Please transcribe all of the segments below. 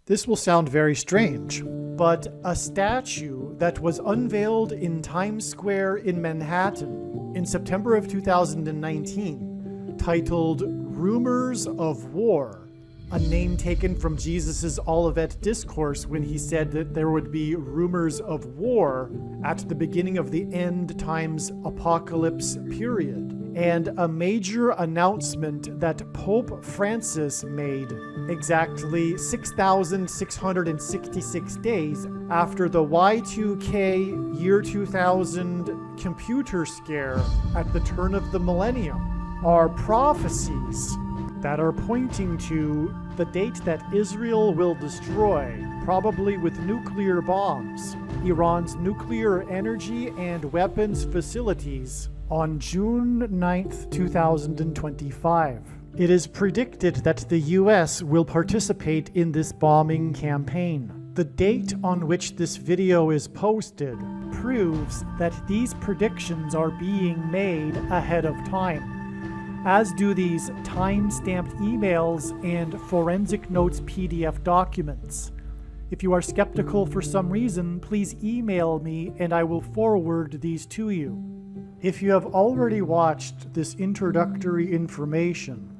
This will sound very strange, but a statue that was unveiled in Times Square in Manhattan in September of 2019, titled Rumors of War, a name taken from Jesus' Olivet Discourse when he said that there would be rumors of war at the beginning of the end times apocalypse period, and a major announcement that Pope Francis made exactly 6,666 days after the Y2K year 2000 computer scare at the turn of the millennium are prophecies that are pointing to the date that Israel will destroy, probably with nuclear bombs, Iran's nuclear energy and weapons facilities on June 9th, 2025. It is predicted that the US will participate in this bombing campaign. The date on which this video is posted proves that these predictions are being made ahead of time, as do these time-stamped emails and forensic notes PDF documents. If you are skeptical for some reason, please email me and I will forward these to you. If you have already watched this introductory information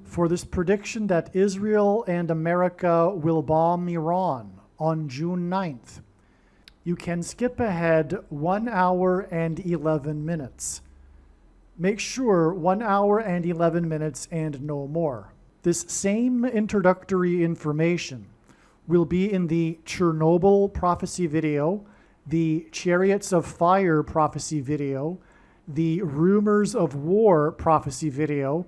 for this prediction that Israel and America will bomb Iran on June 9th, you can skip ahead 1 hour and 11 minutes. Make sure 1 hour and 11 minutes and no more. This same introductory information will be in the Chernobyl prophecy video, the Chariots of Fire prophecy video, the Rumors of War prophecy video,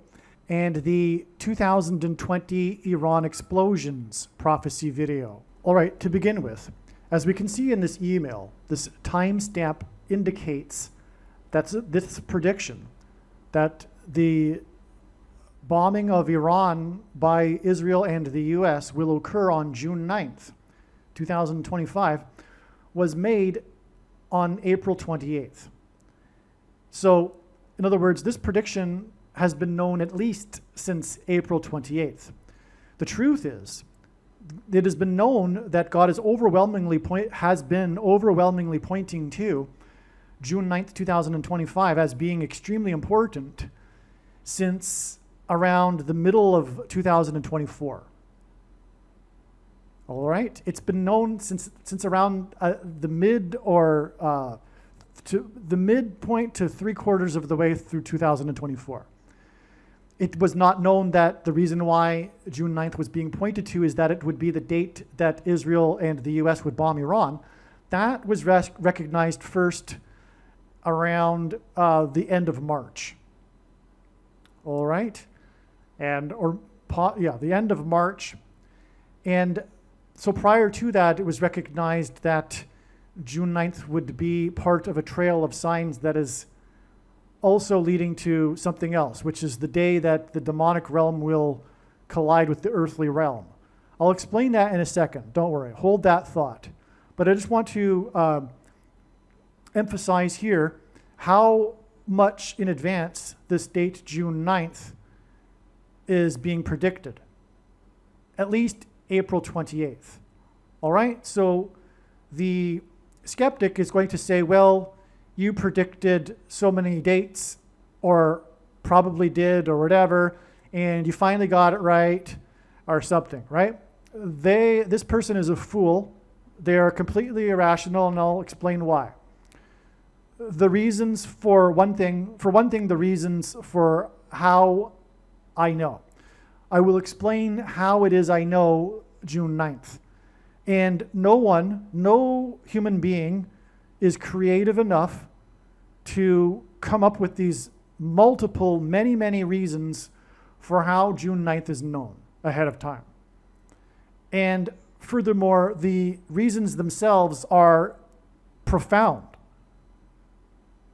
and the 2020 Iran explosions prophecy video. All right, to begin with, as we can see in this email, this timestamp indicates that this prediction that the bombing of Iran by Israel and the US will occur on June 9th, 2025, was made on April 28th. So, in other words, this prediction has been known at least since April 28th. The truth is, it has been known that God has been overwhelmingly pointing to June 9th, 2025 as being extremely important since around the middle of 2024. All right, it's been known since around the midpoint to 3/4 of the way through 2024. It was not known that the reason why June 9th was being pointed to is that it would be the date that Israel and the US would bomb Iran. That was recognized first around the end of March. All right, the end of March. And so prior to that, it was recognized that June 9th would be part of a trail of signs that is also leading to something else, which is the day that the demonic realm will collide with the earthly realm. I'll explain that in a second. Don't worry. Hold that thought. But I just want to emphasize here how much in advance this date, June 9th, is being predicted. At least April 28th. All right? So the skeptic is going to say, well, you predicted so many dates, or probably did, or whatever, and you finally got it right, or something, right? This person is a fool. They are completely irrational, and I'll explain why. The reasons for one thing, the reasons for how I know. I will explain how it is I know June 9th. And no human being is creative enough to come up with these many reasons for how June 9th is known ahead of time. And furthermore, the reasons themselves are profound,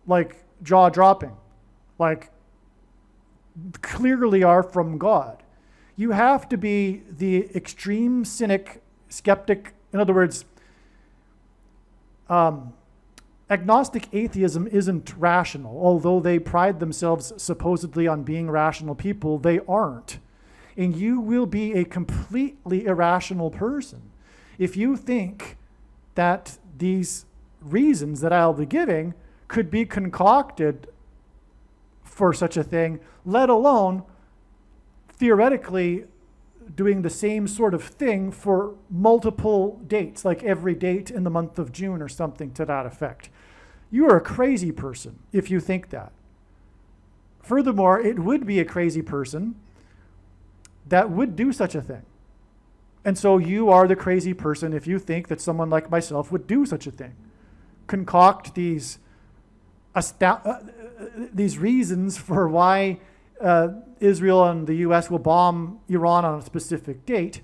like jaw-dropping, like clearly are from God. You have to be the extreme cynic, skeptic. In other words, agnostic atheism isn't rational. Although they pride themselves supposedly on being rational people, they aren't. And you will be a completely irrational person if you think that these reasons that I'll be giving could be concocted for such a thing, let alone theoretically doing the same sort of thing for multiple dates, like every date in the month of June or something to that effect. You are a crazy person if you think that. Furthermore, it would be a crazy person that would do such a thing. And so you are the crazy person if you think that someone like myself would do such a thing. Concoct these reasons for why Israel and the US will bomb Iran on a specific date.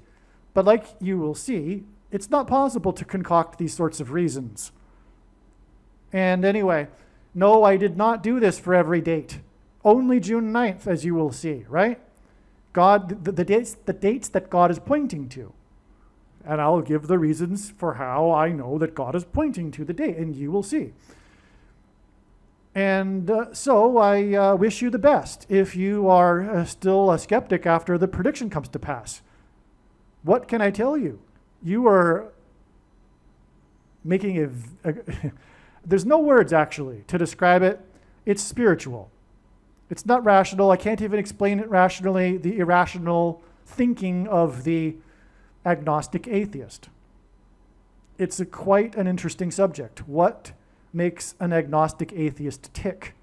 But like you will see, it's not possible to concoct these sorts of reasons. And anyway, no, I did not do this for every date. Only June 9th, as you will see, right? God, the dates that God is pointing to. And I'll give the reasons for how I know that God is pointing to the date, and you will see. And so I wish you the best if you are still a skeptic after the prediction comes to pass. What can I tell you? You are making there's no words actually to describe it. It's spiritual. It's not rational. I can't even explain it rationally, the irrational thinking of the agnostic atheist. It's quite an interesting subject. What makes an agnostic atheist tick?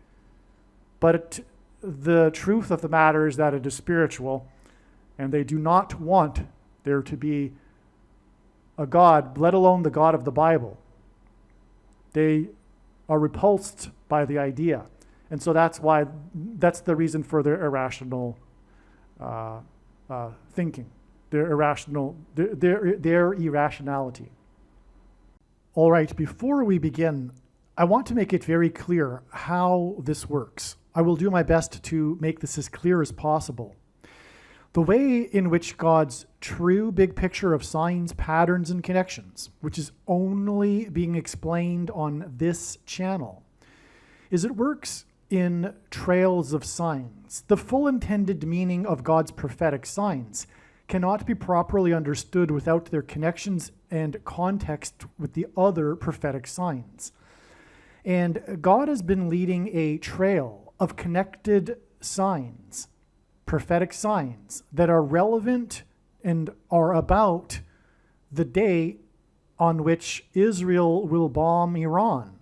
But the truth of the matter is that it is spiritual, and they do not want there to be a God, let alone the God of the Bible. They are repulsed by the idea. And so that's the reason for their irrational thinking, their irrationality. All right, before we begin, I want to make it very clear how this works. I will do my best to make this as clear as possible. The way in which God's true big picture of signs, patterns, and connections, which is only being explained on this channel, is it works in trails of signs. The full intended meaning of God's prophetic signs cannot be properly understood without their connections and context with the other prophetic signs. And God has been leading a trail of connected signs, prophetic signs, that are relevant and are about the day on which Israel will bomb Iran.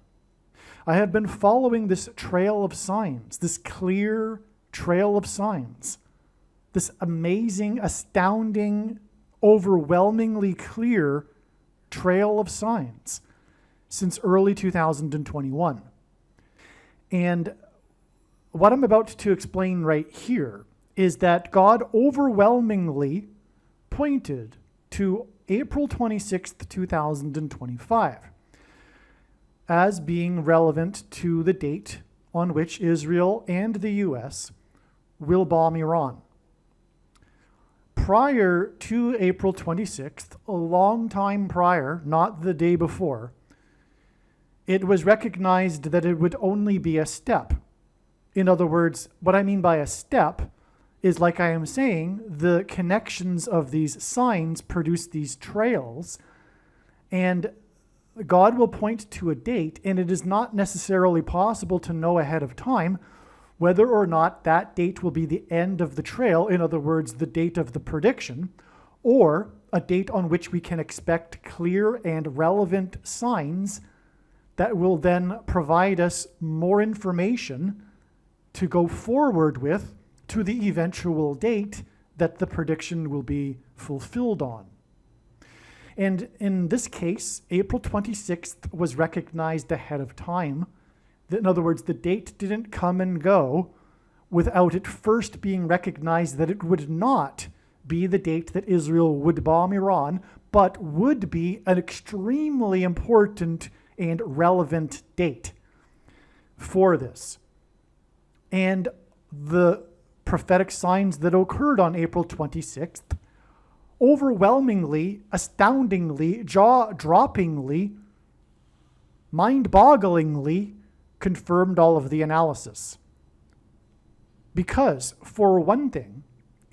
I have been following this trail of signs, this clear trail of signs, this amazing, astounding, overwhelmingly clear trail of signs since early 2021. And what I'm about to explain right here is that God overwhelmingly pointed to April 26th, 2025 as being relevant to the date on which Israel and the US will bomb Iran. Prior to April 26th, a long time prior, not the day before, it was recognized that it would only be a step. In other words, what I mean by a step is, like I am saying, the connections of these signs produce these trails, and God will point to a date, and it is not necessarily possible to know ahead of time whether or not that date will be the end of the trail, in other words, the date of the prediction, or a date on which we can expect clear and relevant signs that will then provide us more information to go forward with to the eventual date that the prediction will be fulfilled on. And in this case, April 26th was recognized ahead of time. In other words, the date didn't come and go without it first being recognized that it would not be the date that Israel would bomb Iran, but would be an extremely important and relevant date for this. And the prophetic signs that occurred on April 26th overwhelmingly, astoundingly, jaw-droppingly, mind-bogglingly confirmed all of the analysis. Because, for one thing,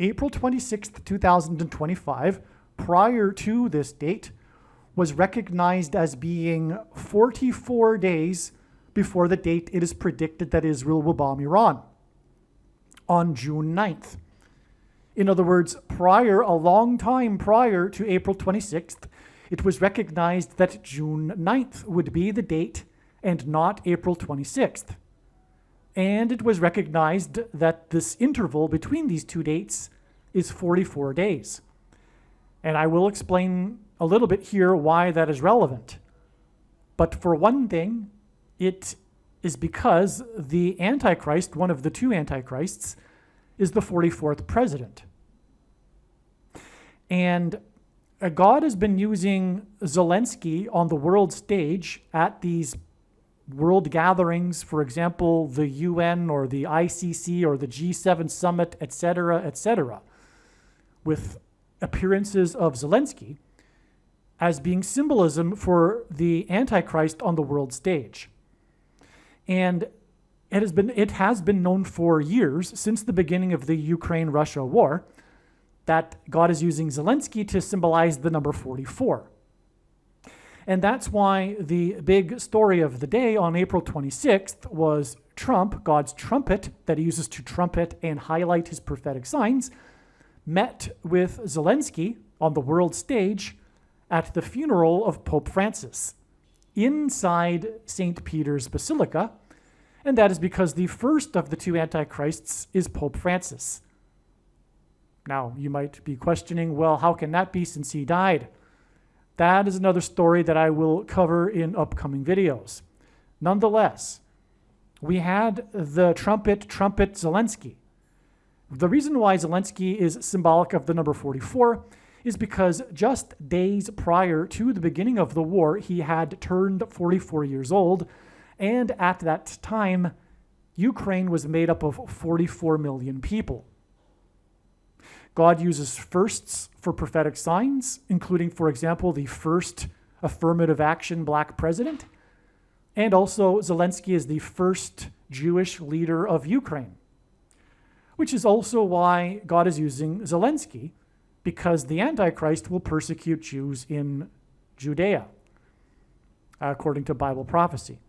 April 26th, 2025, prior to this date, was recognized as being 44 days before the date it is predicted that Israel will bomb Iran, on June 9th. In other words, a long time prior to April 26th, it was recognized that June 9th would be the date and not April 26th. And it was recognized that this interval between these two dates is 44 days. And I will explain a little bit here why that is relevant. But for one thing, it is because the Antichrist, one of the two Antichrists, is the 44th president. And God has been using Zelensky on the world stage at these world gatherings, for example, the UN or the ICC or the G7 summit, etc., with appearances of Zelensky as being symbolism for the Antichrist on the world stage. And it has been known for years, since the beginning of the Ukraine-Russia war, that God is using Zelensky to symbolize the number 44. And that's why the big story of the day on April 26th was Trump, God's trumpet that he uses to trumpet and highlight his prophetic signs, met with Zelensky on the world stage at the funeral of Pope Francis inside St. Peter's Basilica. And that is because the first of the two Antichrists is Pope Francis. Now, you might be questioning, well, how can that be since he died? That is another story that I will cover in upcoming videos. Nonetheless, we had the trumpet Zelensky. The reason why Zelensky is symbolic of the number 44 is because just days prior to the beginning of the war, he had turned 44 years old, and at that time, Ukraine was made up of 44 million people. God uses firsts for prophetic signs, including, for example, the first affirmative action black president, and also Zelensky is the first Jewish leader of Ukraine, which is also why God is using Zelensky, because the Antichrist will persecute Jews in Judea, according to Bible prophecy.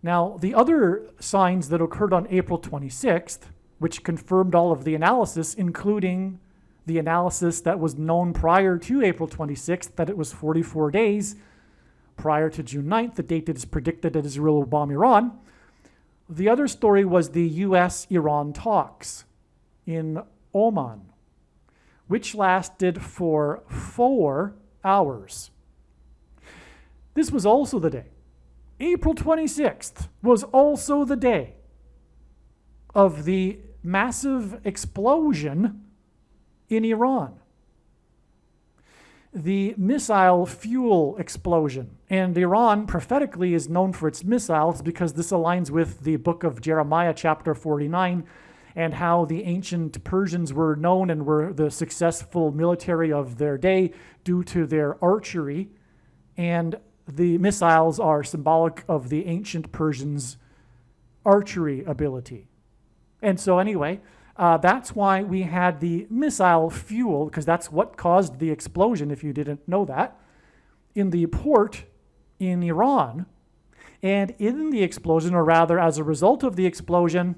Now, the other signs that occurred on April 26th, which confirmed all of the analysis, including the analysis that was known prior to April 26th, that it was 44 days prior to June 9th, the date that is predicted that Israel will bomb Iran. The other story was the US-Iran talks in Oman, which lasted for 4 hours. This was also the day. April 26th was also the day of the massive explosion in Iran. The missile fuel explosion. And Iran prophetically is known for its missiles because this aligns with the book of Jeremiah, chapter 49, and how the ancient Persians were known and were the successful military of their day due to their archery. And the missiles are symbolic of the ancient Persians' archery ability. And so anyway, that's why we had the missile fuel, because that's what caused the explosion, if you didn't know that, in the port in Iran. And in the explosion, or rather as a result of the explosion,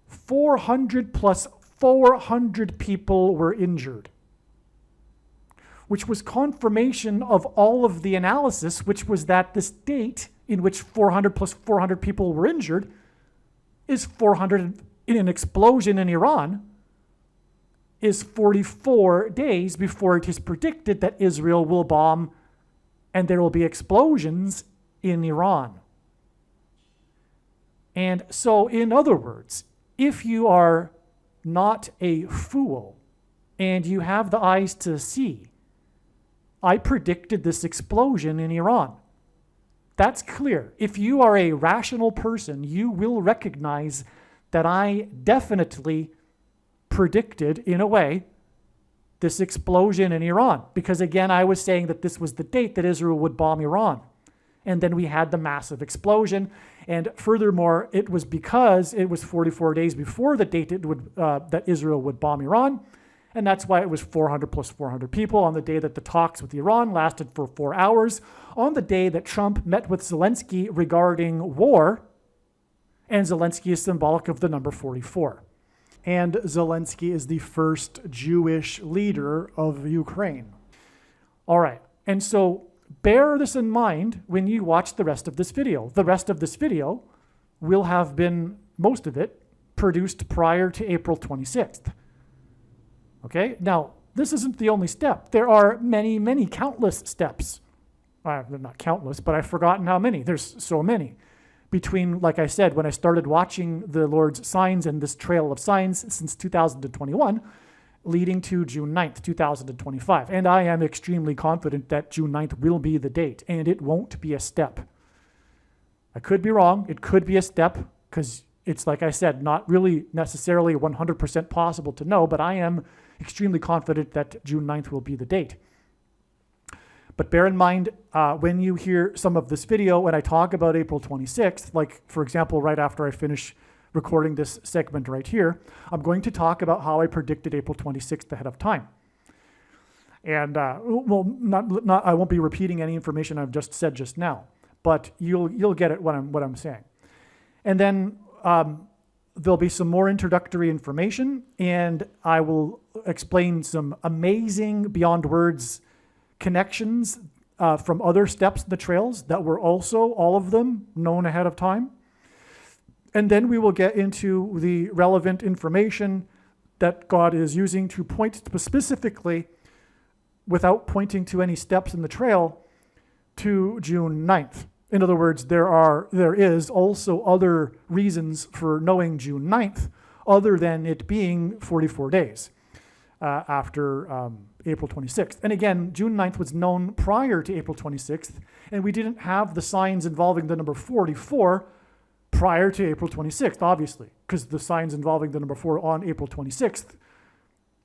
400 plus 400 people were injured, which was confirmation of all of the analysis, which was that this date in which 400 plus 400 people were injured is 400 in an explosion in Iran is 44 days before it is predicted that Israel will bomb and there will be explosions in Iran. And so, in other words, if you are not a fool and you have the eyes to see, I predicted this explosion in Iran. That's clear. If you are a rational person, you will recognize that I definitely predicted, in a way, this explosion in Iran. Because again, I was saying that this was the date that Israel would bomb Iran. And then we had the massive explosion. And furthermore, it was because it was 44 days before the date that Israel would bomb Iran. And that's why it was 400 plus 400 people on the day that the talks with Iran lasted for 4 hours, on the day that Trump met with Zelensky regarding war. And Zelensky is symbolic of the number 44. And Zelensky is the first Jewish leader of Ukraine. All right, and so bear this in mind when you watch the rest of this video. The rest of this video will have been, most of it, produced prior to April 26th. Okay, now this isn't the only step. There are many, many countless steps. They're not countless, but I've forgotten how many. There's so many. Between, like I said, when I started watching the Lord's signs and this trail of signs since 2021, leading to June 9th, 2025. And I am extremely confident that June 9th will be the date, and it won't be a step. I could be wrong. It could be a step, because it's, like I said, not really necessarily 100% possible to know, but I am extremely confident that June 9th will be the date. But bear in mind, when you hear some of this video, when I talk about April 26th, like, for example, right after I finish recording this segment right here, I'm going to talk about how I predicted April 26th ahead of time. And, I won't be repeating any information I've just said just now, but you'll get it what I'm saying. And then there'll be some more introductory information, and I will explain some amazing, beyond words, connections from other steps in the trails that were also, all of them, known ahead of time. And then we will get into the relevant information that God is using to point specifically, without pointing to any steps in the trail, to June 9th. In other words, there is also other reasons for knowing June 9th, other than it being 44 days after April 26th. And again, June 9th was known prior to April 26th, and we didn't have the signs involving the number 44 prior to April 26th, obviously, because the signs involving the number 4 on April 26th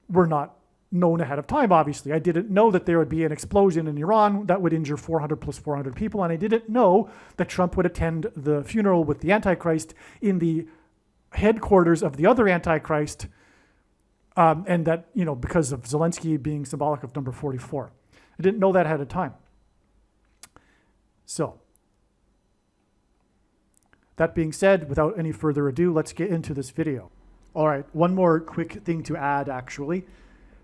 were not known ahead of time, obviously. I didn't know that there would be an explosion in Iran that would injure 400 plus 400 people, and I didn't know that Trump would attend the funeral with the Antichrist in the headquarters of the other Antichrist, and that, because of Zelensky being symbolic of number 44. I didn't know that ahead of time. So, that being said, without any further ado, let's get into this video. All right, one more quick thing to add, actually.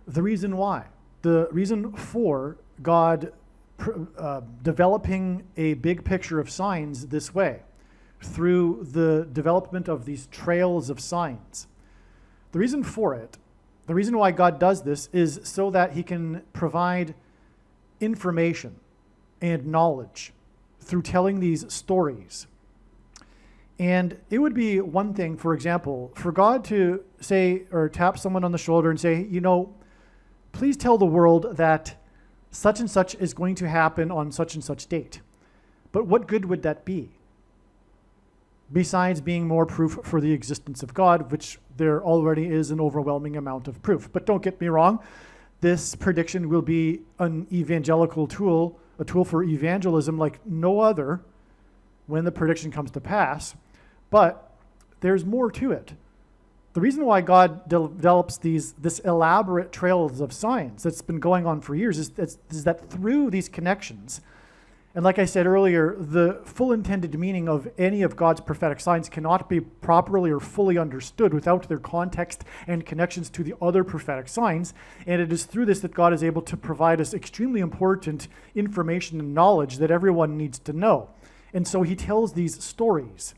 The reason why. The reason for God developing a big picture of signs this way, through the development of these trails of signs. The reason for it, the reason why God does this, is so that he can provide information and knowledge through telling these stories. And it would be one thing, for example, for God to say, or tap someone on the shoulder and say, please tell the world that such and such is going to happen on such and such date. But what good would that be? Besides being more proof for the existence of God, which there already is an overwhelming amount of proof. But don't get me wrong, this prediction will be an evangelical tool, a tool for evangelism like no other when the prediction comes to pass. But there's more to it. The reason why God develops this elaborate trails of signs that's been going on for years is that through these connections, and like I said earlier, the full intended meaning of any of God's prophetic signs cannot be properly or fully understood without their context and connections to the other prophetic signs. And it is through this that God is able to provide us extremely important information and knowledge that everyone needs to know. And so he tells these stories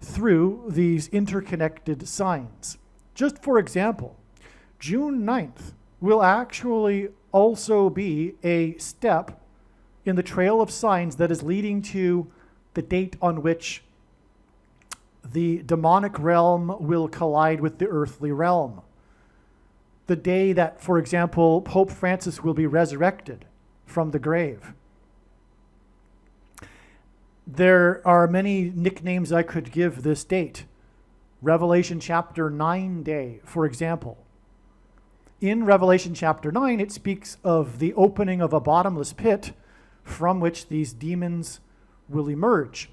through these interconnected signs. Just for example, June 9th will actually also be a step in the trail of signs that is leading to the date on which the demonic realm will collide with the earthly realm. The day that, for example, Pope Francis will be resurrected from the grave. There are many nicknames I could give this date. Revelation chapter 9 day, for example. In Revelation chapter 9, it speaks of the opening of a bottomless pit from which these demons will emerge.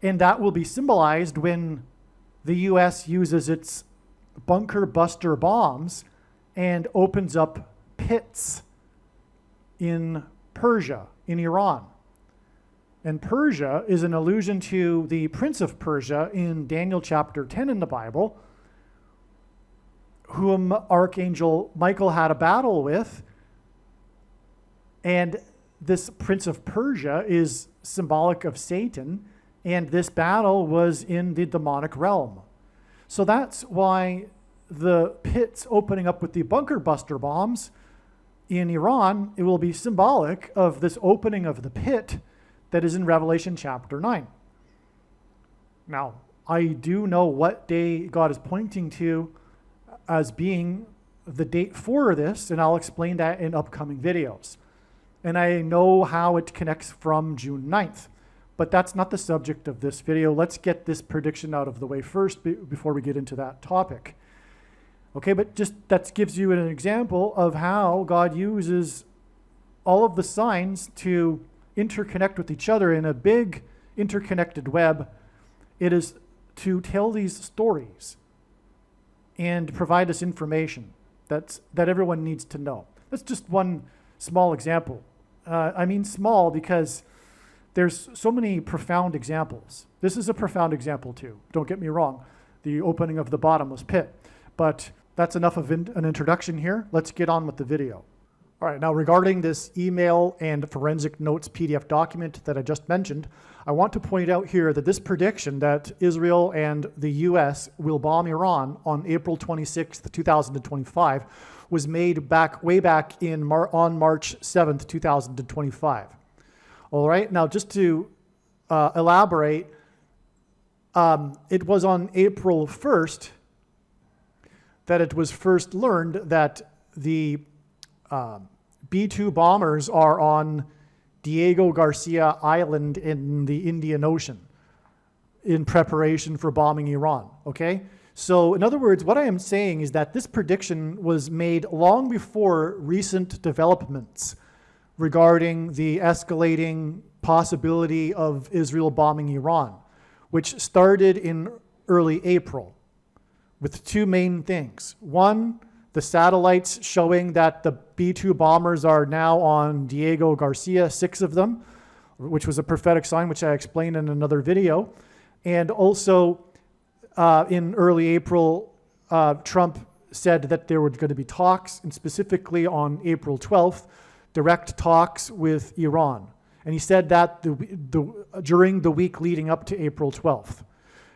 And that will be symbolized when the US uses its bunker buster bombs and opens up pits in Persia, in Iran. And Persia is an allusion to the Prince of Persia in Daniel chapter 10 in the Bible, whom Archangel Michael had a battle with. And this Prince of Persia is symbolic of Satan, and this battle was in the demonic realm. So that's why the pits opening up with the bunker buster bombs in Iran, it will be symbolic of this opening of the pit that is in Revelation chapter 9. Now, I do know what day God is pointing to as being the date for this, and I'll explain that in upcoming videos. And I know how it connects from June 9th, but that's not the subject of this video. Let's get this prediction out of the way first before we get into that topic. Okay, but just that gives you an example of how God uses all of the signs to interconnect with each other in a big interconnected web. It is to tell these stories and provide us information that everyone needs to know. That's just one small example. I mean small because there's so many profound examples. This is a profound example too. Don't get me wrong. The opening of the bottomless pit. But that's enough of an introduction here. Let's get on with the video. All right, now regarding this email and forensic notes PDF document that I just mentioned, I want to point out here that this prediction that Israel and the US will bomb Iran on April 26th, 2025 was made way back on March 7th, 2025. All right, now just to elaborate, it was on April 1st that it was first learned that the B-2 bombers are on Diego Garcia Island in the Indian Ocean in preparation for bombing Iran, okay? So in other words, what I am saying is that this prediction was made long before recent developments regarding the escalating possibility of Israel bombing Iran, which started in early April with two main things. One, the satellites showing that the B-2 bombers are now on Diego Garcia, 6 of them, which was a prophetic sign, which I explained in another video. And also in early April, Trump said that there were going to be talks, and specifically on April 12th, direct talks with Iran. And he said that during the week leading up to April 12th.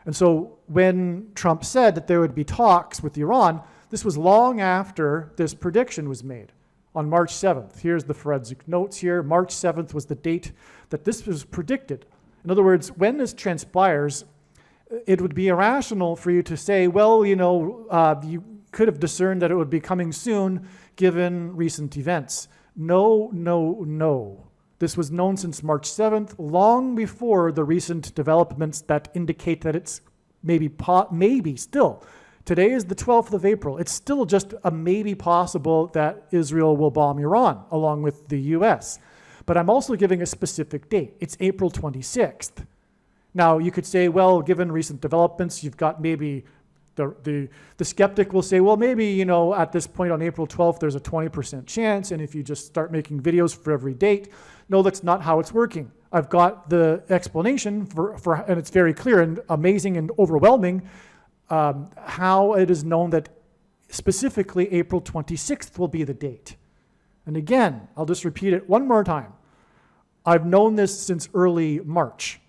And so when Trump said that there would be talks with Iran, this was long after this prediction was made on March 7th. Here's the forensic notes here. March 7th was the date that this was predicted. In other words, when this transpires, it would be irrational for you to say, well, you know, you could have discerned that it would be coming soon given recent events. No, no, no. This was known since March 7th, long before the recent developments that indicate that it's maybe still. Today is the 12th of April. It's still just a maybe possible that Israel will bomb Iran along with the US. But I'm also giving a specific date. It's April 26th. Now, you could say, well, given recent developments, you've got maybe the skeptic will say, well, maybe, you know, at this point on April 12th, there's a 20% chance. And if you just start making videos for every date, no, that's not how it's working. I've got the explanation and it's very clear and amazing and overwhelming how it is known that specifically April 26th will be the date. And again, I'll just repeat it one more time. I've known this since early March.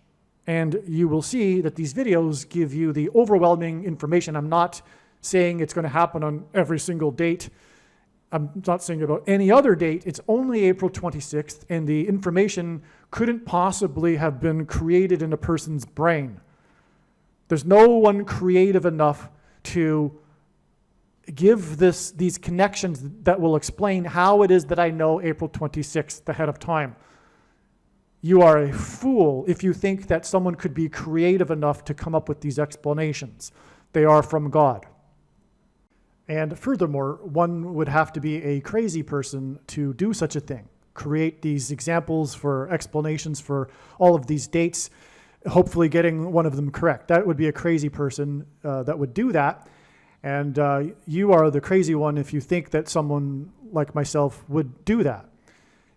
And you will see that these videos give you the overwhelming information. I'm not saying it's going to happen on every single date. I'm not saying about any other date. It's only April 26th, and the information couldn't possibly have been created in a person's brain. There's no one creative enough to give these connections that will explain how it is that I know April 26th ahead of time. You are a fool if you think that someone could be creative enough to come up with these explanations. They are from God. And furthermore, one would have to be a crazy person to do such a thing. create these examples for explanations for all of these dates, hopefully getting one of them correct. That would be a crazy person that would do that. And you are the crazy one if you think that someone like myself would do that.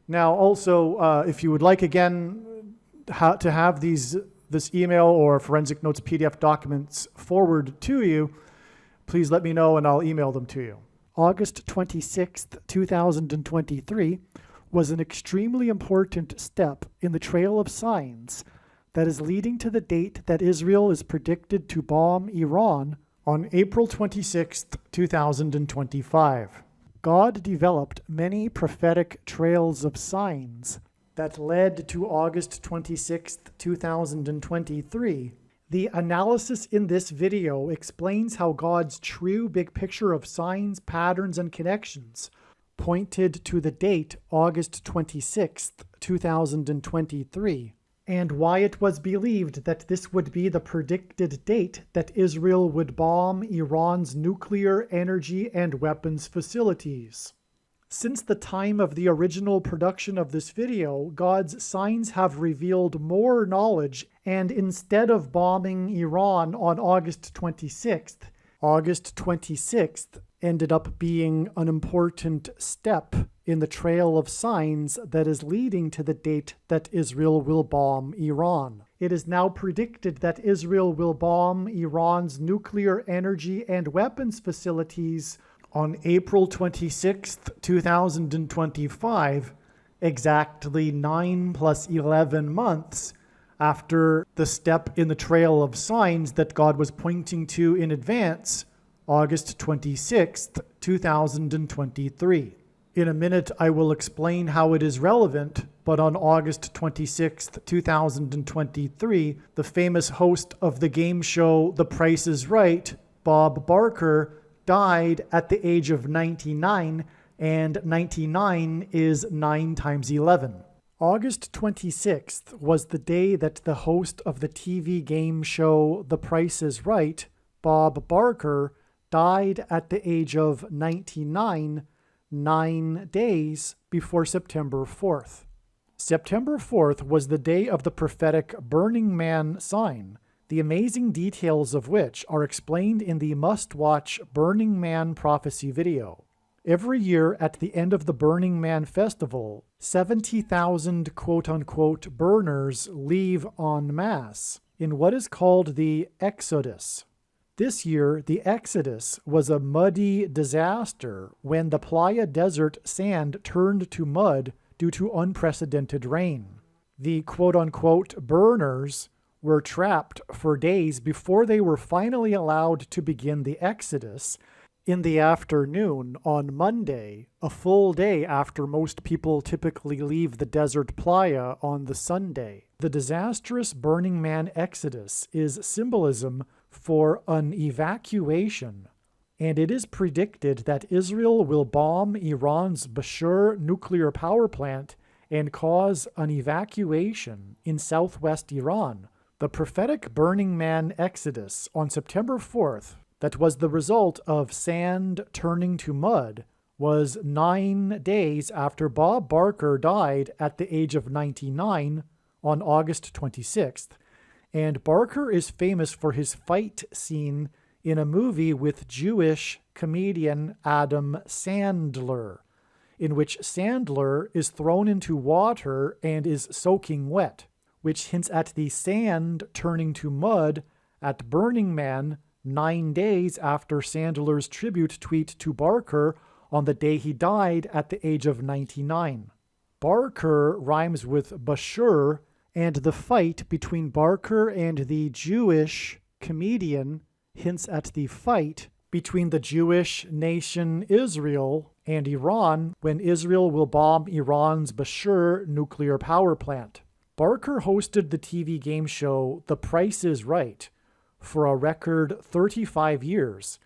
Now, also, if you would like, again, to have this email or Forensic Notes PDF documents forward to you, please let me know and I'll email them to you. August 26th, 2023 was an extremely important step in the trail of signs that is leading to the date that Israel is predicted to bomb Iran on April 26th, 2025. God developed many prophetic trails of signs that led to August 26th, 2023. The analysis in this video explains how God's true big picture of signs, patterns, and connections pointed to the date August 26th, 2023, and why it was believed that this would be the predicted date that Israel would bomb Iran's nuclear, energy, and weapons facilities. Since the time of the original production of this video, God's signs have revealed more knowledge, and instead of bombing Iran on August 26th, August 26th ended up being an important step in the trail of signs that is leading to the date that Israel will bomb Iran. It is now predicted that Israel will bomb Iran's nuclear, energy, and weapons facilities on April 26th, 2025, exactly 9 + 11 months after the step in the trail of signs that God was pointing to in advance, August 26th, 2023. In a minute, I will explain how it is relevant, but on August 26th, 2023, the famous host of the game show The Price is Right, Bob Barker, died at the age of 99, and 99 is 9 × 11. August 26th was the day that the host of the TV game show The Price is Right, Bob Barker, died at the age of 99, 9 days before September 4th. September 4th was the day of the prophetic Burning Man sign, the amazing details of which are explained in the must-watch Burning Man prophecy video. Every year at the end of the Burning Man festival, 70,000 quote-unquote burners leave en masse in what is called the Exodus. This year, the Exodus was a muddy disaster when the Playa Desert sand turned to mud due to unprecedented rain. The quote-unquote burners were trapped for days before they were finally allowed to begin the Exodus in the afternoon on Monday, a full day after most people typically leave the desert playa on the Sunday. The disastrous Burning Man Exodus is symbolism for an evacuation, and it is predicted that Israel will bomb Iran's Bushehr nuclear power plant and cause an evacuation in southwest Iran. The prophetic Burning Man Exodus on September 4th, that was the result of sand turning to mud, was 9 days after Bob Barker died at the age of 99 on August 26th, and Barker is famous for his fight scene in a movie with Jewish comedian Adam Sandler, in which Sandler is thrown into water and is soaking wet, which hints at the sand turning to mud at Burning Man 9 days after Sandler's tribute tweet to Barker on the day he died at the age of 99. Barker rhymes with Bushehr, and the fight between Barker and the Jewish comedian hints at the fight between the Jewish nation Israel and Iran when Israel will bomb Iran's Bushehr nuclear power plant. Barker hosted the TV game show The Price is Right for a record 35 years,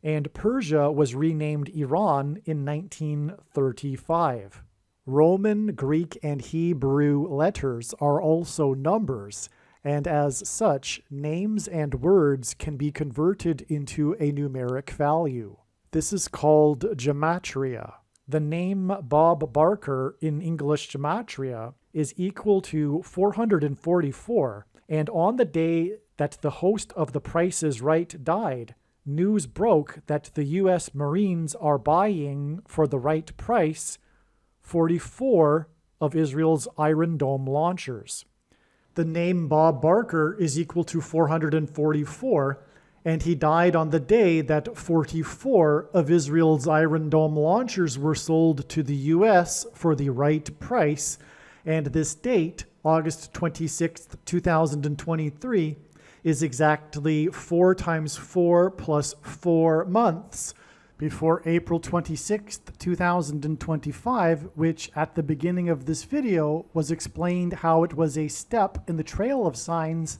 and Persia was renamed Iran in 1935. Roman, Greek, and Hebrew letters are also numbers, and as such, names and words can be converted into a numeric value. This is called gematria. The name Bob Barker in English gematria is equal to 444, and on the day that the host of The Price is Right died, news broke that the U.S. Marines are buying for the right price 44 of Israel's Iron Dome launchers. The name Bob Barker is equal to 444, and he died on the day that 44 of Israel's Iron Dome launchers were sold to the U.S. for the right price, and this date, August 26, 2023, is exactly 4 times 4 plus 4 months before April 26, 2025, which at the beginning of this video was explained how it was a step in the trail of signs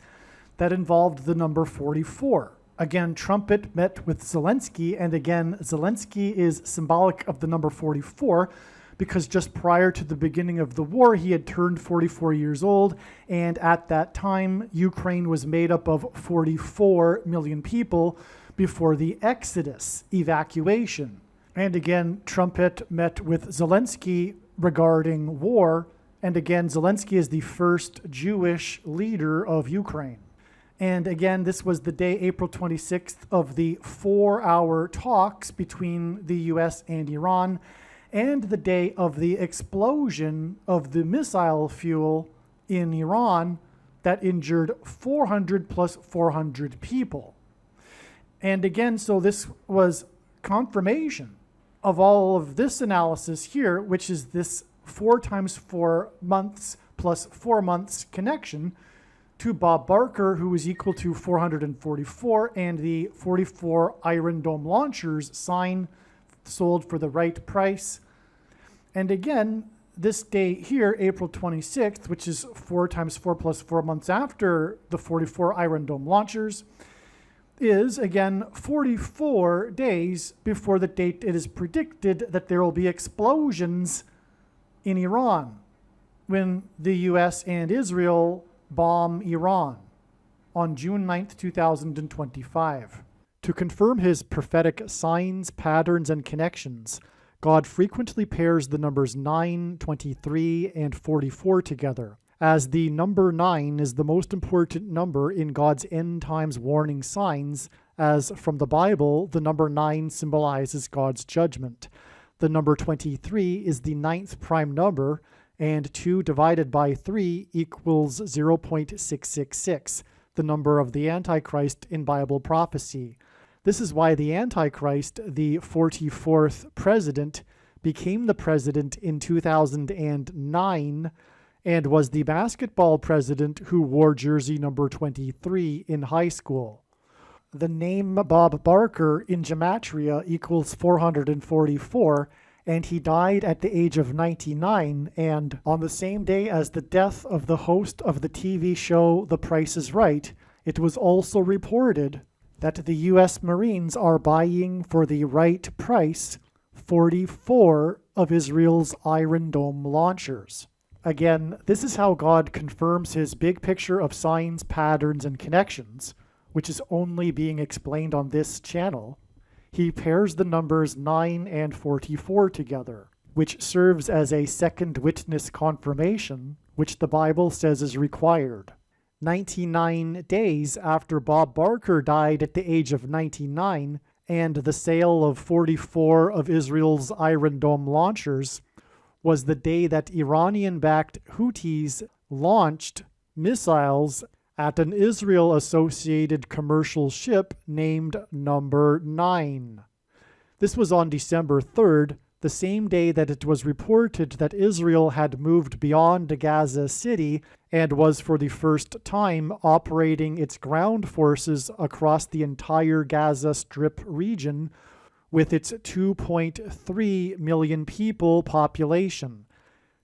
that involved the number 44. Again, Trumpet met with Zelensky, and again, Zelensky is symbolic of the number 44 because just prior to the beginning of the war, he had turned 44 years old, and at that time, Ukraine was made up of 44 million people before the Exodus evacuation. And again, Trumpet met with Zelensky regarding war, and again, Zelensky is the first Jewish leader of Ukraine. And again, this was the day, April 26th, of the 4-hour talks between the US and Iran, and the day of the explosion of the missile fuel in Iran that injured 400 plus 400 people. And again, so this was confirmation of all of this analysis here, which is this 4 times 4 months plus 4 months connection to Bob Barker, who is equal to 444, and the 44 Iron Dome launchers sold for the right price. And again, this date here, April 26th, which is 4 times 4 plus 4 months after the 44 Iron Dome launchers, is again 44 days before the date it is predicted that there will be explosions in Iran when the US and Israel bomb Iran on June 9th, 2025. To confirm his prophetic signs, patterns, and connections, God frequently pairs the numbers 9, 23, and 44 together, as the number 9 is the most important number in God's end times warning signs, as from the Bible, the number 9 symbolizes God's judgment. The number 23 is the 9th prime number, and 2 divided by 3 equals 0.666, the number of the Antichrist in Bible prophecy. This is why the Antichrist, the 44th president, became the president in 2009 and was the basketball president who wore jersey number 23 in high school. The name Bob Barker in gematria equals 444, and he died at the age of 99, and on the same day as the death of the host of the TV show The Price is Right, it was also reported that the U.S. Marines are buying for the right price 44 of Israel's Iron Dome launchers. Again, this is how God confirms his big picture of signs, patterns, and connections, which is only being explained on this channel. He pairs the numbers 9 and 44 together, which serves as a second witness confirmation, which the Bible says is required. 99 days after Bob Barker died at the age of 99, and the sale of 44 of Israel's Iron Dome launchers was the day that Iranian-backed Houthis launched missiles at an Israel-associated commercial ship named Number 9. This was on December 3rd, the same day that it was reported that Israel had moved beyond Gaza City and was for the first time operating its ground forces across the entire Gaza Strip region with its 2.3 million people population.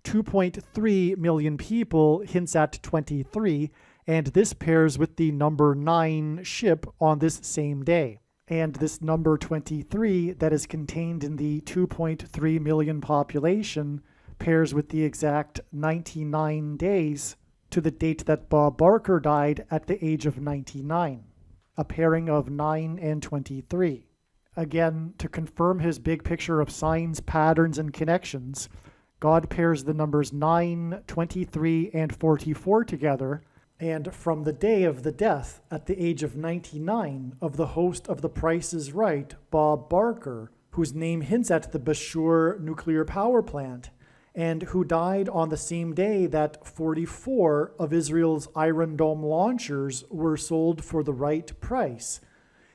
2.3 million people hints at 23, and this pairs with the number 9 ship on this same day. And this number 23 that is contained in the 2.3 million population pairs with the exact 99 days to the date that Bob Barker died at the age of 99, a pairing of 9 and 23. Again, to confirm his big picture of signs, patterns, and connections, God pairs the numbers 9, 23, and 44 together, and from the day of the death at the age of 99 of the host of The Price is Right, Bob Barker, whose name hints at the Bashour nuclear power plant, and who died on the same day that 44 of Israel's Iron Dome launchers were sold for the right price.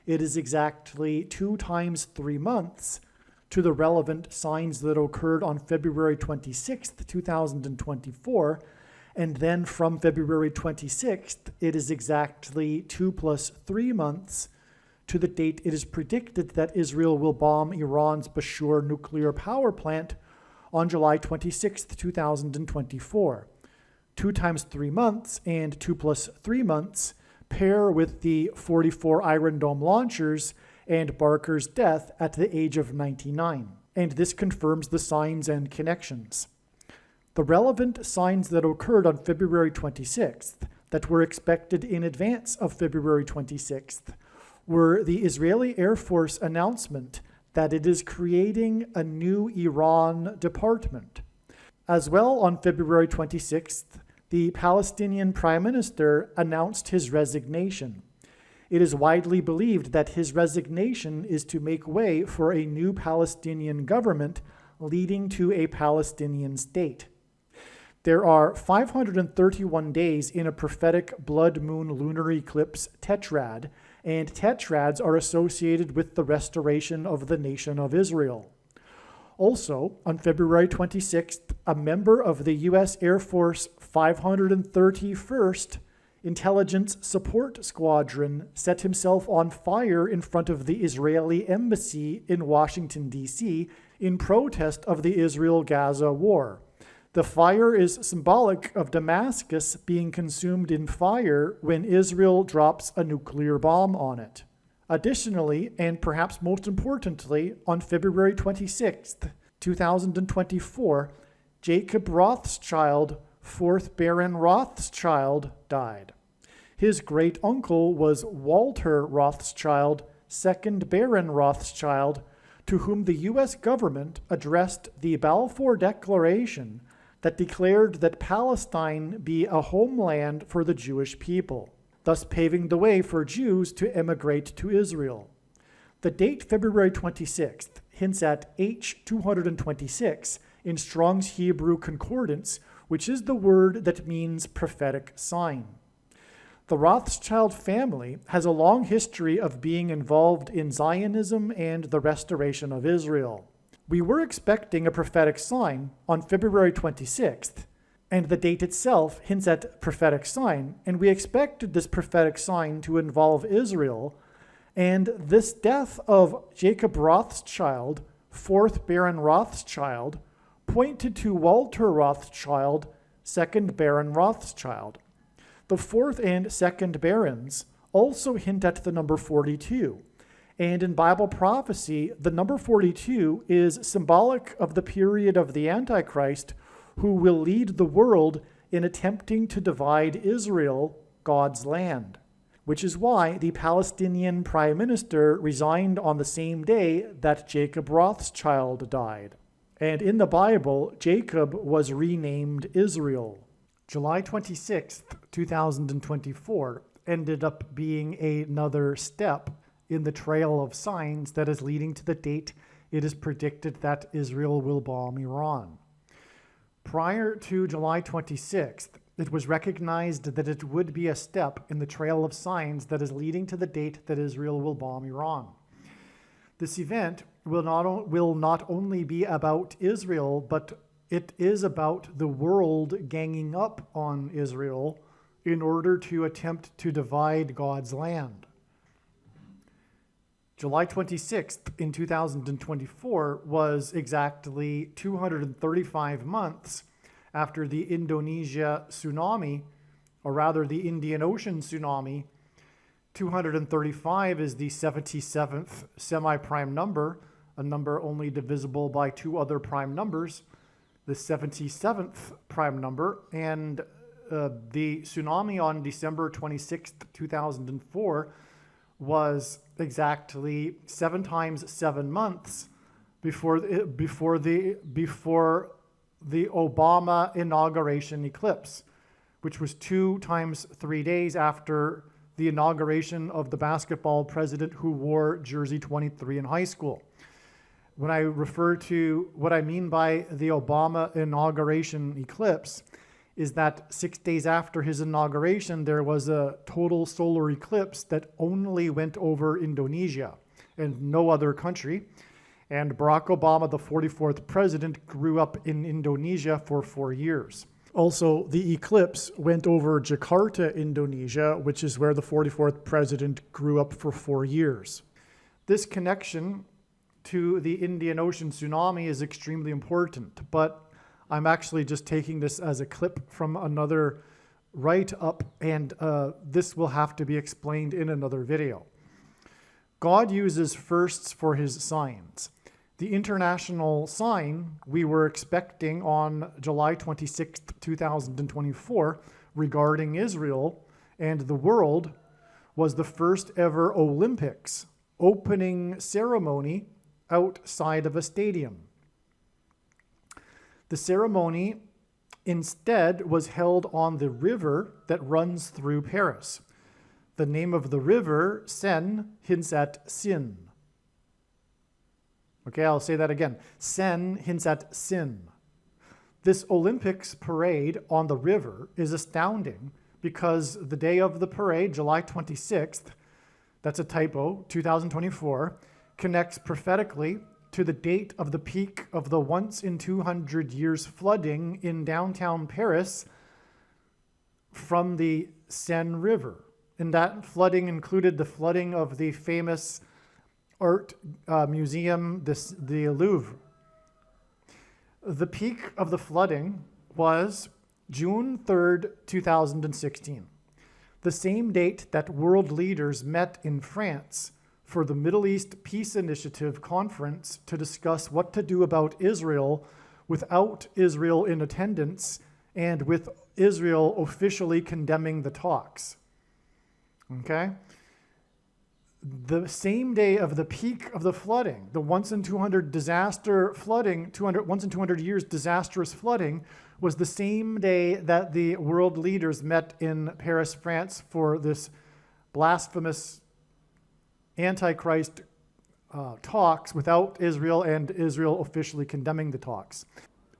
It is exactly 2 times 3 months to the relevant signs that occurred on February 26th, 2024, and then from February 26th, it is exactly 2 plus 3 months to the date it is predicted that Israel will bomb Iran's Bashour nuclear power plant on July 26th, 2024. 2 times 3 months and 2 plus 3 months pair with the 44 Iron Dome launchers and Barker's death at the age of 99. And this confirms the signs and connections. The relevant signs that occurred on February 26th, that were expected in advance of February 26th, were the Israeli Air Force announcement that it is creating a new Iran department. As well, on February 26th, the Palestinian Prime Minister announced his resignation. It is widely believed that his resignation is to make way for a new Palestinian government leading to a Palestinian state. There are 531 days in a prophetic blood moon lunar eclipse tetrad, and tetrads are associated with the restoration of the nation of Israel. Also, on February 26th, a member of the U.S. Air Force 531st Intelligence Support Squadron set himself on fire in front of the Israeli embassy in Washington, D.C., in protest of the Israel-Gaza war. The fire is symbolic of Damascus being consumed in fire when Israel drops a nuclear bomb on it. Additionally, and perhaps most importantly, on February 26th, 2024, Jacob Rothschild, 4th Baron Rothschild, died. His great-uncle was Walter Rothschild, 2nd Baron Rothschild, to whom the U.S. government addressed the Balfour Declaration that declared that Palestine be a homeland for the Jewish people, thus paving the way for Jews to emigrate to Israel. The date February 26th hints at H226 in Strong's Hebrew Concordance, which is the word that means prophetic sign. The Rothschild family has a long history of being involved in Zionism and the restoration of Israel. We were expecting a prophetic sign on February 26th, and the date itself hints at prophetic sign, and we expected this prophetic sign to involve Israel, and this death of Jacob Rothschild, 4th Baron Rothschild, pointed to Walter Rothschild, 2nd Baron Rothschild. The 4th and 2nd Barons also hint at the number 42. And in Bible prophecy, the number 42 is symbolic of the period of the Antichrist, who will lead the world in attempting to divide Israel, God's land, which is why the Palestinian Prime Minister resigned on the same day that Jacob Rothschild died. And in the Bible, Jacob was renamed Israel. July 26th, 2024 ended up being another step in the trail of signs that is leading to the date it is predicted that Israel will bomb Iran. Prior to July 26th, it was recognized that it would be a step in the trail of signs that is leading to the date that Israel will bomb Iran. This event will not only be about Israel, but it is about the world ganging up on Israel in order to attempt to divide God's land. July 26th in 2024 was exactly 235 months after the Indonesia tsunami, or rather the Indian Ocean tsunami. 235 is the 77th semi-prime number, a number only divisible by 2 other prime numbers, the 77th prime number, and the tsunami on December 26th, 2004 was exactly 7 times 7 months before the Obama inauguration eclipse, which was 2 times 3 days after the inauguration of the basketball president who wore jersey 23 in high school. When I refer to what I mean by the Obama inauguration eclipse, is that 6 days after his inauguration, there was a total solar eclipse that only went over Indonesia and no other country. And Barack Obama, the 44th president, grew up in Indonesia for 4 years. Also, the eclipse went over Jakarta, Indonesia, which is where the 44th president grew up for 4 years. This connection to the Indian Ocean tsunami is extremely important, but I'm actually just taking this as a clip from another write-up, and this will have to be explained in another video. God uses firsts for his signs. The international sign we were expecting on July 26, 2024, regarding Israel and the world was the first ever Olympics opening ceremony outside of a stadium. The ceremony instead was held on the river that runs through Paris. The name of the river, Seine, hints at sin. Okay, I'll say that again. Seine hints at sin. This Olympics parade on the river is astounding because the day of the parade, July 26th, that's a typo, 2024, connects prophetically to the date of the peak of the once in 200 years flooding in downtown Paris from the Seine River. And that flooding included the flooding of the famous art museum, the Louvre. The peak of the flooding was June 3rd, 2016, the same date that world leaders met in France for the Middle East Peace Initiative conference to discuss what to do about Israel without Israel in attendance and with Israel officially condemning the talks. Okay? The same day of the peak of the flooding, the once in 200 disaster flooding, once in 200 years disastrous flooding, was the same day that the world leaders met in Paris, France for this blasphemous Antichrist talks without Israel and Israel officially condemning the talks.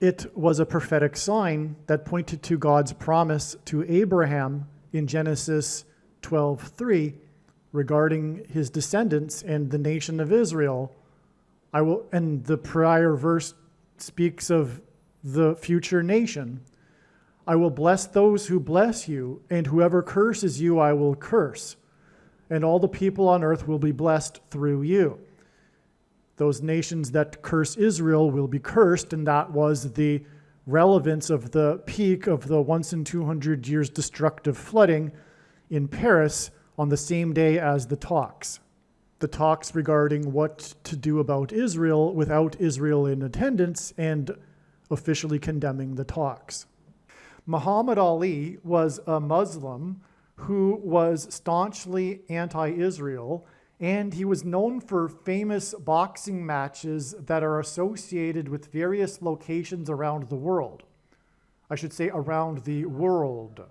It was a prophetic sign that pointed to God's promise to Abraham in Genesis 12:3 regarding his descendants and the nation of Israel. And the prior verse speaks of the future nation. I will bless those who bless you, and whoever curses you I will curse. And all the people on earth will be blessed through you. Those nations that curse Israel will be cursed, and that was the relevance of the peak of the once in 200 years destructive flooding in Paris on the same day as the talks. The talks regarding what to do about Israel without Israel in attendance and officially condemning the talks. Muhammad Ali was a Muslim who was staunchly anti-Israel, and he was known for famous boxing matches that are associated with various locations around the world. I should say around the world.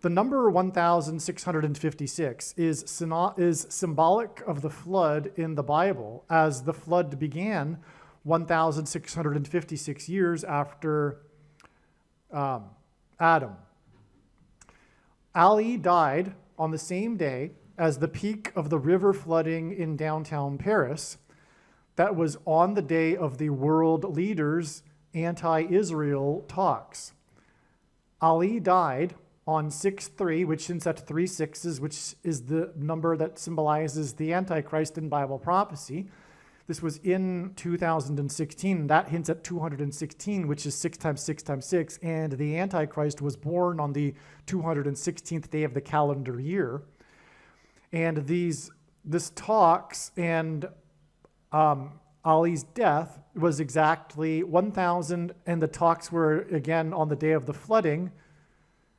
The number 1,656 is symbolic of the flood in the Bible, as the flood began 1,656 years after Adam. Ali died on the same day as the peak of the river flooding in downtown Paris. That was on the day of the world leaders' anti-Israel talks. Ali died on 6/3, which hints at 3 6s, which is the number that symbolizes the Antichrist in Bible prophecy. This was in 2016. That hints at 216, which is 6 times 6 times 6. And the Antichrist was born on the 216th day of the calendar year. And this talks and Ali's death was exactly 1,000, and the talks were again on the day of the flooding.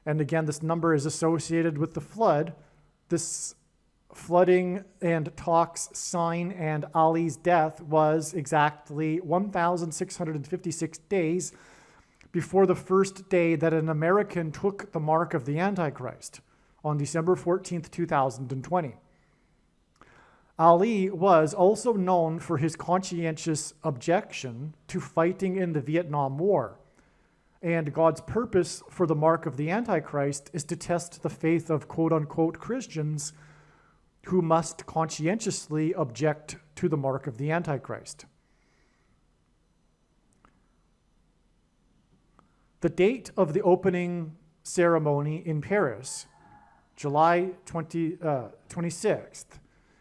And again, this number is associated with the flood. This flooding and Tok's sign and Ali's death was exactly 1,656 days before the first day that an American took the mark of the Antichrist on December 14th, 2020. Ali was also known for his conscientious objection to fighting in the Vietnam War. And God's purpose for the mark of the Antichrist is to test the faith of quote-unquote Christians who must conscientiously object to the mark of the Antichrist. The date of the opening ceremony in Paris, July 26th,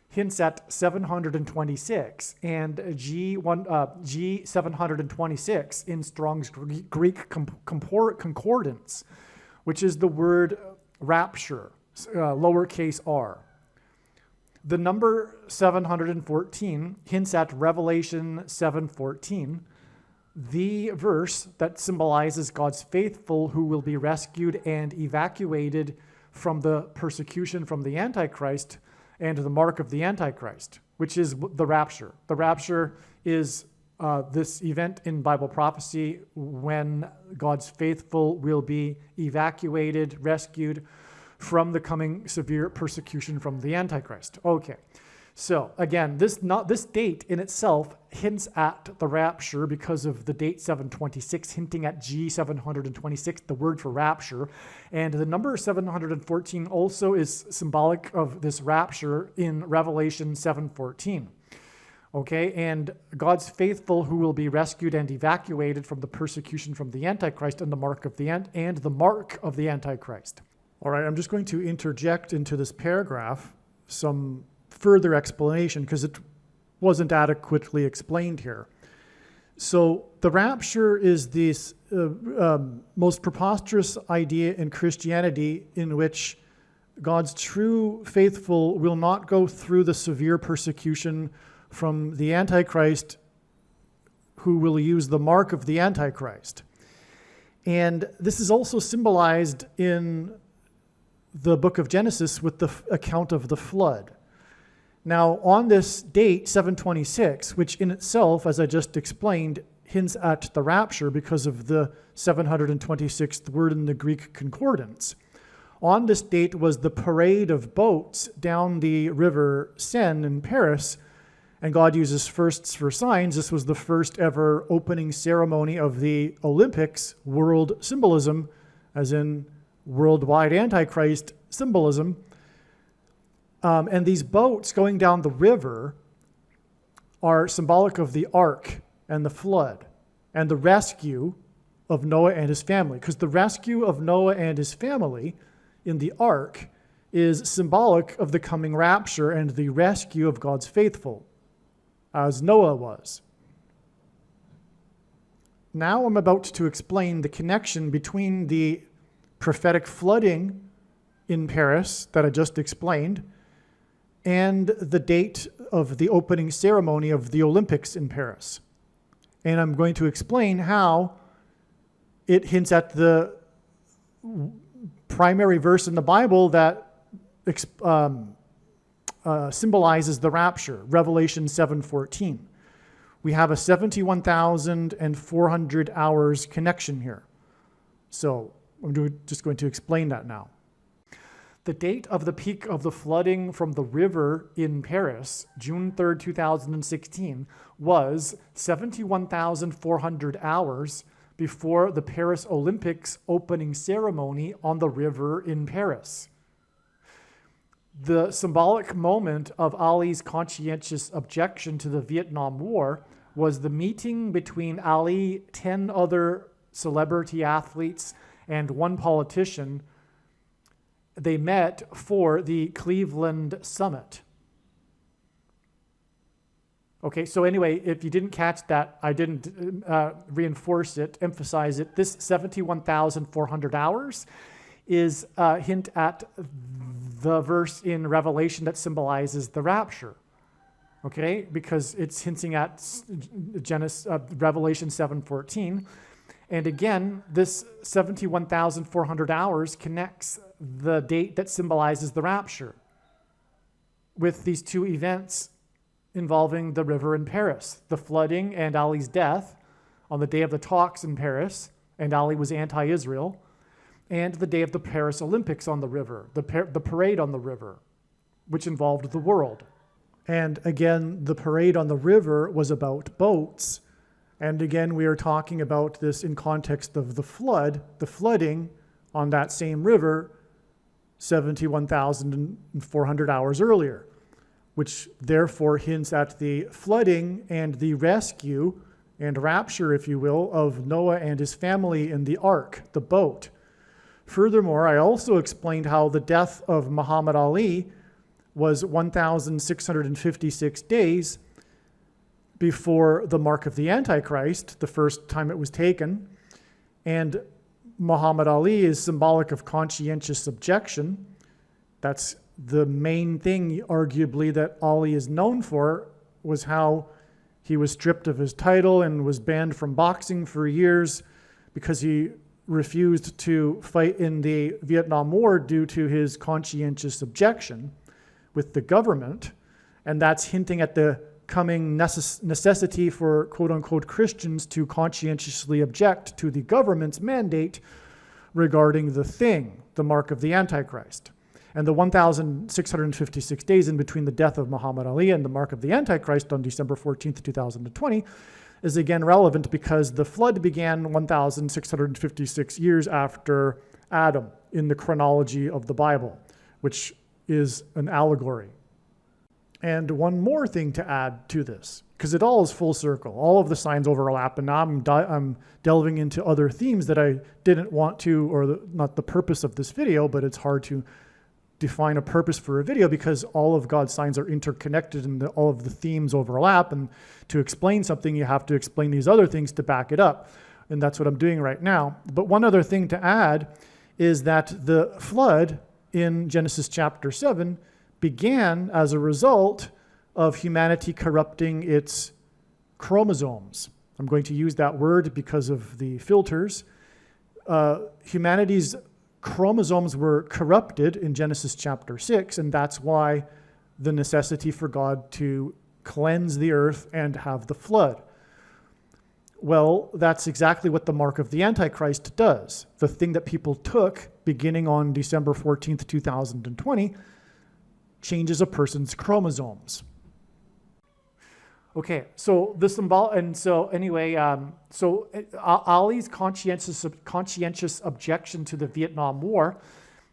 hints at 726, and G726 in Strong's Greek Concordance, which is the word rapture, lowercase r. The number 714 hints at Revelation 7:14, the verse that symbolizes God's faithful who will be rescued and evacuated from the persecution from the Antichrist and the mark of the Antichrist, which is the rapture. The rapture is this event in Bible prophecy when God's faithful will be evacuated, rescued from the coming severe persecution from the Antichrist. Okay, so again, this date in itself hints at the rapture because of the date 726, hinting at G726, the word for rapture. And the number 714 also is symbolic of this rapture in Revelation 7:14. Okay, and God's faithful who will be rescued and evacuated from the persecution from the Antichrist and the mark of the Antichrist. All right, I'm just going to interject into this paragraph some further explanation because it wasn't adequately explained here. So the rapture is this most preposterous idea in Christianity in which God's true faithful will not go through the severe persecution from the Antichrist who will use the mark of the Antichrist. And this is also symbolized in the book of Genesis with the account of the flood. Now, on this date, 726, which in itself, as I just explained, hints at the rapture because of the 726th word in the Greek Concordance. On this date was the parade of boats down the river Seine in Paris, and God uses firsts for signs. This was the first ever opening ceremony of the Olympics, world symbolism, as in worldwide Antichrist symbolism. And these boats going down the river are symbolic of the ark and the flood and the rescue of Noah and his family. Because the rescue of Noah and his family in the ark is symbolic of the coming rapture and the rescue of God's faithful, as Noah was. Now I'm about to explain the connection between the prophetic flooding in Paris that I just explained and the date of the opening ceremony of the Olympics in Paris. And I'm going to explain how it hints at the primary verse in the Bible that symbolizes the rapture, Revelation 7:14. We have a 71,400 hours connection here. So I'm just going to explain that now. The date of the peak of the flooding from the river in Paris, June 3rd, 2016, was 71,400 hours before the Paris Olympics opening ceremony on the river in Paris. The symbolic moment of Ali's conscientious objection to the Vietnam War was the meeting between Ali, 10 other celebrity athletes, and one politician. They met for the Cleveland Summit. Okay, so anyway, if you didn't catch that, I didn't reinforce it, emphasize it. This 71,400 hours is a hint at the verse in Revelation that symbolizes the rapture. Okay, because it's hinting at Revelation 7:14. And again, this 71,400 hours connects the date that symbolizes the rapture. with these two events involving the river in Paris, the flooding and Ali's death on the day of the talks in Paris, and Ali was anti-Israel, and the day of the Paris Olympics on the river, the parade on the river, which involved the world. And again, the parade on the river was about boats. And again, we are talking about this in context of the flooding on that same river 71,400 hours earlier, which therefore hints at the flooding and the rescue and rapture, if you will, of Noah and his family in the ark, the boat. Furthermore, I also explained how the death of Muhammad Ali was 1,656 days before the mark of the Antichrist, the first time it was taken. And Muhammad Ali is symbolic of conscientious objection. That's the main thing, arguably, that Ali is known for, was how he was stripped of his title and was banned from boxing for years because he refused to fight in the Vietnam War due to his conscientious objection with the government. And that's hinting at the coming necessity for quote-unquote Christians to conscientiously object to the government's mandate regarding the thing, the mark of the Antichrist. And the 1,656 days in between the death of Muhammad Ali and the mark of the Antichrist on December 14th, 2020 is again relevant because the flood began 1,656 years after Adam in the chronology of the Bible, which is an allegory. And one more thing to add to this, because it all is full circle. All of the signs overlap, and now I'm delving into other themes that I didn't want to, or not the purpose of this video, but it's hard to define a purpose for a video because all of God's signs are interconnected and all of the themes overlap. And to explain something, you have to explain these other things to back it up. And that's what I'm doing right now. But one other thing to add is that the flood in Genesis chapter 7 began as a result of humanity corrupting its chromosomes. I'm going to use that word because of the filters. Humanity's chromosomes were corrupted in Genesis chapter 6, and that's why the necessity for God to cleanse the earth and have the flood. Well, that's exactly what the mark of the Antichrist does. The thing that people took beginning on December 14th, 2020, changes a person's chromosomes. Okay, so the symbol, and so anyway, Ali's conscientious objection to the Vietnam War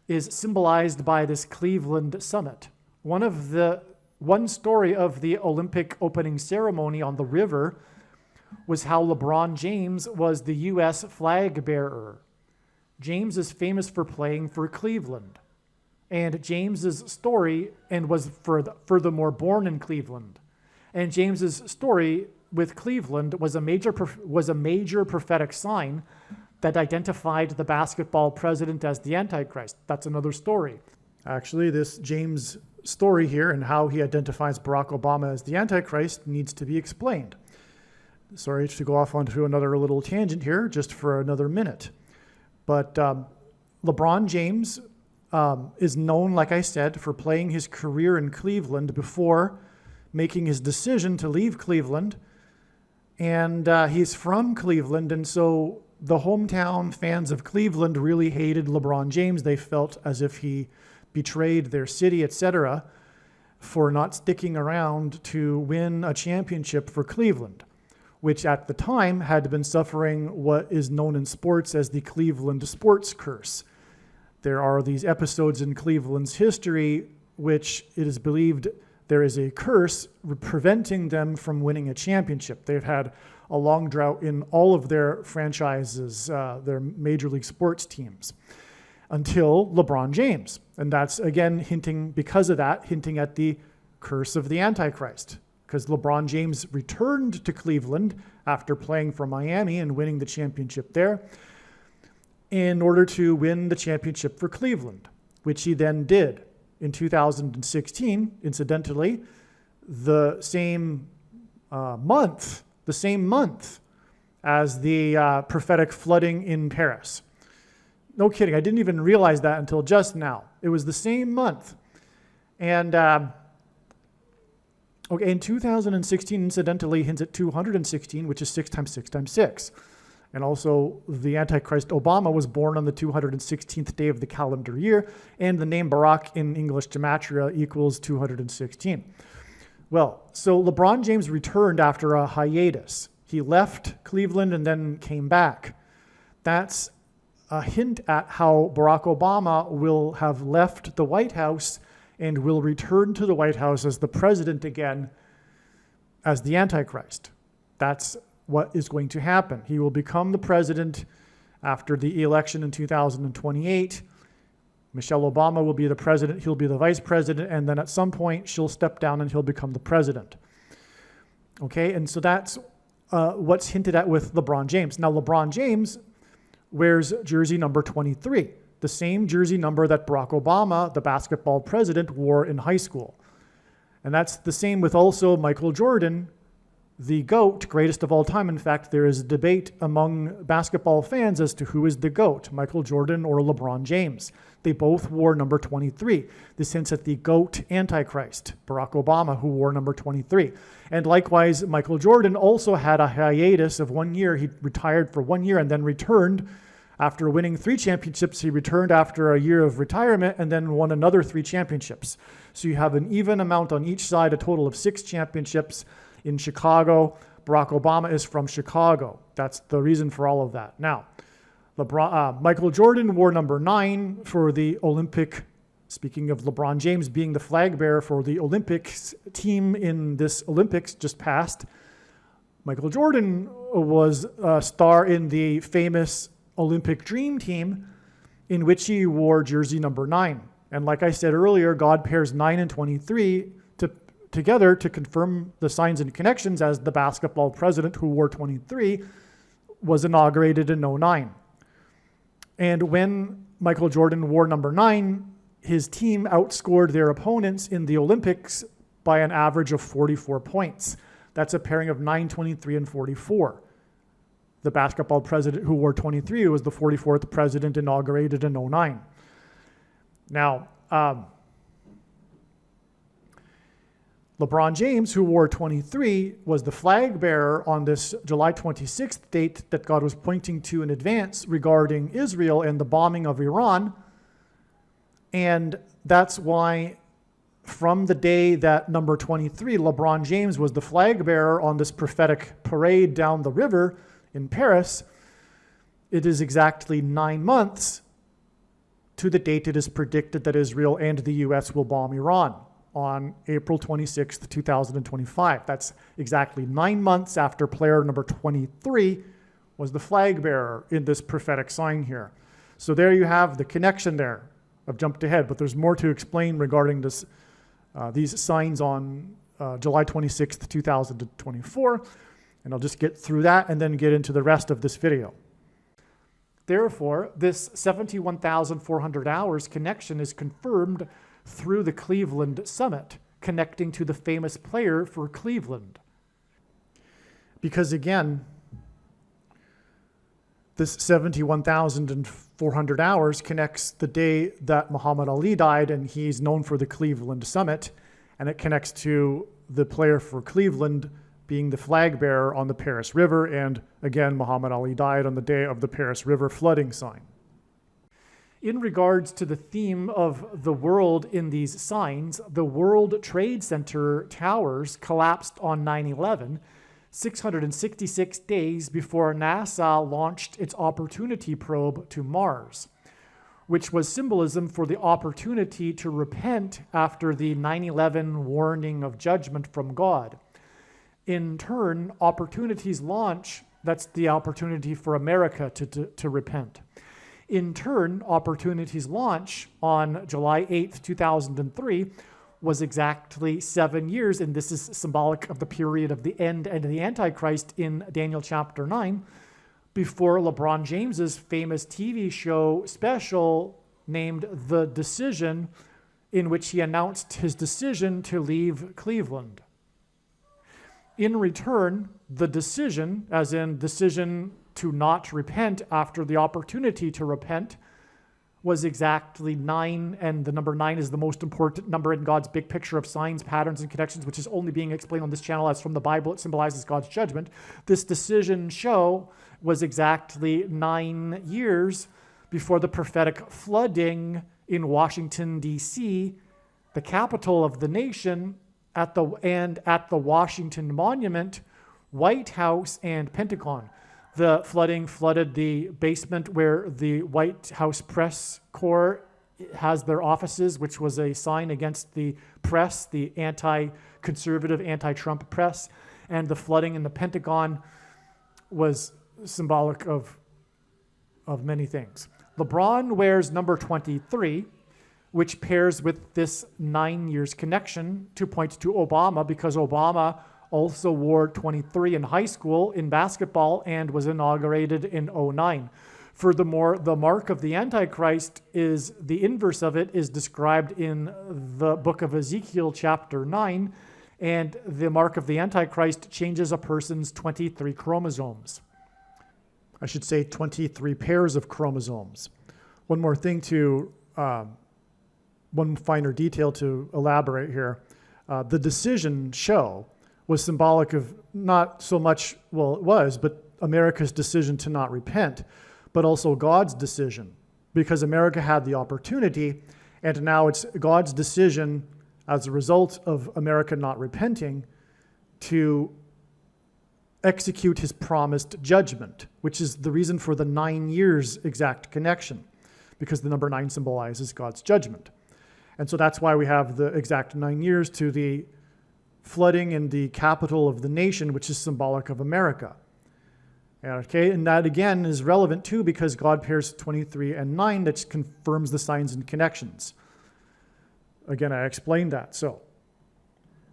is symbolized by this Cleveland summit. One story of the Olympic opening ceremony on the river was how LeBron James was the U.S. flag bearer. James is famous for playing for Cleveland. And James's story, and was furthermore born in Cleveland. And James's story with Cleveland was a major prophetic sign that identified the basketball president as the Antichrist. That's another story. Actually, this James story here and how he identifies Barack Obama as the Antichrist needs to be explained. Sorry to go off onto another little tangent here, just for another minute. But LeBron James is known, like I said, for playing his career in Cleveland before making his decision to leave Cleveland. And he's from Cleveland, and so the hometown fans of Cleveland really hated LeBron James. They felt as if he betrayed their city, etc., for not sticking around to win a championship for Cleveland, which at the time had been suffering what is known in sports as the Cleveland sports curse. There are these episodes in Cleveland's history which it is believed there is a curse preventing them from winning a championship. They've had a long drought in all of their franchises, their major league sports teams, until LeBron James. And that's, again, hinting at the curse of the Antichrist, because LeBron James returned to Cleveland after playing for Miami and winning the championship there in order to win the championship for Cleveland, which he then did. In 2016, incidentally, the same month as the prophetic flooding in Paris. No kidding, I didn't even realize that until just now. It was the same month. And Okay, in 2016, incidentally, hints at 216, which is 6 times 6 times 6. And also, the Antichrist Obama was born on the 216th day of the calendar year, and the name Barack in English gematria equals 216. Well, so LeBron James returned after a hiatus. He left Cleveland and then came back. That's a hint at how Barack Obama will have left the White House and will return to the White House as the president again, as the Antichrist. That's what is going to happen. He will become the president after the election in 2028. Michelle Obama will be the president, he'll be the vice president, and then at some point she'll step down and he'll become the president. Okay, and so that's what's hinted at with LeBron James. Now, LeBron James wears jersey number 23, the same jersey number that Barack Obama, the basketball president, wore in high school. And that's the same with also Michael Jordan, the GOAT, greatest of all time. In fact, there is a debate among basketball fans as to who is the GOAT, Michael Jordan or LeBron James. They both wore number 23. This hints at the GOAT Antichrist, Barack Obama, who wore number 23. And likewise, Michael Jordan also had a hiatus of 1 year. He retired for 1 year and then returned. After winning 3 championships, he returned after a year of retirement and then won another 3 championships. So you have an even amount on each side, a total of 6 championships in Chicago. Barack Obama is from Chicago. That's the reason for all of that. Now, Michael Jordan wore number 9 for the Olympic, speaking of LeBron James being the flag bearer for the Olympics team in this Olympics just passed. Michael Jordan was a star in the famous Olympic Dream Team, in which he wore jersey number 9. And like I said earlier, God pairs 9 and 23 together to confirm the signs and connections, as the basketball president who wore 23 was inaugurated in 09. And when Michael Jordan wore number 9, his team outscored their opponents in the Olympics by an average of 44 points. That's a pairing of 9, 23, and 44. The basketball president who wore 23 was the 44th president inaugurated in 09. Now, LeBron James, who wore 23, was the flag bearer on this July 26th date that God was pointing to in advance regarding Israel and the bombing of Iran. And that's why from the day that number 23, LeBron James was the flag bearer on this prophetic parade down the river in Paris, it is exactly 9 months to the date it is predicted that Israel and the U.S. will bomb Iran on April 26th, 2025. That's exactly 9 months after player number 23 was the flag bearer in this prophetic sign here. So there you have the connection there. I've jumped ahead, but there's more to explain regarding this, these signs on July 26th, 2024. And I'll just get through that and then get into the rest of this video. Therefore, this 71,400 hours connection is confirmed through the Cleveland Summit, connecting to the famous player for Cleveland. Because again, this 71,400 hours connects the day that Muhammad Ali died, and he's known for the Cleveland Summit, and it connects to the player for Cleveland being the flag bearer on the Paris River, and again, Muhammad Ali died on the day of the Paris River flooding sign. In regards to the theme of the world in these signs, the World Trade Center towers collapsed on 9/11, 666 days before NASA launched its Opportunity probe to Mars, which was symbolism for the opportunity to repent after the 9/11 warning of judgment from God. In turn, Opportunity's launch, that's the opportunity for America to repent. In turn, Opportunity's launch on July 8th, 2003 was exactly 7 years, and this is symbolic of the period of the end and the Antichrist in Daniel chapter 9, before LeBron James's famous TV show special named The Decision, in which he announced his decision to leave Cleveland. In return, the decision, as in decision to not repent after the opportunity to repent, was exactly 9, and the number 9 is the most important number in God's big picture of signs, patterns, and connections, which is only being explained on this channel as from the Bible. It symbolizes God's judgment. This decision show was exactly 9 years before the prophetic flooding in Washington, D.C., the capital of the nation, at the Washington Monument, White House, and Pentagon. The flooding flooded the basement where the White House press corps has their offices, which was a sign against the press, the anti-conservative, anti-Trump press. And the flooding in the Pentagon was symbolic of many things. LeBron wears number 23, which pairs with this 9 years connection to point to Obama, because Obama also wore 23 in high school in basketball and was inaugurated in 2009. Furthermore, the mark of the Antichrist is the inverse of it, is described in the book of Ezekiel chapter 9, and the mark of the Antichrist changes a person's 23 chromosomes. I should say 23 pairs of chromosomes. One more thing one finer detail to elaborate here. The decision show was symbolic of not so much, well, it was, but America's decision to not repent, but also God's decision, because America had the opportunity, and now it's God's decision as a result of America not repenting to execute his promised judgment, which is the reason for the 9 years exact connection, because the number 9 symbolizes God's judgment. And so that's why we have the exact 9 years to the flooding in the capital of the nation, which is symbolic of America. Okay, and that again is relevant too, because God pairs 23 and 9, that confirms the signs and connections. Again, I explained that. So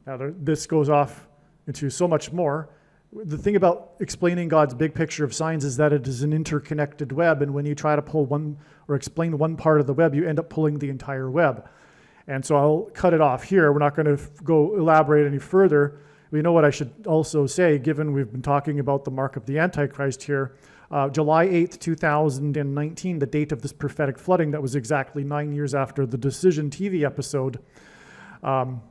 now this goes off into so much more. The thing about explaining God's big picture of signs is that it is an interconnected web, and when you try to pull one or explain one part of the web, you end up pulling the entire web. And so I'll cut it off here. We're not going to go elaborate any further. We know what I should also say, given we've been talking about the mark of the Antichrist here. July 8th, 2019, the date of this prophetic flooding, that was exactly 9 years after the Decision TV episode. July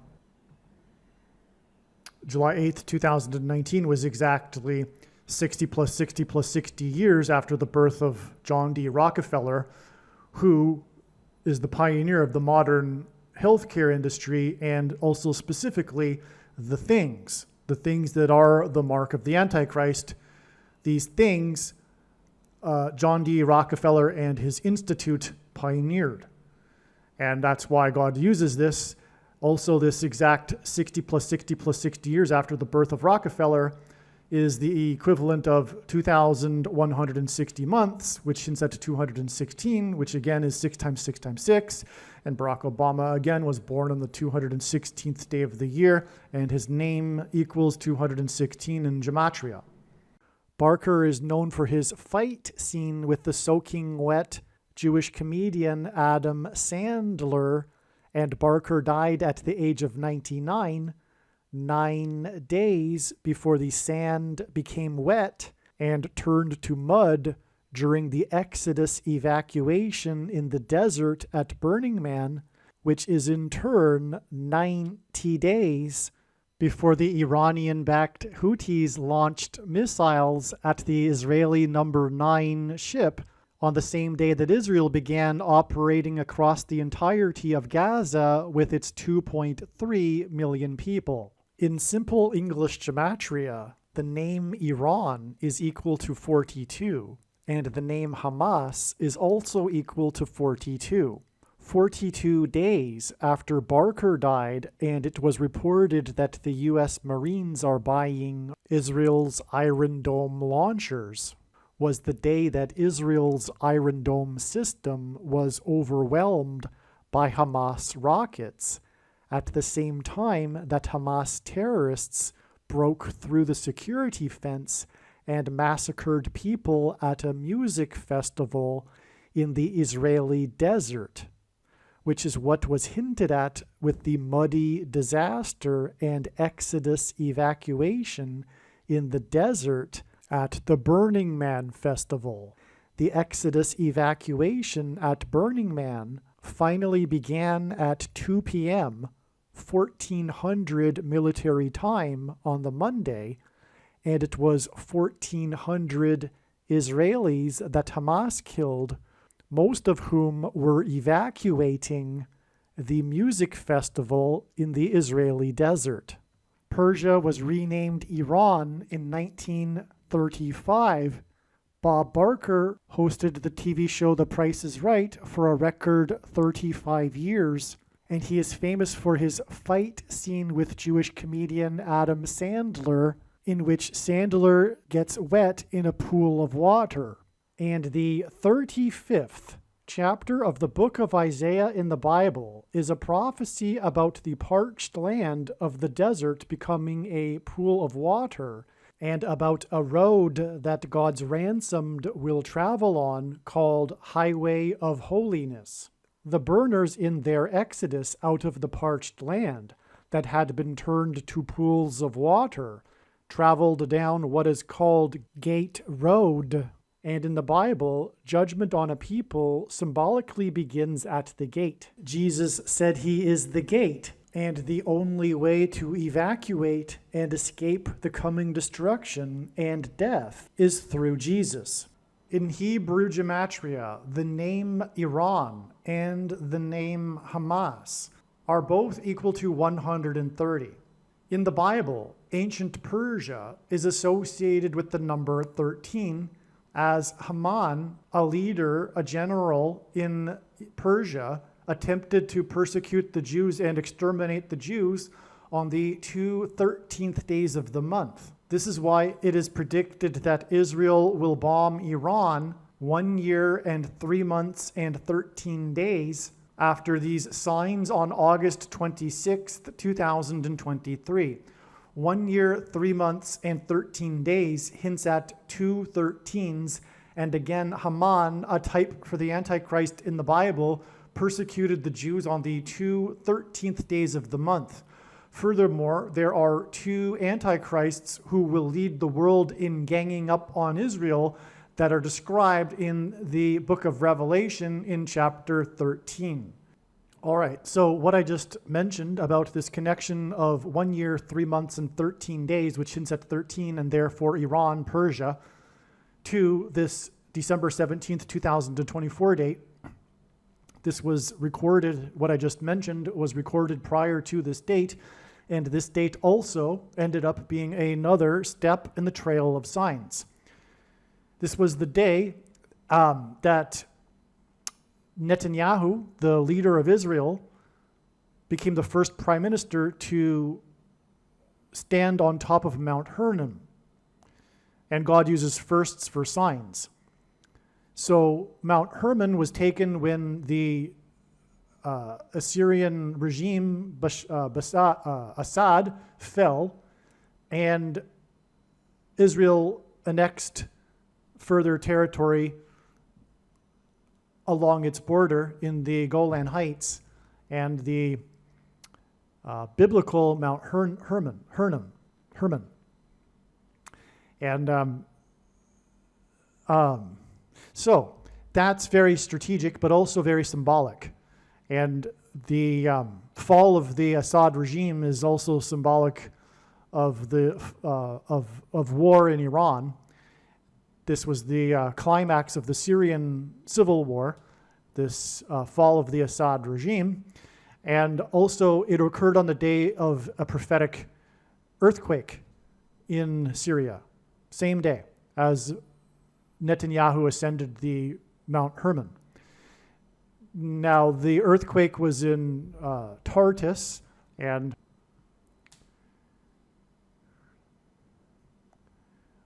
8th, 2019 was exactly 60 plus 60 plus 60 years after the birth of John D. Rockefeller, who is the pioneer of the modern healthcare industry, and also specifically the things that are the mark of the Antichrist. These things, John D. Rockefeller and his institute pioneered. And that's why God uses this. Also, this exact 60 plus 60 plus 60 years after the birth of Rockefeller is the equivalent of 2,160 months, which hints at 216, which again is 6 times 6 times 6. And Barack Obama, again, was born on the 216th day of the year, and his name equals 216 in gematria. Barker is known for his fight scene with the soaking wet Jewish comedian Adam Sandler, and Barker died at the age of 99, 9 days before the sand became wet and turned to mud during the Exodus evacuation in the desert at Burning Man, which is in turn 90 days before the Iranian-backed Houthis launched missiles at the Israeli number 9 ship on the same day that Israel began operating across the entirety of Gaza with its 2.3 million people. In simple English gematria, the name Iran is equal to 42, and the name Hamas is also equal to 42. 42 days after Barker died, and it was reported that the U.S. Marines are buying Israel's Iron Dome launchers, was the day that Israel's Iron Dome system was overwhelmed by Hamas rockets, at the same time that Hamas terrorists broke through the security fence and massacred people at a music festival in the Israeli desert, which is what was hinted at with the muddy disaster and Exodus evacuation in the desert at the Burning Man festival. The Exodus evacuation at Burning Man finally began at 2 p.m., 1400 military time on the Monday, and it was 1400 Israelis that Hamas killed, most of whom were evacuating the music festival in the Israeli desert. Persia was renamed Iran in 1935. Bob Barker hosted the TV show The Price is Right for a record 35 years, and he is famous for his fight scene with Jewish comedian Adam Sandler, in which Sandler gets wet in a pool of water. And the 35th chapter of the book of Isaiah in the Bible is a prophecy about the parched land of the desert becoming a pool of water, and about a road that God's ransomed will travel on called Highway of Holiness. The burners in their exodus out of the parched land that had been turned to pools of water traveled down what is called Gate Road. And in the Bible, judgment on a people symbolically begins at the gate. Jesus said he is the gate, and the only way to evacuate and escape the coming destruction and death is through Jesus. In Hebrew gematria, the name Iran and the name Hamas are both equal to 130. In the Bible, ancient Persia is associated with the number 13, as Haman, a leader, a general in Persia, attempted to persecute the Jews and exterminate the Jews on the 2 13th days of the month. This is why it is predicted that Israel will bomb Iran 1 year and 3 months and 13 days after these signs on August 26th, 2023. 1 year, 3 months, and 13 days hints at 2 13s. And again, Haman, a type for the Antichrist in the Bible, persecuted the Jews on the 2 13th days of the month. Furthermore, there are 2 antichrists who will lead the world in ganging up on Israel that are described in the book of Revelation in chapter 13. All right, so what I just mentioned about this connection of 1 year, 3 months, and 13 days, which hints at 13 and therefore Iran, Persia, to this December 17th, 2024 date. This was recorded, what I just mentioned was recorded prior to this date, and this date also ended up being another step in the trail of signs. This was the day that Netanyahu, the leader of Israel, became the first prime minister to stand on top of Mount Hermon. And God uses firsts for signs. So Mount Hermon was taken when the Assyrian regime, Assad, fell, and Israel annexed further territory along its border in the Golan Heights and the biblical Mount Hermon. And so that's very strategic, but also very symbolic. And the fall of the Assad regime is also symbolic of the of war in Iran. This was the climax of the Syrian civil war, this fall of the Assad regime. And also it occurred on the day of a prophetic earthquake in Syria, same day as Netanyahu ascended the Mount Hermon. Now, the earthquake was in Tartus, and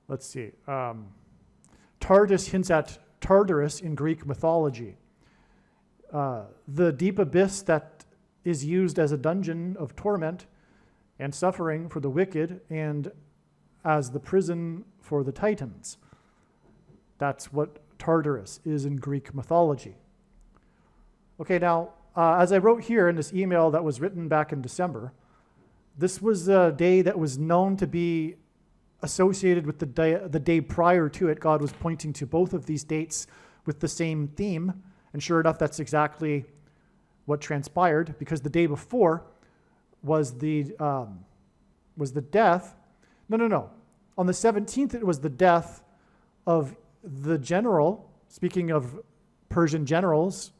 let's see. Tartus hints at Tartarus in Greek mythology. The deep abyss that is used as a dungeon of torment and suffering for the wicked and as the prison for the Titans. That's what Tartarus is in Greek mythology. Okay, now, as I wrote here in this email that was written back in December, this was a day that was known to be associated with the day prior to it. God was pointing to both of these dates with the same theme. And sure enough, that's exactly what transpired, because the day before was the death. No. On the 17th, it was the death of the general, speaking of Persian generals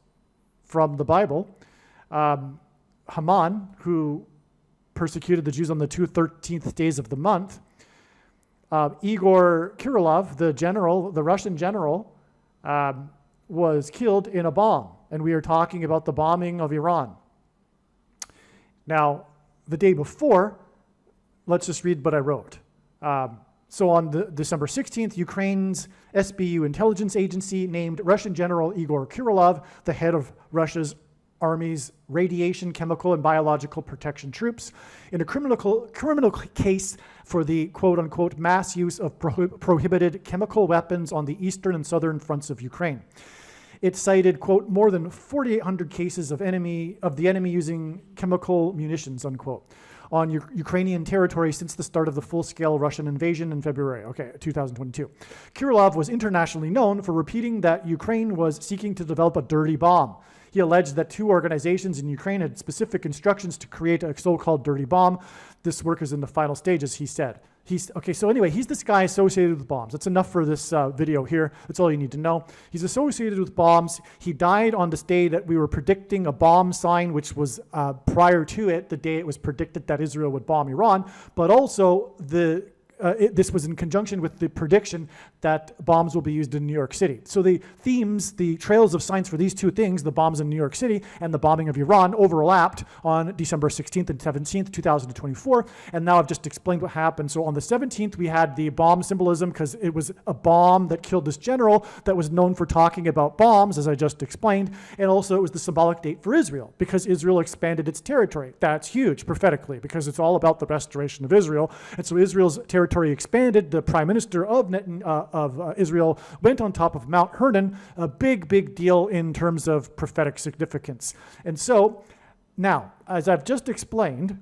from the Bible, Haman, who persecuted the Jews on the 13th days of the month. Igor Kirillov, the Russian general, was killed in a bomb. And we are talking about the bombing of Iran. Now, the day before, let's just read what I wrote. So on December 16th, Ukraine's SBU intelligence agency named Russian General Igor Kirillov the head of Russia's Army's radiation, chemical, and biological protection troops in a criminal case for the quote-unquote mass use of prohibited chemical weapons on the eastern and southern fronts of Ukraine. It cited, quote, more than 4,800 cases of the enemy using chemical munitions, unquote, on Ukrainian territory since the start of the full-scale Russian invasion in February, 2022. Kirillov was internationally known for repeating that Ukraine was seeking to develop a dirty bomb. He alleged that two organizations in Ukraine had specific instructions to create a so-called dirty bomb. This work is in the final stages, he said. He's this guy associated with bombs. That's enough for this video here. That's all you need to know. He's associated with bombs. He died on this day that we were predicting a bomb sign, which was prior to it, the day it was predicted that Israel would bomb Iran, but also this was in conjunction with the prediction that bombs will be used in New York City. So the themes, the trails of signs for these two things, the bombs in New York City and the bombing of Iran, overlapped on December 16th and 17th, 2024. And now I've just explained what happened. So on the 17th, we had the bomb symbolism because it was a bomb that killed this general that was known for talking about bombs, as I just explained. And also it was the symbolic date for Israel because Israel expanded its territory. That's huge prophetically because it's all about the restoration of Israel. And so Israel's territory expanded. The prime minister of Israel went on top of Mount Hermon, a big deal in terms of prophetic significance. And so now, as I've just explained,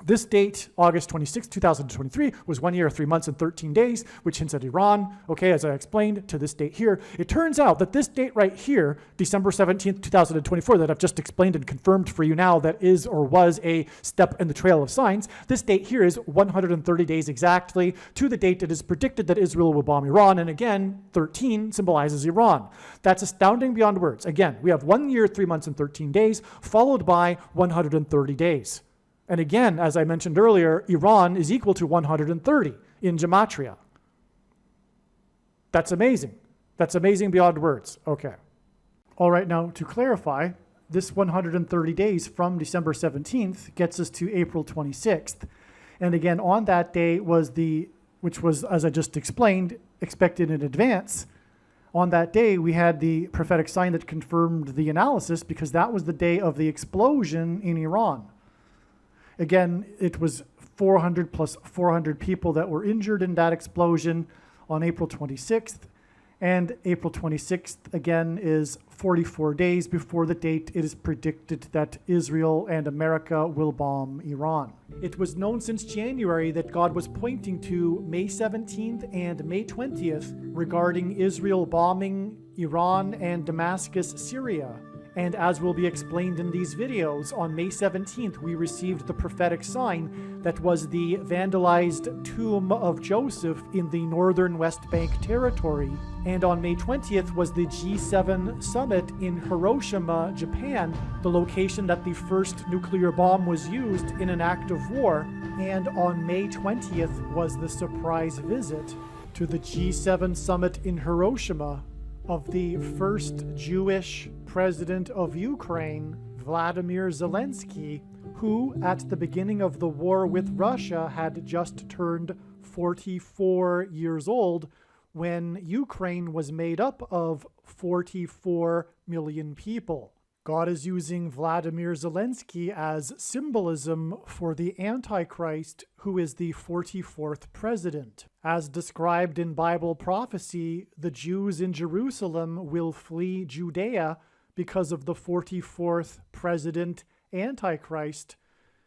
this date, August 26, 2023, was 1 year, 3 months, and 13 days, which hints at Iran, as I explained, to this date here. It turns out that this date right here, December 17th, 2024, that I've just explained and confirmed for you now that is or was a step in the trail of signs, this date here is 130 days exactly to the date it is predicted that Israel will bomb Iran, and again, 13 symbolizes Iran. That's astounding beyond words. Again, we have 1 year, 3 months, and 13 days, followed by 130 days. And again, as I mentioned earlier, Iran is equal to 130 in gematria. That's amazing. That's amazing beyond words. Okay. All right, now to clarify, this 130 days from December 17th gets us to April 26th. And again, on that day which was, as I just explained, expected in advance. On that day, we had the prophetic sign that confirmed the analysis because that was the day of the explosion in Iran. Again, it was 400 plus 400 people that were injured in that explosion on April 26th. And April 26th, again, is 44 days before the date it is predicted that Israel and America will bomb Iran. It was known since January that God was pointing to May 17th and May 20th regarding Israel bombing Iran and Damascus, Syria. And as will be explained in these videos, on May 17th, we received the prophetic sign that was the vandalized tomb of Joseph in the northern West Bank territory. And on May 20th was the G7 summit in Hiroshima, Japan, the location that the first nuclear bomb was used in an act of war. And on May 20th was the surprise visit to the G7 summit in Hiroshima of the first Jewish president of Ukraine, Vladimir Zelensky, who at the beginning of the war with Russia had just turned 44 years old when Ukraine was made up of 44 million people. God is using Vladimir Zelensky as symbolism for the Antichrist, who is the 44th president. As described in Bible prophecy, the Jews in Jerusalem will flee Judea because of the 44th president Antichrist,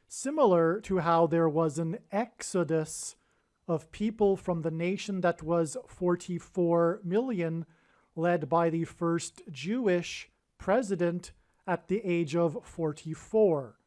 similar to how there was an exodus of people from the nation that was 44 million, led by the first Jewish president at the age of 44.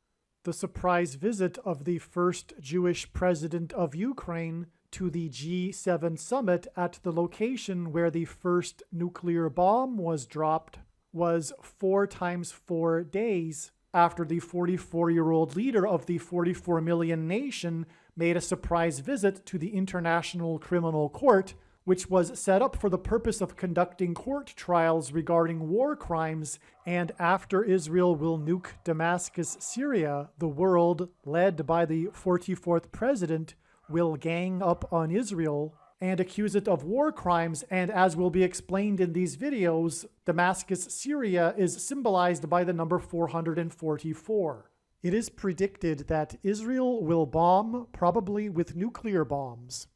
The surprise visit of the first Jewish president of Ukraine to the G7 summit at the location where the first nuclear bomb was dropped was 4 times 4 days after the 44-year-old leader of the 44 million nation made a surprise visit to the International Criminal Court, which was set up for the purpose of conducting court trials regarding war crimes. And after Israel will nuke Damascus, Syria, the world, led by the 44th president, will gang up on Israel and accuse it of war crimes. And as will be explained in these videos, Damascus, Syria is symbolized by the number 444. It is predicted that Israel will bomb, probably with nuclear bombs,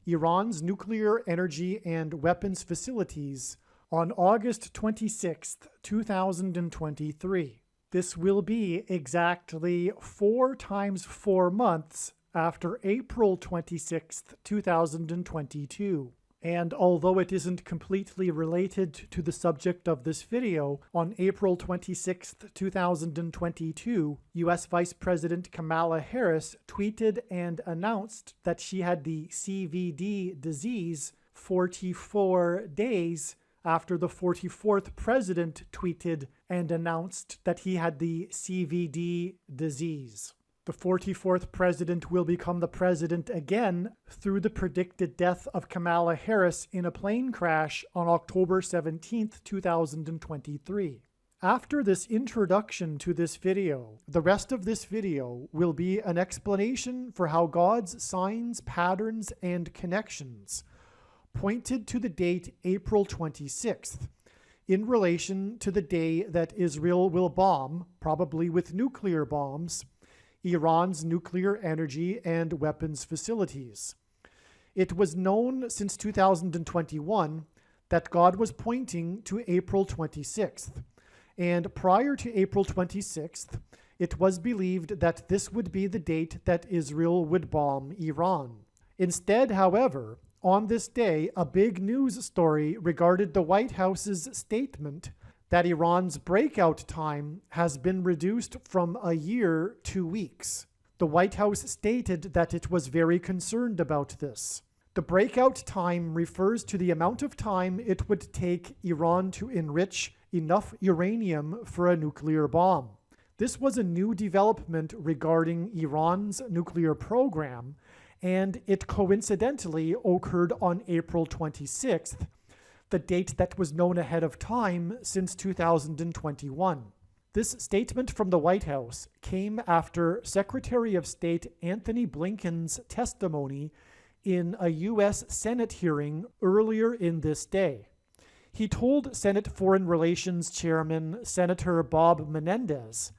Iran's nuclear energy and weapons facilities on August 26, 2023. This will be exactly 4 times 4 months after April 26, 2022. And although it isn't completely related to the subject of this video, on April 26, 2022, U.S. Vice President Kamala Harris tweeted and announced that she had the CVD disease 44 days after the 44th president tweeted and announced that he had the CVD disease. The 44th president will become the president again through the predicted death of Kamala Harris in a plane crash on October 17, 2023. After this introduction to this video, the rest of this video will be an explanation for how God's signs, patterns, and connections pointed to the date April 26th in relation to the day that Israel will bomb, probably with nuclear bombs, Iran's nuclear energy and weapons facilities. It was known since 2021 that God was pointing to April 26th, and prior to April 26th, it was believed that this would be the date that Israel would bomb Iran. Instead, however, on this day, a big news story regarded the White House's statement that Iran's breakout time has been reduced from a year to weeks. The White House stated that it was very concerned about this. The breakout time refers to the amount of time it would take Iran to enrich enough uranium for a nuclear bomb. This was a new development regarding Iran's nuclear program, and it coincidentally occurred on April 26th, the date that was known ahead of time since 2021. This statement from the White House came after Secretary of State Antony Blinken's testimony in a U.S. Senate hearing earlier in this day. He told Senate Foreign Relations Chairman Senator Bob Menendez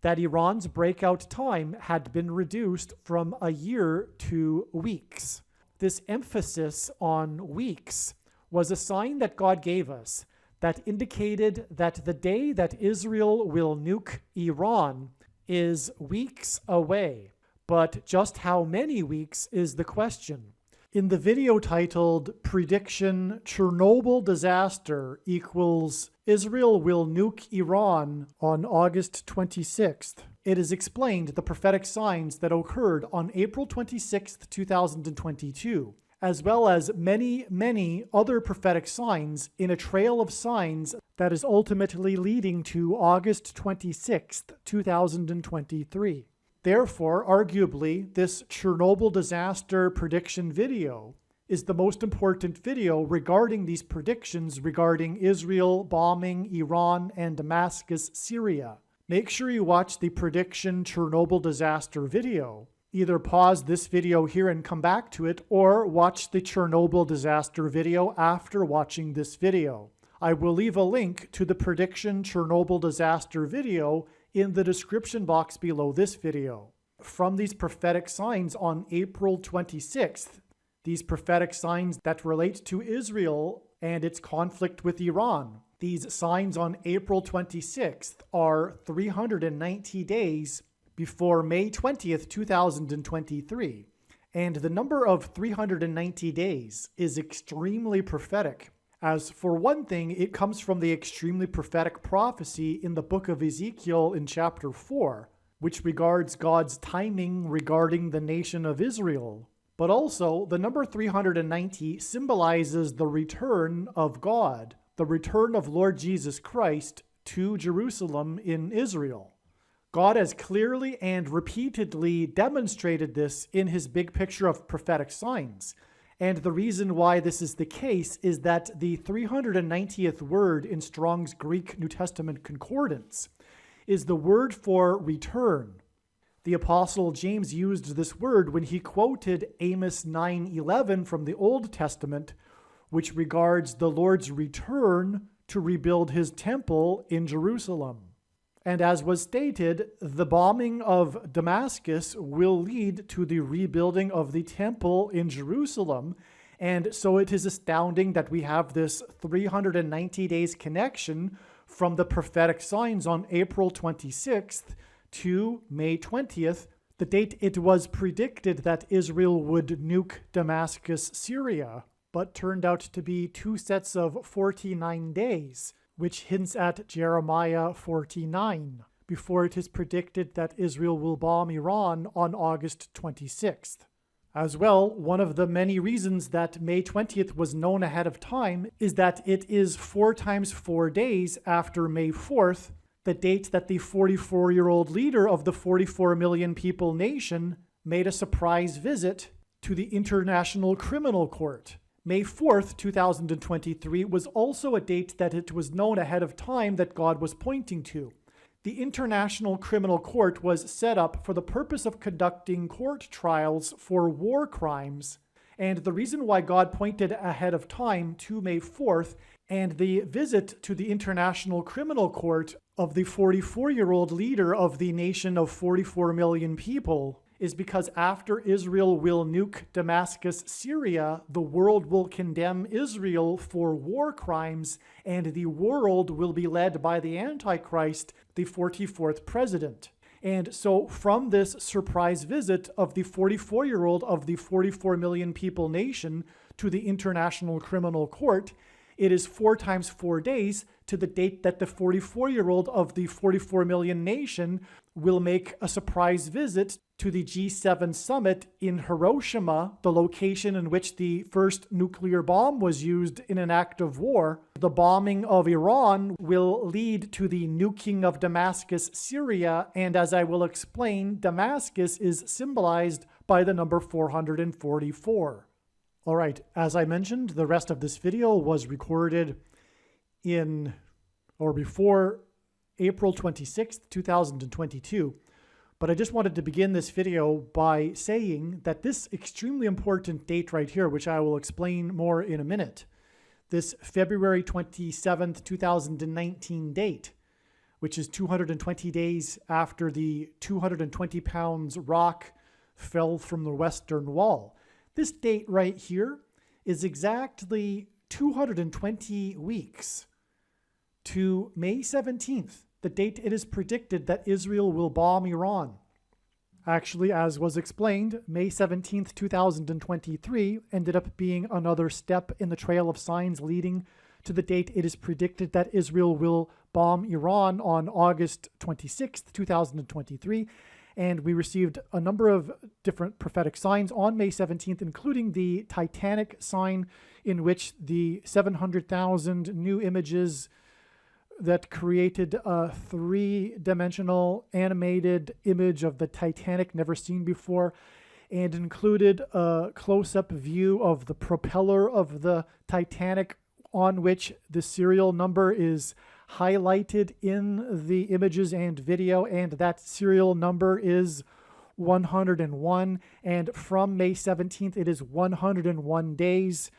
that Iran's breakout time had been reduced from a year to weeks. This emphasis on weeks was a sign that God gave us that indicated that the day that Israel will nuke Iran is weeks away. But just how many weeks is the question. In the video titled Prediction Chernobyl Disaster equals Israel will nuke Iran on August 26th, it is explained the prophetic signs that occurred on April 26th, 2022, as well as many, many other prophetic signs in a trail of signs that is ultimately leading to August 26th, 2023. Therefore, arguably, this Chernobyl disaster prediction video is the most important video regarding these predictions regarding Israel bombing Iran and Damascus, Syria. Make sure you watch the prediction Chernobyl disaster video. Either pause this video here and come back to it, or watch the Chernobyl disaster video after watching this video. I will leave a link to the prediction Chernobyl disaster video in the description box below this video. From these prophetic signs on April 26th, these prophetic signs that relate to Israel and its conflict with Iran, these signs on April 26th are 390 days before May 20th, 2023. And the number of 390 days is extremely prophetic. As for one thing, it comes from the extremely prophetic prophecy in the book of Ezekiel in chapter 4, which regards God's timing regarding the nation of Israel. But also, the number 390 symbolizes the return of God, the return of Lord Jesus Christ to Jerusalem in Israel. God has clearly and repeatedly demonstrated this in his big picture of prophetic signs. And the reason why this is the case is that the 390th word in Strong's Greek New Testament Concordance is the word for return. The Apostle James used this word when he quoted Amos 9:11 from the Old Testament, which regards the Lord's return to rebuild his temple in Jerusalem. And as was stated, the bombing of Damascus will lead to the rebuilding of the temple in Jerusalem. And so it is astounding that we have this 390 days connection from the prophetic signs on April 26th to May 20th, the date it was predicted that Israel would nuke Damascus, Syria, but turned out to be 2 sets of 49 days, which hints at Jeremiah 49, before it is predicted that Israel will bomb Iran on August 26th. As well, one of the many reasons that May 20th was known ahead of time is that it is 4 times 4 days after May 4th, the date that the 44-year-old leader of the 44 million people nation made a surprise visit to the International Criminal Court. May 4th, 2023 was also a date that it was known ahead of time that God was pointing to. The International Criminal Court was set up for the purpose of conducting court trials for war crimes. And the reason why God pointed ahead of time to May 4th and the visit to the International Criminal Court of the 44-year-old leader of the nation of 44 million people is because after Israel will nuke Damascus, Syria, the world will condemn Israel for war crimes, and the world will be led by the Antichrist, the 44th president. And so from this surprise visit of the 44-year-old of the 44 million people nation to the International Criminal Court, it is 4 times 4 days to the date that the 44-year-old of the 44 million nation will make a surprise visit to the G7 summit in Hiroshima, the location in which the first nuclear bomb was used in an act of war. The bombing of Iran will lead to the nuking of Damascus, Syria, and as I will explain, Damascus is symbolized by the number 444. All right, as I mentioned, the rest of this video was recorded in or before April 26th, 2022. But I just wanted to begin this video by saying that this extremely important date right here, which I will explain more in a minute, this February 27th, 2019 date, which is 220 days after the 220 pounds rock fell from the Western Wall. This date right here is exactly 220 weeks to May 17th, the date it is predicted that Israel will bomb Iran. Actually, as was explained, May 17th, 2023 ended up being another step in the trail of signs leading to the date it is predicted that Israel will bomb Iran on August 26th, 2023. And we received a number of different prophetic signs on May 17th, including the Titanic sign, in which the 700,000 new images that created a 3-dimensional animated image of the Titanic never seen before, and included a close-up view of the propeller of the Titanic, on which the serial number is highlighted in the images and video, and that serial number is 101. And from May 17th, it is 101 days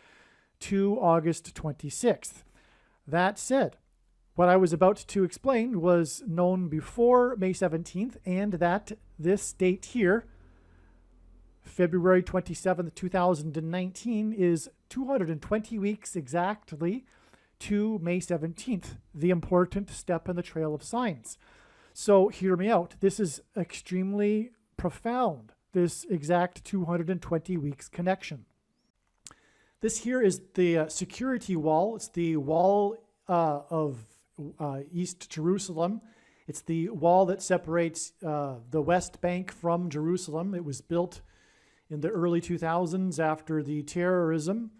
to August 26th. That said, what I was about to explain was known before May 17th, and that this date here, February 27th, 2019, is 220 weeks exactly to May 17th, the important step in the trail of signs. So hear me out. This is extremely profound. this exact 220 weeks connection. This here is the security wall. It's the wall of East Jerusalem. It's the wall that separates the West Bank from Jerusalem. It was built in the early 2000s after the terrorism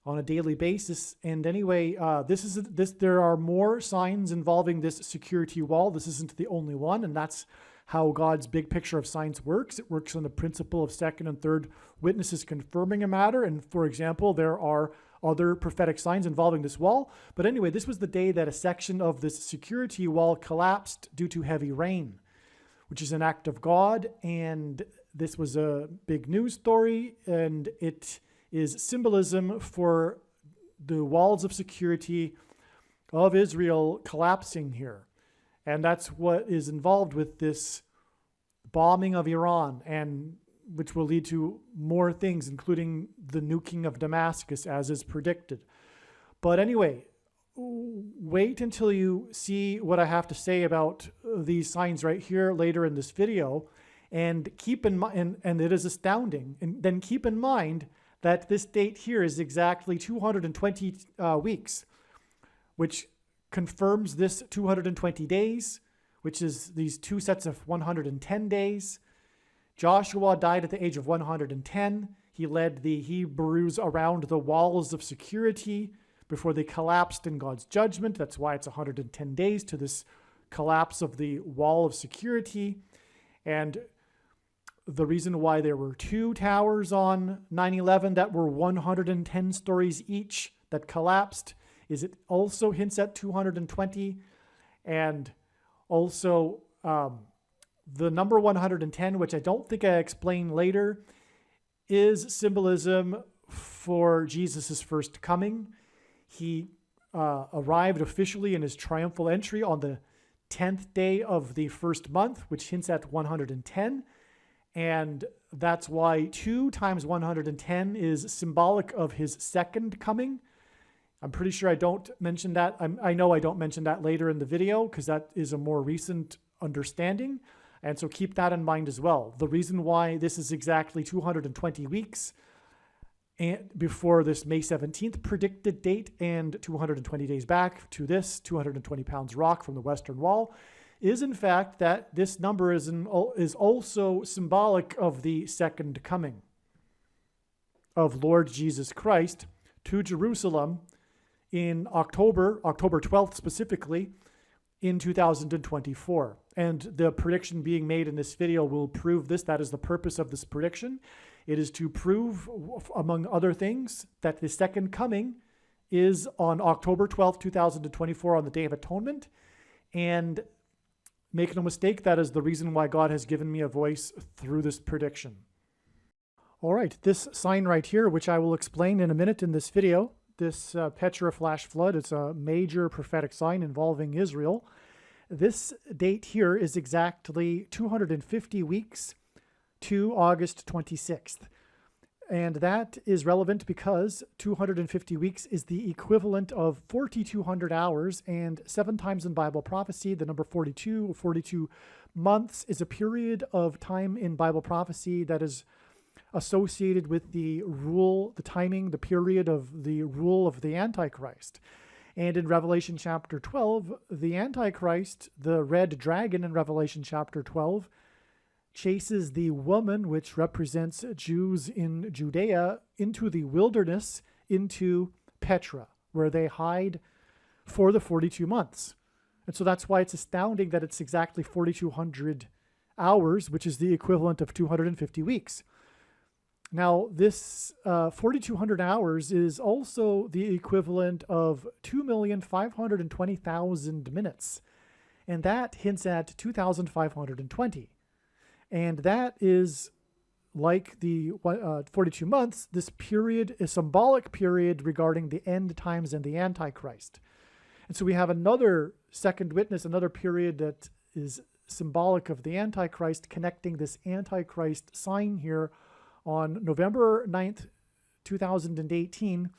on a daily basis. And anyway, there are more signs involving this security wall. This isn't the only one, and that's how God's big picture of signs works. It works on the principle of second and third witnesses confirming a matter. And for example, there are other prophetic signs involving this wall. But anyway, this was the day that a section of this security wall collapsed due to heavy rain, which is an act of God. And this was a big news story, and it is symbolism for the walls of security of Israel collapsing here. And that's what is involved with this bombing of Iran, and which will lead to more things, including the nuking of Damascus, as is predicted. But anyway, wait until you see what I have to say about these signs right here later in this video, and keep in mind, and it is astounding, and then keep in mind that this date here is exactly 220 weeks, which confirms this 220 days, which is these two sets of 110 days. Joshua died at the age of 110. He led the Hebrews around the walls of security before they collapsed in God's judgment. That's why it's 110 days to this collapse of the wall of security. And the reason why there were two towers on 9/11 that were 110 stories each that collapsed is it also hints at 220. And also the number 110, which I don't think I explain later, is symbolism for Jesus's first coming. He arrived officially in his triumphal entry on the 10th day of the first month, which hints at 110. And that's why 2 times 110 is symbolic of his second coming. I'm pretty sure I don't mention that. I know I don't mention that later in the video because that is a more recent understanding. And so keep that in mind as well. The reason why this is exactly 220 weeks and before this May 17th predicted date and 220 days back to this 220 pounds rock from the Western Wall is in fact that this number is also symbolic of the second coming of Lord Jesus Christ to Jerusalem in October 12th specifically, in 2024. And the prediction being made in this video will prove this. That is the purpose of this prediction. It is to prove, among other things, that the second coming is on October 12th, 2024, on the Day of Atonement. And make no mistake, that is the reason why God has given me a voice through this prediction. All right, this sign right here, which I will explain in a minute in this video, this Petra flash flood, it's a major prophetic sign involving Israel. This date here is exactly 250 weeks to August 26th. And that is relevant because 250 weeks is the equivalent of 4,200 hours, and 7 times in Bible prophecy, the number 42, or 42 months, is a period of time in Bible prophecy that is associated with the rule, the timing, the period of the rule of the Antichrist. And in Revelation chapter 12, the Antichrist, the red dragon in Revelation chapter 12, chases the woman, which represents Jews in Judea, into the wilderness, into Petra, where they hide for the 42 months. And so that's why it's astounding that it's exactly 4,200 hours, which is the equivalent of 250 weeks. Now, this 4,200 hours is also the equivalent of 2,520,000 minutes. And that hints at 2,520. And that is like the 42 months, this period, a symbolic period regarding the end times and the Antichrist. And so we have another second witness, another period that is symbolic of the Antichrist, connecting this Antichrist sign here on November 9th, 2018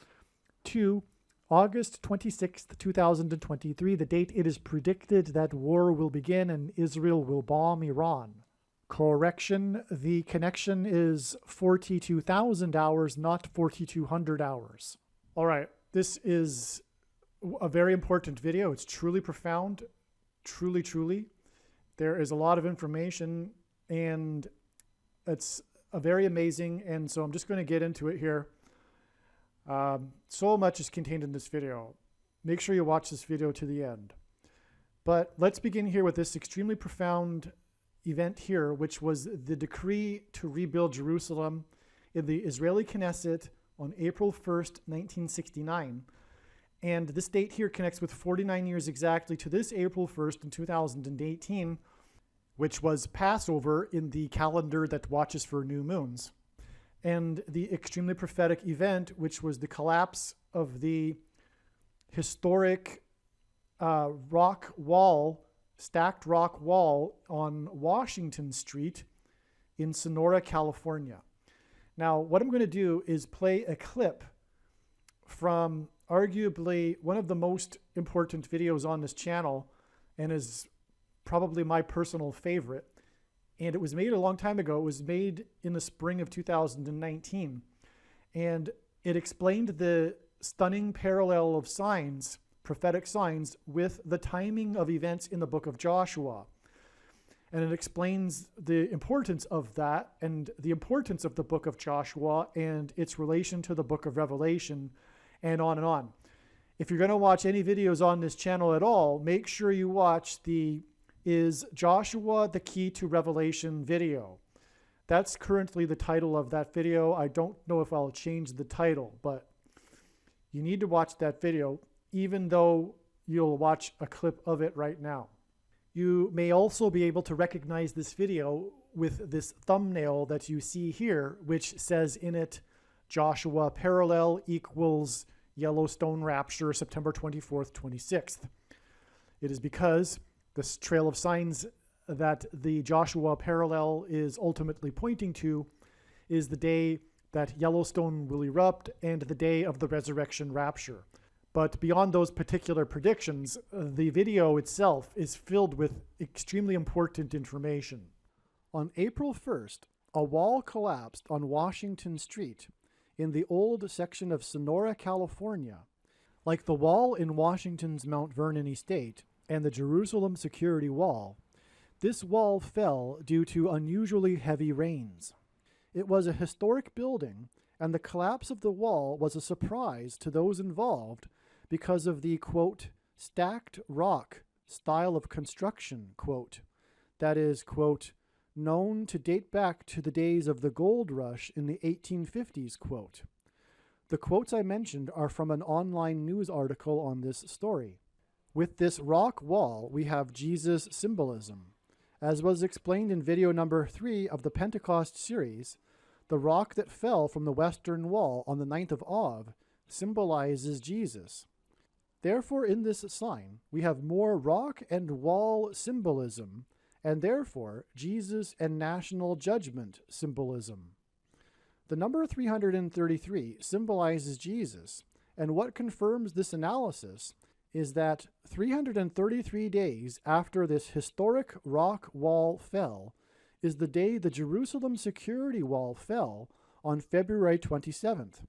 to August 26th, 2023, the date it is predicted that war will begin and Israel will bomb Iran. Correction, the connection is 42,000 hours, not 4,200 hours. All right, this is a very important video. It's truly profound, truly. There is a lot of information and it's very amazing. And so I'm just going to get into it here. So much is contained in this video. Make sure you watch this video to the end. But let's begin here with this extremely profound event here, which was the decree to rebuild Jerusalem in the Israeli Knesset on April 1st, 1969. And this date here connects with 49 years exactly to this April 1st in 2018, which was Passover in the calendar that watches for new moons. And the extremely prophetic event, which was the collapse of the historic stacked rock wall on Washington Street in Sonora, California. Now, what I'm going to do is play a clip from arguably one of the most important videos on this channel and is probably my personal favorite. And it was made a long time ago. It was made in the spring of 2019. And it explained the stunning parallel of signs, prophetic signs, with the timing of events in the book of Joshua. And it explains the importance of that and the importance of the book of Joshua and its relation to the book of Revelation, and on and on. If you're going to watch any videos on this channel at all, make sure you watch the Is Joshua the Key to Revelation video. That's currently the title of that video. I don't know if I'll change the title, but you need to watch that video, even though you'll watch a clip of it right now. You may also be able to recognize this video with this thumbnail that you see here, which says in it, Joshua parallel equals Yellowstone rapture, September 24th, 26th. It is because this trail of signs that the Joshua parallel is ultimately pointing to is the day that Yellowstone will erupt and the day of the resurrection rapture. But beyond those particular predictions, the video itself is filled with extremely important information. On April 1st, a wall collapsed on Washington Street in the old section of Sonora, California. Like the wall in Washington's Mount Vernon estate and the Jerusalem Security Wall, this wall fell due to unusually heavy rains. It was a historic building, and the collapse of the wall was a surprise to those involved because of the, quote, stacked rock style of construction, quote, that is, quote, known to date back to the days of the gold rush in the 1850s, quote. The quotes I mentioned are from an online news article on this story. With this rock wall, we have Jesus symbolism. As was explained in video number 3 of the Pentecost series, the rock that fell from the western wall on the 9th of Av symbolizes Jesus. Therefore, in this sign, we have more rock and wall symbolism, and therefore Jesus and national judgment symbolism. The number 333 symbolizes Jesus, and what confirms this analysis is that 333 days after this historic rock wall fell is the day the Jerusalem Security Wall fell on February 27th,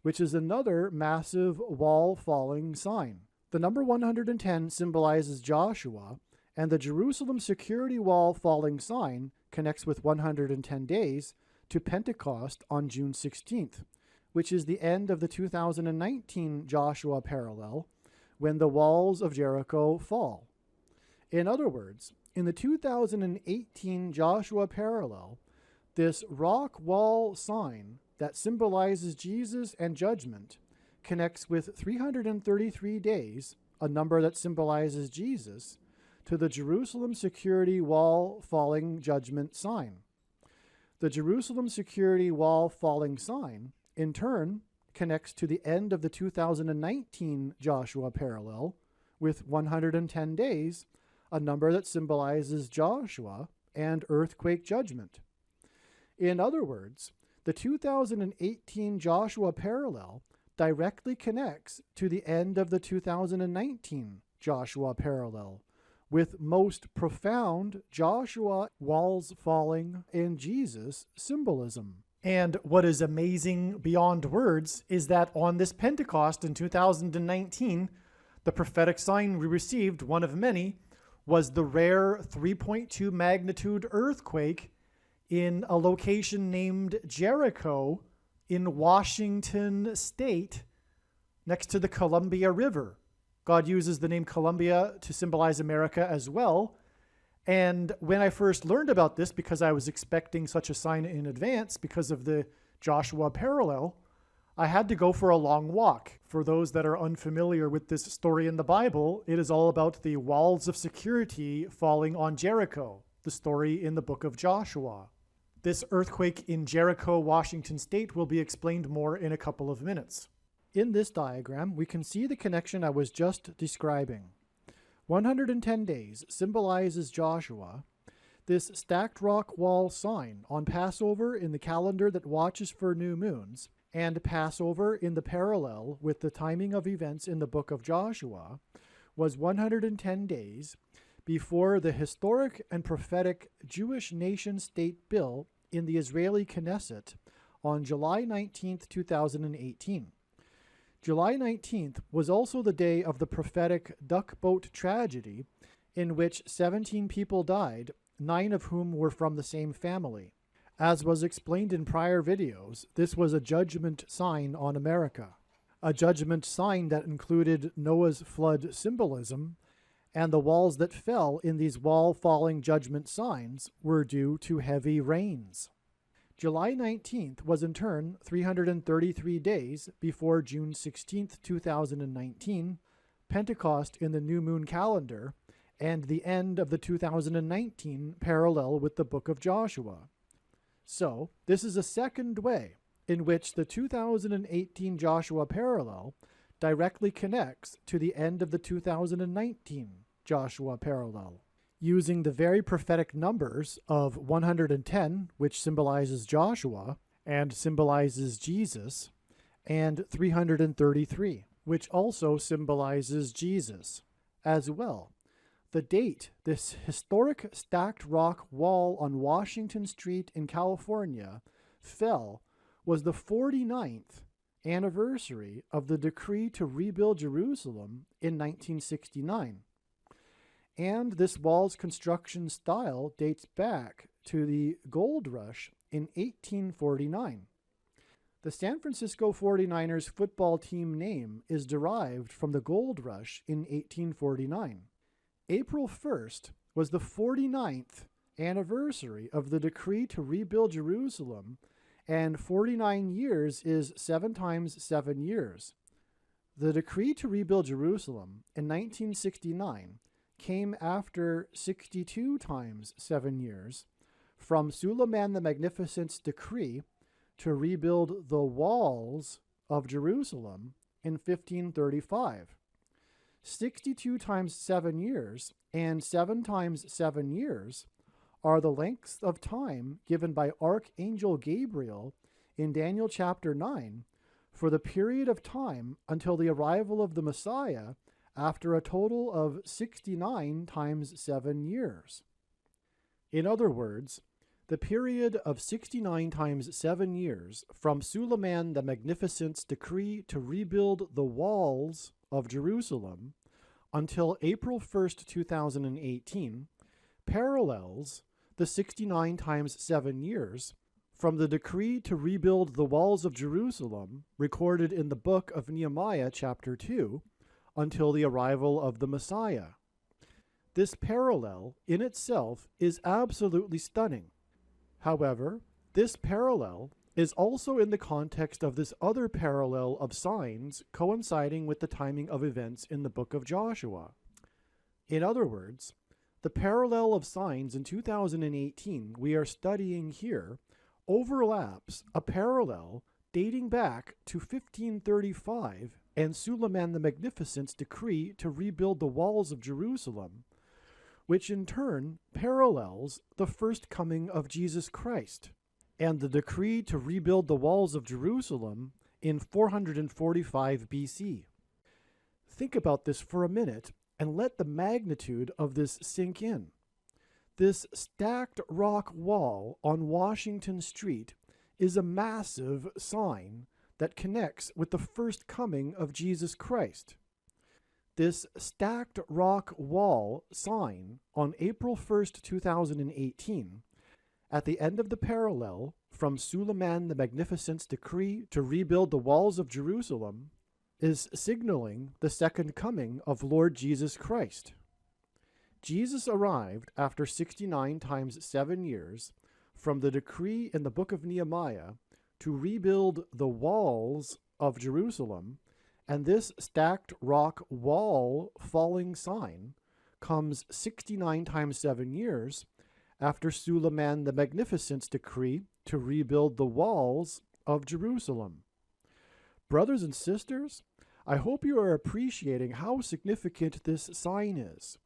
which is another massive wall falling sign. The number 110 symbolizes Joshua, and the Jerusalem Security Wall falling sign connects with 110 days to Pentecost on June 16th, which is the end of the 2019 Joshua parallel, when the walls of Jericho fall. In other words, in the 2018 Joshua parallel, this rock wall sign that symbolizes Jesus and judgment connects with 333 days, a number that symbolizes Jesus, to the Jerusalem Security Wall falling judgment sign. The Jerusalem Security Wall falling sign, in turn, connects to the end of the 2019 Joshua parallel with 110 days, a number that symbolizes Joshua and earthquake judgment. In other words, the 2018 Joshua parallel directly connects to the end of the 2019 Joshua parallel with most profound Joshua walls falling and Jesus symbolism. And what is amazing beyond words is that on this Pentecost in 2019, the prophetic sign we received, one of many, was the rare 3.2 magnitude earthquake in a location named Jericho in Washington State next to the Columbia River. God uses the name Columbia to symbolize America as well. And when I first learned about this, because I was expecting such a sign in advance because of the Joshua parallel, I had to go for a long walk. For those that are unfamiliar with this story in the Bible, it is all about the walls of security falling on Jericho, the story in the book of Joshua. This earthquake in Jericho, Washington State will be explained more in a couple of minutes. In this diagram, we can see the connection I was just describing. 110 days symbolizes Joshua, this stacked rock wall sign on Passover in the calendar that watches for new moons, and Passover in the parallel with the timing of events in the book of Joshua, was 110 days before the historic and prophetic Jewish nation-state bill in the Israeli Knesset on July 19, 2018. July 19th was also the day of the prophetic duck boat tragedy, in which 17 people died, 9 of whom were from the same family. As was explained in prior videos, this was a judgment sign on America, a judgment sign that included Noah's flood symbolism, and the walls that fell in these wall-falling judgment signs were due to heavy rains. July 19th was in turn 333 days before June 16, 2019, Pentecost in the new moon calendar, and the end of the 2019 parallel with the book of Joshua. So, this is a second way in which the 2018 Joshua parallel directly connects to the end of the 2019 Joshua parallel. Using the very prophetic numbers of 110, which symbolizes Joshua and symbolizes Jesus, and 333, which also symbolizes Jesus as well. The date this historic stacked rock wall on Washington Street in California fell was the 49th anniversary of the decree to rebuild Jerusalem in 1969. And this wall's construction style dates back to the gold rush in 1849. The San Francisco 49ers football team name is derived from the gold rush in 1849. April 1st was the 49th anniversary of the decree to rebuild Jerusalem, and 49 years is 7 times 7 years. The decree to rebuild Jerusalem in 1969 came after 62 times 7 years from Suleiman the Magnificent's decree to rebuild the walls of Jerusalem in 1535. 62 times 7 years and 7 times 7 years are the lengths of time given by Archangel Gabriel in Daniel chapter 9 for the period of time until the arrival of the Messiah after a total of 69 times 7 years. In other words, the period of 69 times 7 years from Suleiman the Magnificent's decree to rebuild the walls of Jerusalem until April 1st, 2018, parallels the 69 times 7 years from the decree to rebuild the walls of Jerusalem recorded in the book of Nehemiah chapter 2, until the arrival of the Messiah. This parallel in itself is absolutely stunning. However, this parallel is also in the context of this other parallel of signs coinciding with the timing of events in the book of Joshua. In other words, the parallel of signs in 2018 we are studying here overlaps a parallel dating back to 1535 and Suleiman the Magnificent's decree to rebuild the walls of Jerusalem, which in turn parallels the first coming of Jesus Christ, and the decree to rebuild the walls of Jerusalem in 445 BC. Think about this for a minute and let the magnitude of this sink in. This stacked rock wall on Washington Street is a massive sign that connects with the first coming of Jesus Christ. This stacked rock wall sign on April 1st, 2018, at the end of the parallel from Suleiman the Magnificent's decree to rebuild the walls of Jerusalem, is signaling the second coming of Lord Jesus Christ. Jesus arrived after 69 times 7 years from the decree in the book of Nehemiah to rebuild the walls of Jerusalem, and this stacked rock wall falling sign comes 69 times 7 years after Suleiman the Magnificent's decree to rebuild the walls of Jerusalem. Brothers and sisters, I hope you are appreciating how significant this sign is.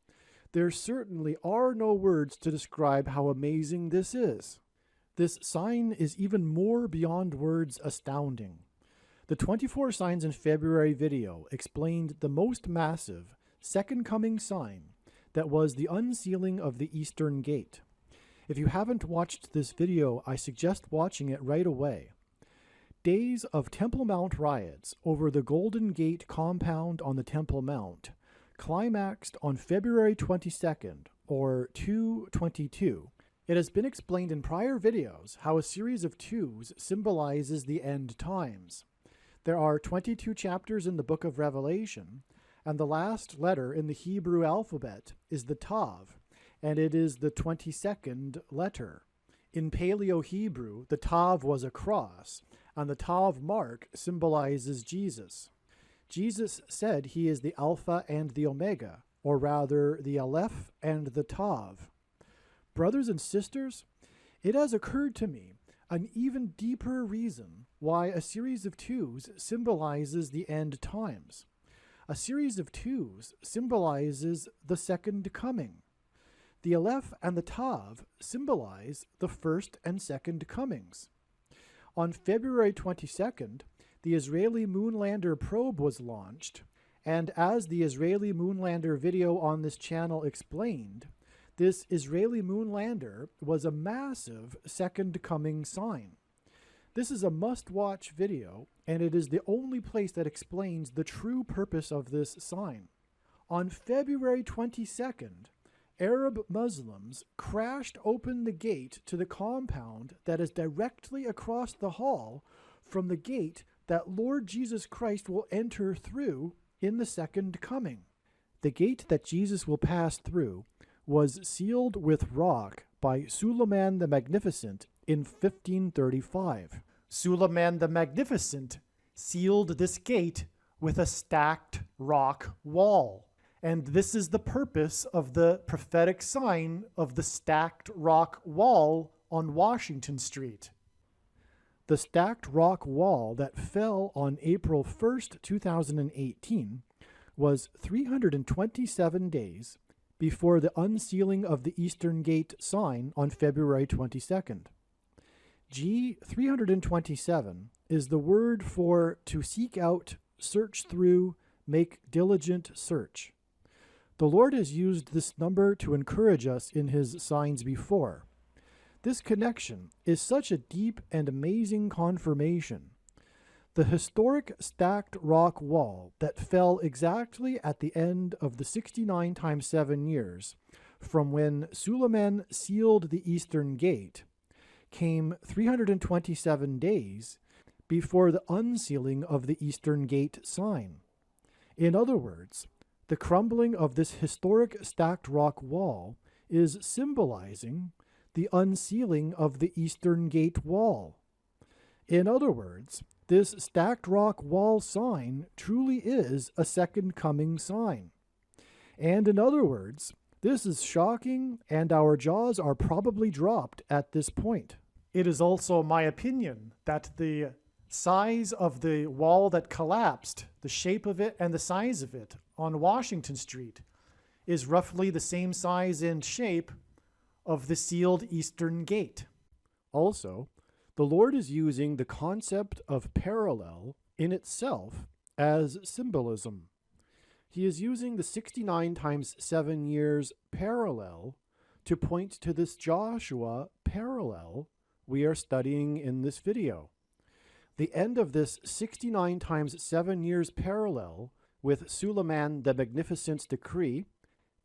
There certainly are no words to describe how amazing this is. This sign is even more beyond words astounding. The 24 Signs in February video explained the most massive second coming sign that was the unsealing of the Eastern Gate. If you haven't watched this video, I suggest watching it right away. Days of Temple Mount riots over the Golden Gate compound on the Temple Mount climaxed on February 22nd, or 2/22. It has been explained in prior videos how a series of twos symbolizes the end times. There are 22 chapters in the book of Revelation, and the last letter in the Hebrew alphabet is the Tav, and it is the 22nd letter. In Paleo-Hebrew, the Tav was a cross, and the Tav mark symbolizes Jesus. Jesus said he is the Alpha and the Omega, or rather the Aleph and the Tav. Brothers and sisters, it has occurred to me an even deeper reason why a series of twos symbolizes the end times. A series of twos symbolizes the second coming. The Aleph and the Tav symbolize the first and second comings. On February 22nd, the Israeli Moonlander probe was launched, and as the Israeli Moonlander video on this channel explained, this Israeli Moonlander was a massive second coming sign. This is a must-watch video, and it is the only place that explains the true purpose of this sign. On February 22nd, Arab Muslims crashed open the gate to the compound that is directly across the hall from the gate that Lord Jesus Christ will enter through in the second coming. The gate that Jesus will pass through was sealed with rock by Suleiman the Magnificent in 1535. Suleiman the Magnificent sealed this gate with a stacked rock wall. And this is the purpose of the prophetic sign of the stacked rock wall on Washington Street. The stacked rock wall that fell on April 1st, 2018 was 327 days before the unsealing of the Eastern Gate sign on February 22nd. G327 is the word for to seek out, search through, make diligent search. The Lord has used this number to encourage us in his signs before. This connection is such a deep and amazing confirmation. The historic stacked rock wall that fell exactly at the end of the 69 times 7 years from when Suleiman sealed the Eastern Gate came 327 days before the unsealing of the Eastern Gate sign. In other words, the crumbling of this historic stacked rock wall is symbolizing the unsealing of the Eastern Gate wall. In other words, this stacked rock wall sign truly is a second coming sign. And in other words, this is shocking, and our jaws are probably dropped at this point. It is also my opinion that the size of the wall that collapsed, the shape of it and the size of it on Washington Street, is roughly the same size and shape of the sealed Eastern Gate. Also, the Lord is using the concept of parallel in itself as symbolism. He is using the 69 times 7 years parallel to point to this Joshua parallel we are studying in this video. The end of this 69 times 7 years parallel with Suleiman the Magnificent's decree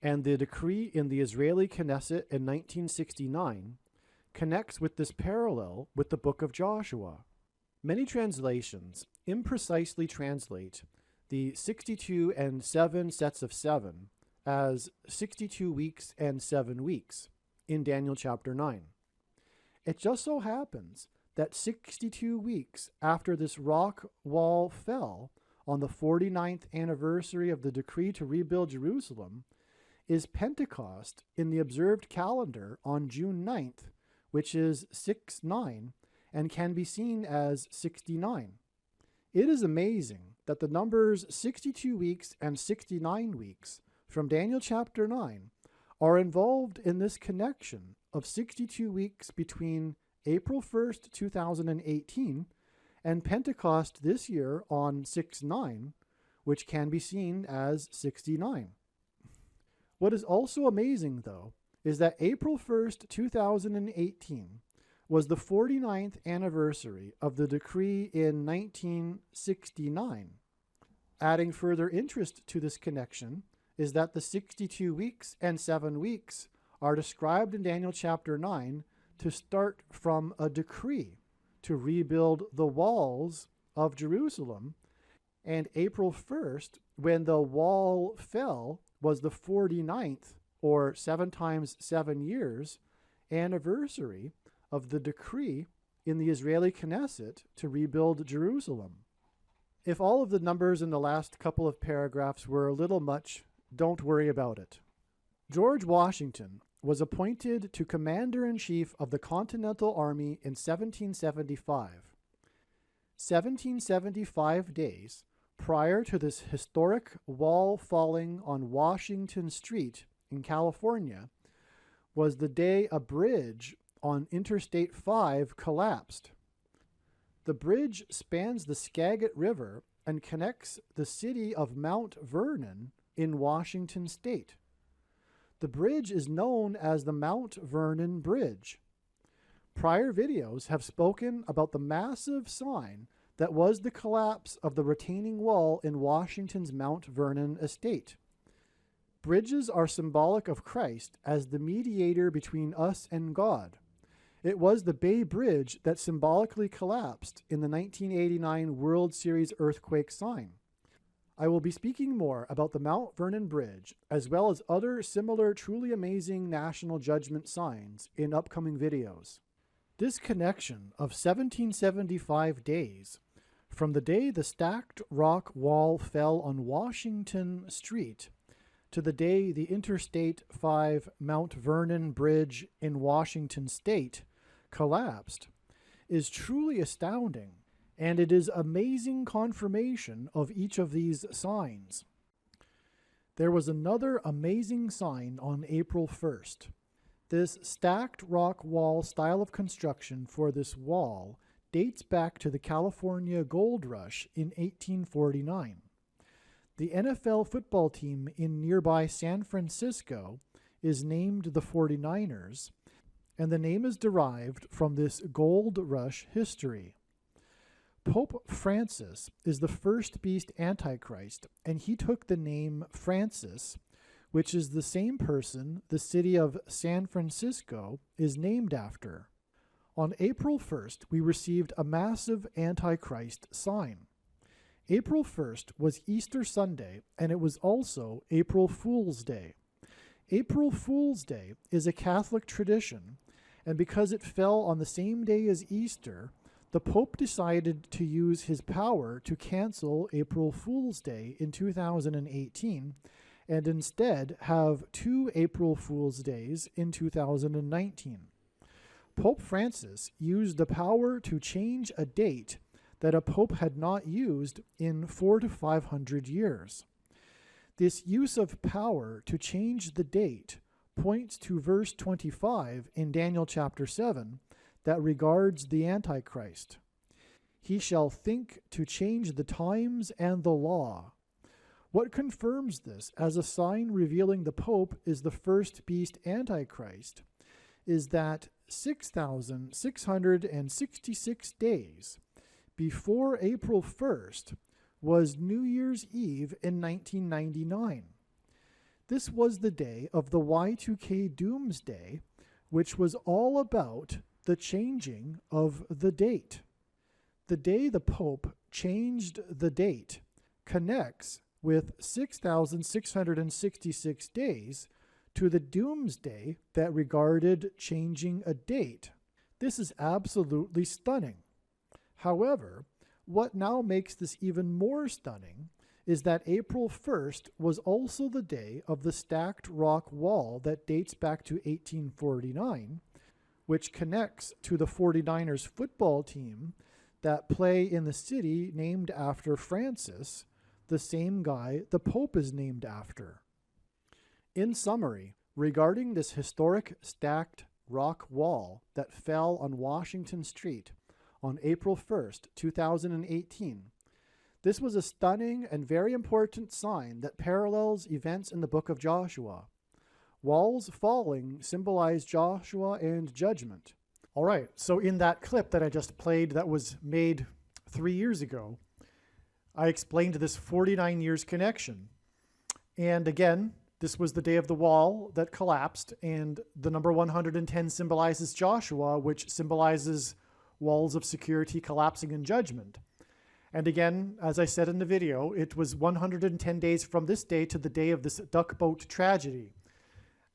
and the decree in the Israeli Knesset in 1969 connects with this parallel with the book of Joshua. Many translations imprecisely translate the 62 and 7 sets of 7 as 62 weeks and 7 weeks in Daniel chapter 9. It just so happens that 62 weeks after this rock wall fell on the 49th anniversary of the decree to rebuild Jerusalem is Pentecost in the observed calendar on June 9th, which is 6/9, and can be seen as 69. It is amazing that the numbers 62 weeks and 69 weeks from Daniel chapter 9 are involved in this connection of 62 weeks between April 1st, 2018 and Pentecost this year on 6/9, which can be seen as 69. What is also amazing, though, is that April 1st, 2018 was the 49th anniversary of the decree in 1969. Adding further interest to this connection is that the 62 weeks and 7 weeks are described in Daniel chapter 9 to start from a decree to rebuild the walls of Jerusalem, and April 1st, when the wall fell, was the 49th, or 7 times 7 years, anniversary of the decree in the Israeli Knesset to rebuild Jerusalem. If all of the numbers in the last couple of paragraphs were a little much, don't worry about it. George Washington was appointed to Commander-in-Chief of the Continental Army in 1775. 1775 days prior to this historic wall falling on Washington Street in California was the day a bridge on Interstate 5 collapsed. The bridge spans the Skagit River and connects the city of Mount Vernon in Washington State. The bridge is known as the Mount Vernon Bridge. Prior videos have spoken about the massive sign that was the collapse of the retaining wall in Washington's Mount Vernon estate. Bridges are symbolic of Christ as the mediator between us and God. It was the Bay Bridge that symbolically collapsed in the 1989 World Series earthquake sign. I will be speaking more about the Mount Vernon Bridge, as well as other similar truly amazing national judgment signs in upcoming videos. This connection of 1775 days, from the day the stacked rock wall fell on Washington Street to the day the Interstate 5 Mount Vernon Bridge in Washington State collapsed, is truly astounding. And it is amazing confirmation of each of these signs. There was another amazing sign on April 1st. This stacked rock wall style of construction for this wall dates back to the California Gold Rush in 1849. The NFL football team in nearby San Francisco is named the 49ers, and the name is derived from this Gold Rush history. Pope Francis is the first beast Antichrist, and he took the name Francis, which is the same person the city of San Francisco is named after. On April 1st, we received a massive Antichrist sign. April 1st was Easter Sunday, and it was also April Fool's Day. April Fool's Day is a Catholic tradition, and because it fell on the same day as Easter, the Pope decided to use his power to cancel April Fool's Day in 2018 and instead have 2 April Fool's Days in 2019. Pope Francis used the power to change a date that a pope had not used in 400 to 500 years. This use of power to change the date points to verse 25 in Daniel chapter 7, that regards the Antichrist. He shall think to change the times and the law. What confirms this as a sign revealing the Pope is the first beast Antichrist is that 6,666 days before April 1st was New Year's Eve in 1999. This was the day of the Y2K Doomsday, which was all about the changing of the date. The day the Pope changed the date connects with 6,666 days to the doomsday that regarded changing a date. This is absolutely stunning. However, what now makes this even more stunning is that April 1st was also the day of the stacked rock wall that dates back to 1849, which connects to the 49ers football team that play in the city named after Francis, the same guy the Pope is named after. In summary, regarding this historic stacked rock wall that fell on Washington Street on April 1st, 2018, this was a stunning and very important sign that parallels events in the book of Joshua. Walls falling symbolize Joshua and judgment. All right, so in that clip that I just played that was made 3 years ago, I explained this 49 years connection. And again, this was the day of the wall that collapsed, and the number 110 symbolizes Joshua, which symbolizes walls of security collapsing in judgment. And again, as I said in the video, it was 110 days from this day to the day of this duck boat tragedy,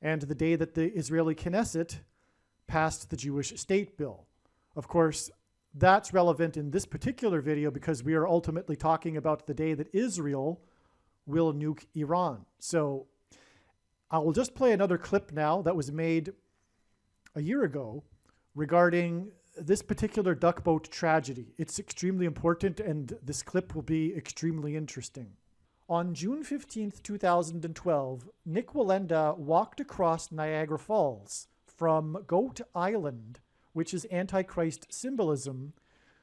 and the day that the Israeli Knesset passed the Jewish state bill. Of course, that's relevant in this particular video because we are ultimately talking about the day that Israel will nuke Iran. So I will just play another clip now that was made a year ago regarding this particular duck boat tragedy. It's extremely important, and this clip will be extremely interesting. On June 15th, 2012, Nick Wallenda walked across Niagara Falls from Goat Island, which is Antichrist symbolism,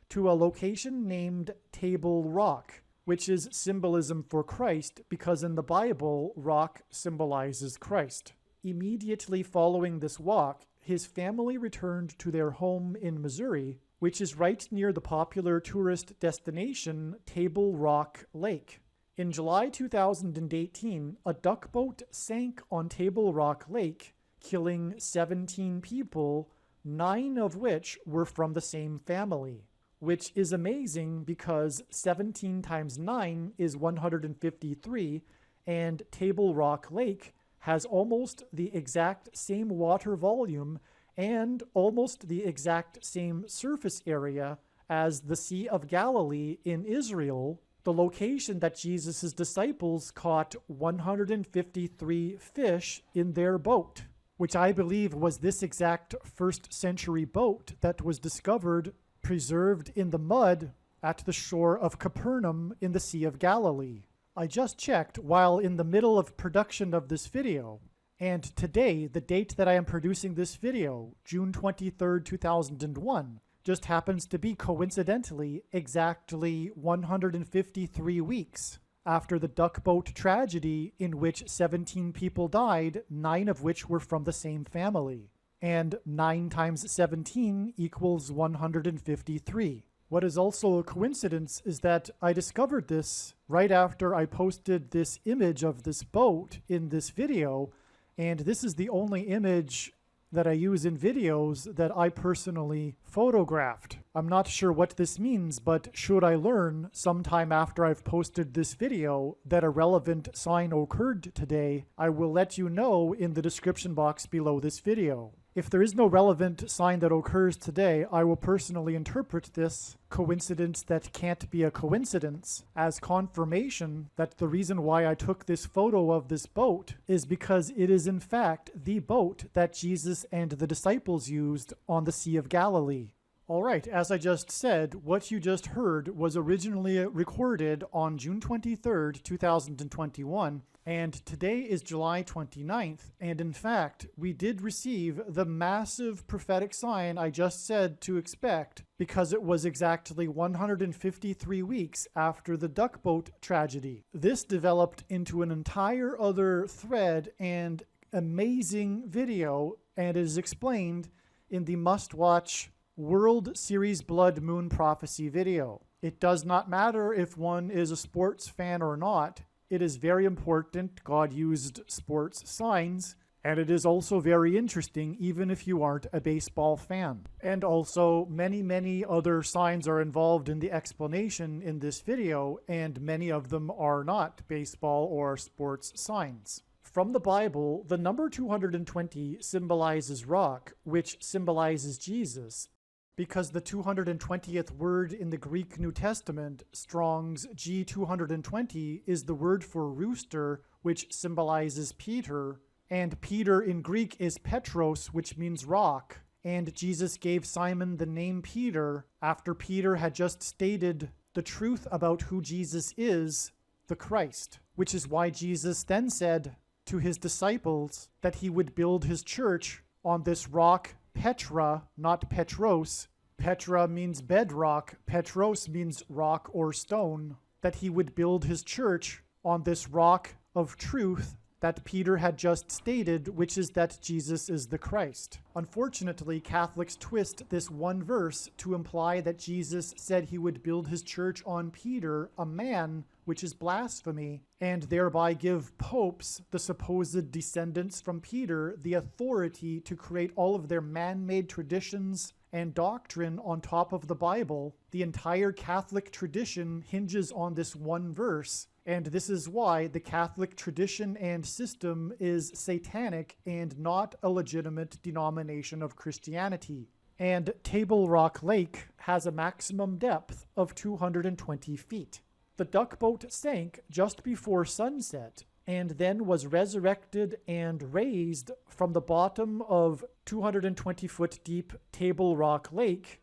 to a location named Table Rock, which is symbolism for Christ because in the Bible, rock symbolizes Christ. Immediately following this walk, his family returned to their home in Missouri, which is right near the popular tourist destination Table Rock Lake. In July 2018, a duck boat sank on Table Rock Lake, killing 17 people, 9 of which were from the same family, which is amazing because 17 times 9 is 153, and Table Rock Lake has almost the exact same water volume and almost the exact same surface area as the Sea of Galilee in Israel, the location that Jesus' disciples caught 153 fish in their boat, which I believe was this exact first century boat that was discovered preserved in the mud at the shore of Capernaum in the Sea of Galilee. I just checked while in the middle of production of this video, and today, the date that I am producing this video, June 23rd, 2001, just happens to be coincidentally exactly 153 weeks after the duck boat tragedy in which 17 people died, 9 of which were from the same family. And 9 times 17 equals 153. What is also a coincidence is that I discovered this right after I posted this image of this boat in this video, and this is the only image that I use in videos that I personally photographed. I'm not sure what this means, but should I learn sometime after I've posted this video that a relevant sign occurred today, I will let you know in the description box below this video. If there is no relevant sign that occurs today, I will personally interpret this coincidence that can't be a coincidence as confirmation that the reason why I took this photo of this boat is because it is in fact the boat that Jesus and the disciples used on the Sea of Galilee. All right, as I just said, what you just heard was originally recorded on June 23rd, 2021, and today is July 29th, and in fact, we did receive the massive prophetic sign I just said to expect because it was exactly 153 weeks after the duck boat tragedy. This developed into an entire other thread and amazing video, and is explained in the must-watch World Series Blood Moon Prophecy video. It does not matter if one is a sports fan or not. It is very important God used sports signs, and it is also very interesting even if you aren't a baseball fan. And also, many other signs are involved in the explanation in this video, and many of them are not baseball or sports signs. From the Bible, the number 220 symbolizes rock, which symbolizes Jesus, because the 220th word in the Greek New Testament, Strong's G220, is the word for rooster, which symbolizes Peter, and Peter in Greek is Petros, which means rock, and Jesus gave Simon the name Peter after Peter had just stated the truth about who Jesus is, the Christ, which is why Jesus then said to his disciples that he would build his church on this rock, Petra, not Petros. Petra means bedrock. Petros means rock or stone. That he would build his church on this rock of truth that Peter had just stated, which is that Jesus is the Christ. Unfortunately, Catholics twist this one verse to imply that Jesus said he would build his church on Peter, a man, which is blasphemy, and thereby give popes, the supposed descendants from Peter, the authority to create all of their man-made traditions and doctrine on top of the Bible. The entire Catholic tradition hinges on this one verse, and this is why the Catholic tradition and system is satanic and not a legitimate denomination of Christianity. And Table Rock Lake has a maximum depth of 220 feet. The duck boat sank just before sunset and then was resurrected and raised from the bottom of 220-foot deep Table Rock Lake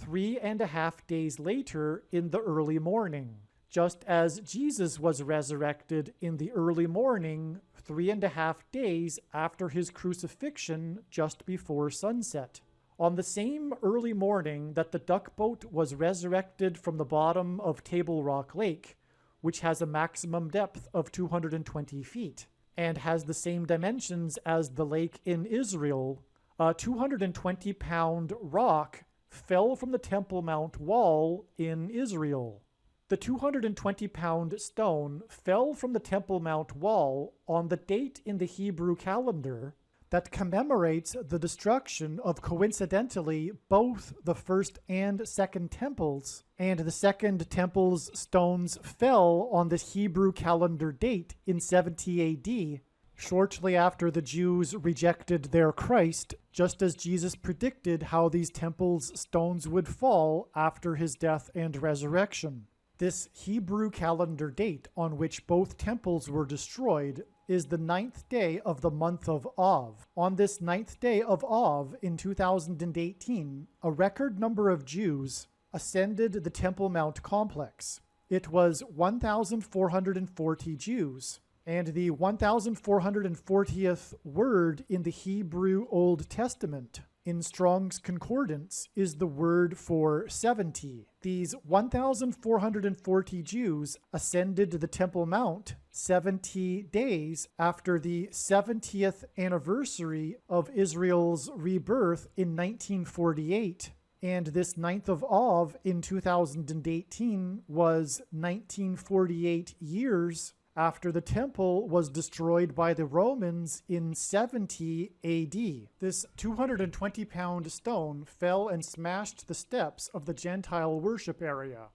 3.5 days later in the early morning, just as Jesus was resurrected in the early morning 3.5 days after his crucifixion just before sunset. On the same early morning that the duck boat was resurrected from the bottom of Table Rock Lake, which has a maximum depth of 220 feet, and has the same dimensions as the lake in Israel, a 220-pound rock fell from the Temple Mount wall in Israel. The 220-pound stone fell from the Temple Mount wall on the date in the Hebrew calendar that commemorates the destruction of, coincidentally, both the first and second temples, and the second temple's stones fell on the Hebrew calendar date in 70 AD, shortly after the Jews rejected their Christ, just as Jesus predicted how these temples' stones would fall after his death and resurrection. This Hebrew calendar date on which both temples were destroyed is the 9th day of the month of Av. On this 9th day of Av in 2018, a record number of Jews ascended the Temple Mount complex. It was 1,440 Jews, and the 1,440th word in the Hebrew Old Testament in Strong's Concordance is the word for 70. These 1,440 Jews ascended the Temple Mount 70 days after the 70th anniversary of Israel's rebirth in 1948. And this 9th of Av in 2018 was 1948 years after the temple was destroyed by the Romans in 70 AD. This 220-pound stone fell and smashed the steps of the Gentile worship area.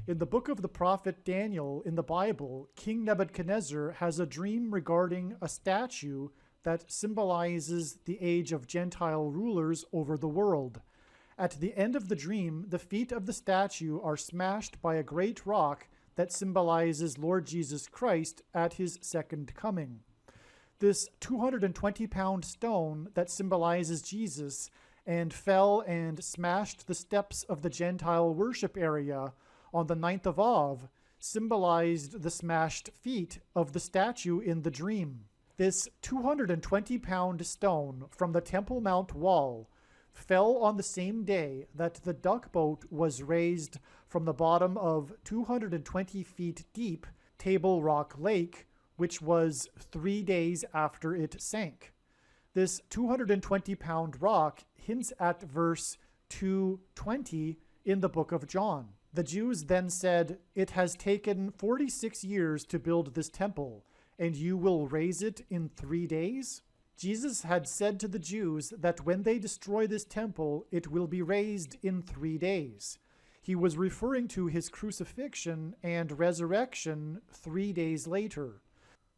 In the book of the prophet Daniel in the Bible, King Nebuchadnezzar has a dream regarding a statue that symbolizes the age of Gentile rulers over the world. At the end of the dream, the feet of the statue are smashed by a great rock that symbolizes Lord Jesus Christ at his second coming. This 220-pound stone that symbolizes Jesus and fell and smashed the steps of the Gentile worship area on the 9th of Av, symbolized the smashed feet of the statue in the dream. This 220-pound stone from the Temple Mount wall fell on the same day that the duck boat was raised from the bottom of 220 feet deep Table Rock Lake, which was 3 days after it sank. This 220-pound rock hints at verse 220 in the book of John. The Jews then said, "It has taken 46 years to build this temple, and you will raise it in 3 days?" Jesus had said to the Jews that when they destroy this temple, it will be raised in 3 days. He was referring to his crucifixion and resurrection 3 days later.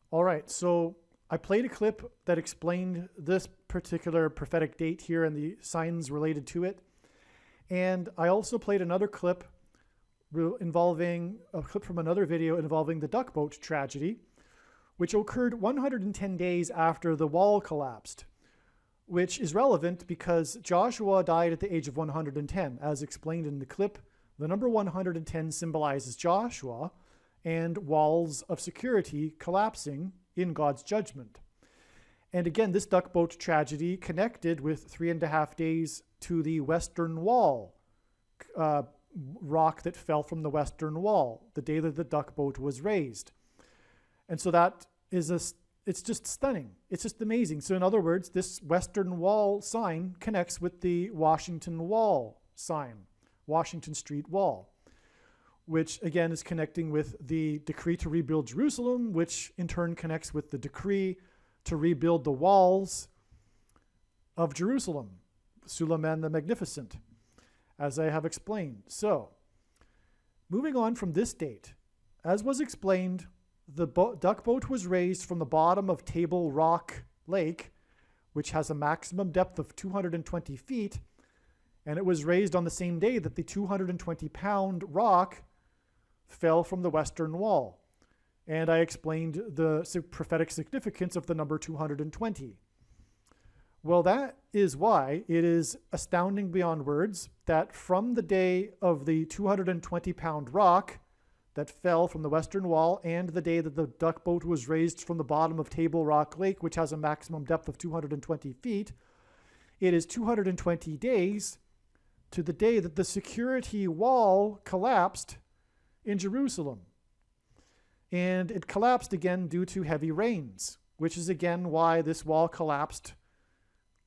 All right, so I played a clip that explained this particular prophetic date here and the signs related to it. And I also played another clip involving a clip from another video involving the duck boat tragedy, which occurred 110 days after the wall collapsed, which is relevant because Joshua died at the age of 110. As explained in the clip, the number 110 symbolizes Joshua and walls of security collapsing in God's judgment. And again, this duck boat tragedy connected with 3.5 days to the Western Wall, rock that fell from the Western Wall, the day that the duck boat was raised. And so that is it's just stunning. It's just amazing. So in other words, this Western Wall sign connects with the Washington Wall sign, Washington Street Wall, which again is connecting with the decree to rebuild Jerusalem, which in turn connects with the decree to rebuild the walls of Jerusalem, Suleiman the Magnificent, as I have explained. So, moving on from this date, as was explained, the duck boat was raised from the bottom of Table Rock Lake, which has a maximum depth of 220 feet, and it was raised on the same day that the 220-pound rock fell from the Western Wall. And I explained the prophetic significance of the number 220. Well, that is why it is astounding beyond words that from the day of the 220-pound rock that fell from the Western Wall and the day that the duck boat was raised from the bottom of Table Rock Lake, which has a maximum depth of 220 feet, it is 220 days to the day that the security wall collapsed in Jerusalem. And it collapsed again due to heavy rains, which is again why this wall collapsed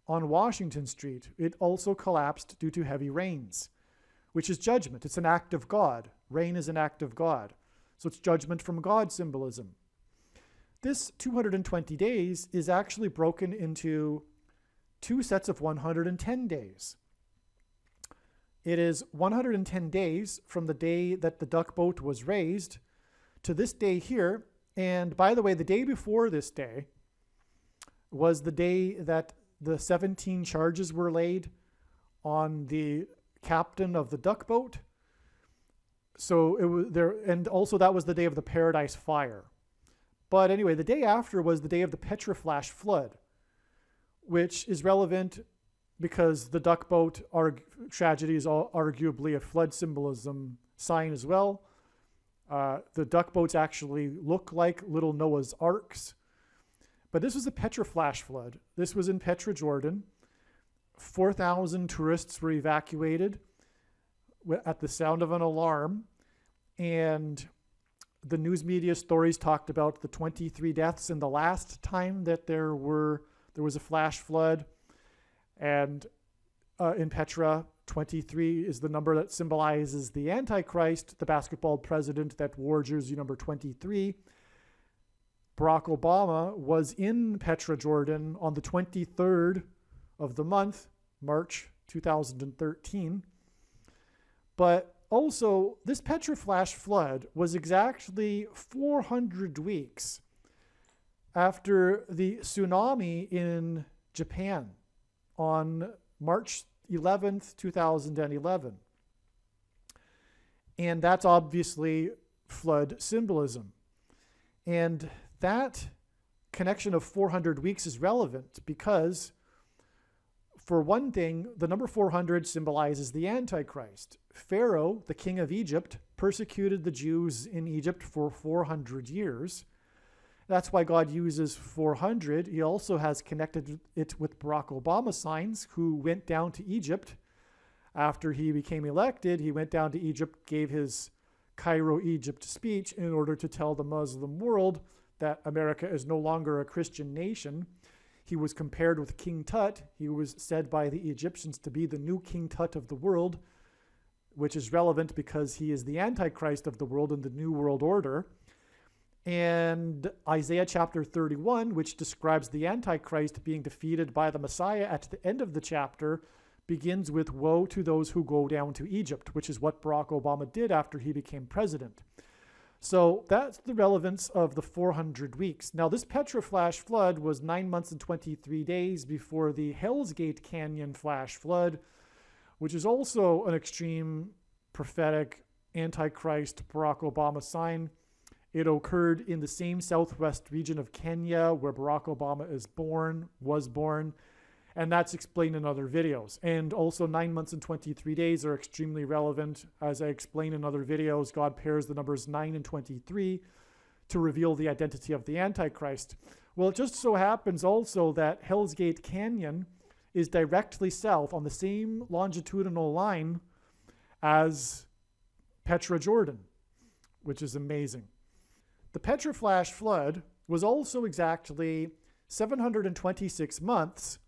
on Washington Street. It also collapsed due to heavy rains, which is judgment. It's an act of God. Rain is an act of God. So it's judgment from God symbolism. This 220 days is actually broken into 2 sets of 110 days. It is 110 days from the day that the duck boat was raised to this day here. And by the way, the day before this day was the day that the 17 charges were laid on the captain of the duck boat. So it was there, and also that was the day of the Paradise Fire. But anyway, the day after was the day of the Petra Flash flood, which is relevant because the duck boat tragedy is arguably a flood symbolism sign as well. The duck boats actually look like little Noah's arks. But this was a Petra Flash flood. This was in Petra, Jordan. 4,000 tourists were evacuated at the sound of an alarm. And the news media stories talked about the 23 deaths and the last time that there was a flash flood. And in Petra, 23 is the number that symbolizes the Antichrist, the basketball president that wore jersey number 23. Barack Obama was in Petra, Jordan on the 23rd of the month, March 2013. But also, this Petra Flash flood was exactly 400 weeks after the tsunami in Japan on March 11th, 2011. And that's obviously flood symbolism. And that connection of 400 weeks is relevant because For one thing, the number 400 symbolizes the Antichrist. Pharaoh, the king of Egypt, persecuted the Jews in Egypt for 400 years. That's why God uses 400. He also has connected it with Barack Obama signs, who went down to Egypt after he became elected. He went down to Egypt, gave his Cairo, Egypt speech in order to tell the Muslim world that America is no longer a Christian nation. He was compared with King Tut. He was said by the Egyptians to be the new King Tut of the world, which is relevant because he is the Antichrist of the world in the New World Order. And Isaiah chapter 31, which describes the Antichrist being defeated by the Messiah at the end of the chapter, begins with woe to those who go down to Egypt, which is what Barack Obama did after he became president. So that's the relevance of the 400 weeks. Now, this Petra flash flood was 9 months and 23 days before the Hell's Gate Canyon flash flood, which is also an extreme prophetic Antichrist Barack Obama sign. It occurred in the same southwest region of Kenya where Barack Obama was born, and that's explained in other videos. And also 9 months and 23 days are extremely relevant. As I explain in other videos, God pairs the numbers 9 and 23 to reveal the identity of the Antichrist. Well, it just so happens also that Hell's Gate Canyon is directly south on the same longitudinal line as Petra, Jordan, which is amazing. The Petra flash flood was also exactly 726 months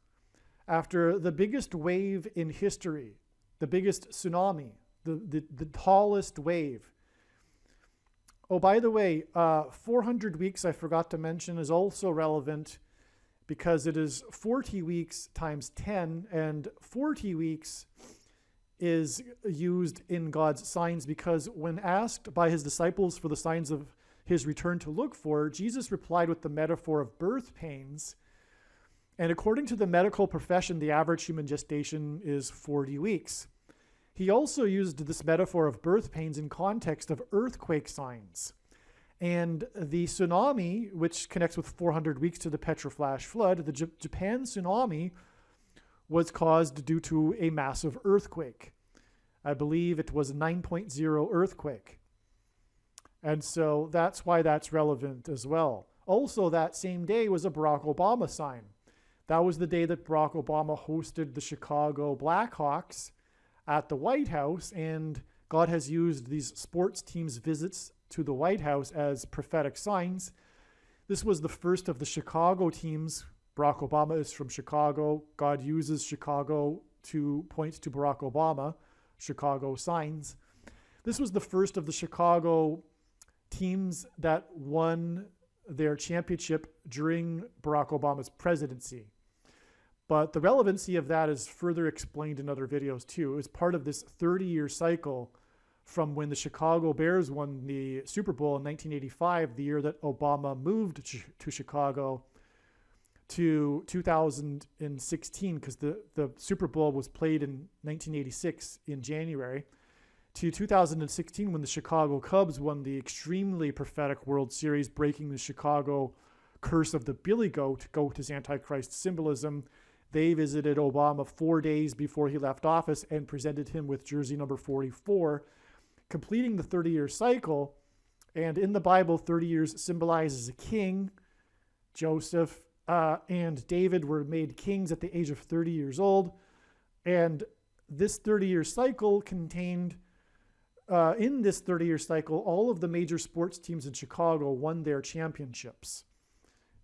after the biggest wave in history, the biggest tsunami, the tallest wave. Oh, by the way, 400 weeks, I forgot to mention, is also relevant because it is 40 weeks times 10, and 40 weeks is used in God's signs because when asked by his disciples for the signs of his return to look for, Jesus replied with the metaphor of birth pains. And according to the medical profession, the average human gestation is 40 weeks. He also used this metaphor of birth pains in context of earthquake signs. And the tsunami, which connects with 400 weeks to the Petra flash flood, the Japan tsunami was caused due to a massive earthquake. I believe it was a 9.0 earthquake. And so that's why that's relevant as well. Also, that same day was a Barack Obama sign. That was the day that Barack Obama hosted the Chicago Blackhawks at the White House, and God has used these sports teams' visits to the White House as prophetic signs. This was the first of the Chicago teams. Barack Obama is from Chicago. God uses Chicago to point to Barack Obama, Chicago signs. This was the first of the Chicago teams that won their championship during Barack Obama's presidency. But the relevancy of that is further explained in other videos too. It was part of this 30-year cycle from when the Chicago Bears won the Super Bowl in 1985, the year that Obama moved to Chicago, to 2016, because the Super Bowl was played in 1986 in January, to 2016 when the Chicago Cubs won the extremely prophetic World Series, breaking the Chicago curse of the Billy Goat. Goat is Antichrist symbolism. They visited Obama 4 days before he left office and presented him with jersey number 44, completing the 30-year cycle. And in the Bible, 30 years symbolizes a king. Joseph and David were made kings at the age of 30 years old. And this 30-year cycle contained, in this 30-year cycle, all of the major sports teams in Chicago won their championships.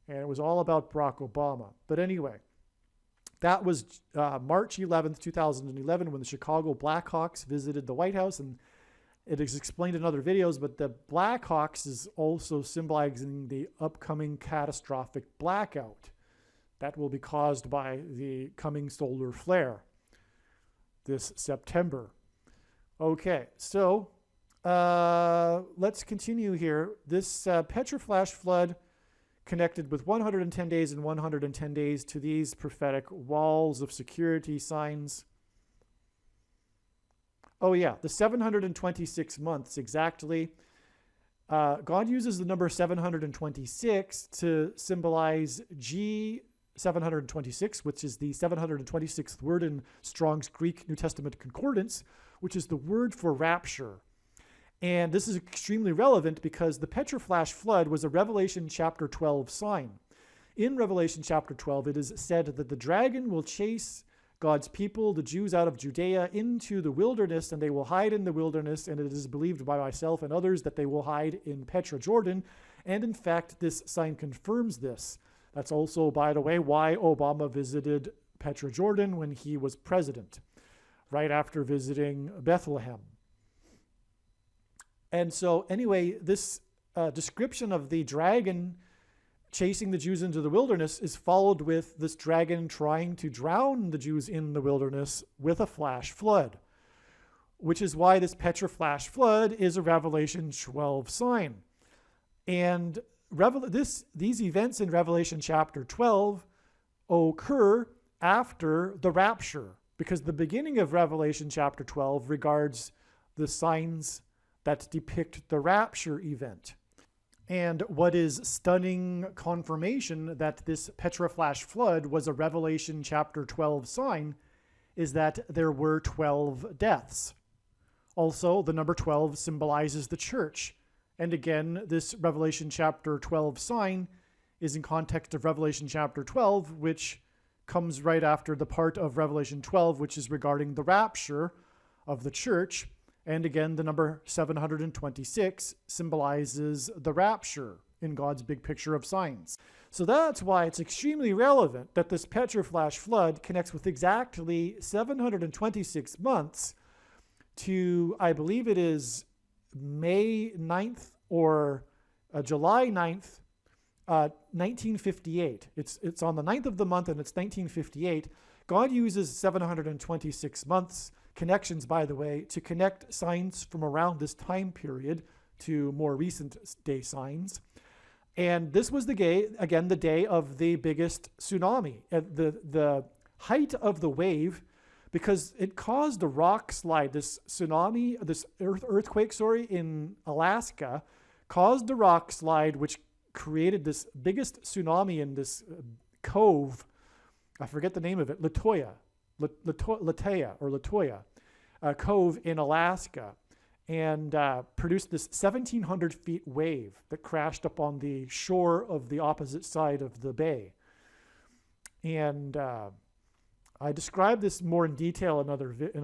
And it was all about Barack Obama. But anyway, that was March 11th, 2011, when the Chicago Blackhawks visited the White House. And it is explained in other videos, but the Blackhawks is also symbolizing the upcoming catastrophic blackout that will be caused by the coming solar flare this September. Okay, so let's continue here. This Petra flash flood connected with 110 days and 110 days to these prophetic walls of security signs. Oh yeah, the 726 months exactly. God uses the number 726 to symbolize G 726, which is the 726th word in Strong's Greek New Testament Concordance, which is the word for rapture. And this is extremely relevant because the petroflash flood was a Revelation chapter 12 sign. In Revelation chapter 12, it is said that the dragon will chase God's people, the Jews, out of Judea into the wilderness, and they will hide in the wilderness, and it is believed by myself and others that they will hide in Petra, Jordan. And in fact, this sign confirms this. That's also, by the way, why Obama visited Petra, Jordan when he was president, right after visiting Bethlehem. And so anyway, this description of the dragon chasing the Jews into the wilderness is followed with this dragon trying to drown the Jews in the wilderness with a flash flood, which is why this petroflash flood is a Revelation 12 sign. And these events in Revelation chapter 12 occur after the rapture, because the beginning of Revelation chapter 12 regards the signs that depict the rapture event. And what is stunning confirmation that this petroflash flood was a Revelation chapter 12 sign is that there were 12 deaths. Also, the number 12 symbolizes the church. And again, this Revelation chapter 12 sign is in context of Revelation chapter 12, which comes right after the part of Revelation 12, which is regarding the rapture of the church. And again, the number 726 symbolizes the rapture in God's big picture of signs. So that's why it's extremely relevant that this petroflash flood connects with exactly 726 months to, I believe it is May 9th or July 9th, 1958. It's on the 9th of the month and it's 1958. God uses 726 months connections, by the way, to connect signs from around this time period to more recent day signs. And this was the day of the biggest tsunami, the height of the wave, because it caused a rock slide. This tsunami, this earthquake, in Alaska, caused a rock slide, which created this biggest tsunami in this cove. I forget the name of it, Latoya Cove in Alaska, and produced this 1,700 feet wave that crashed up on the shore of the opposite side of the bay. And I described this more in detail in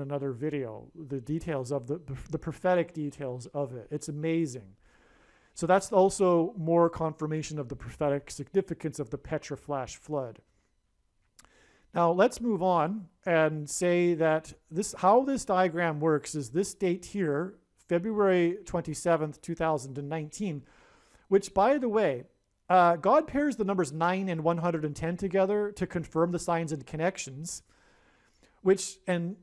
another video, the details of the prophetic details of it. It's amazing. So that's also more confirmation of the prophetic significance of the petroflash flood. Now let's move on and say that how this diagram works is this date here, February 27th, 2019, which, by the way, God pairs the numbers 9 and 110 together to confirm the signs and connections, and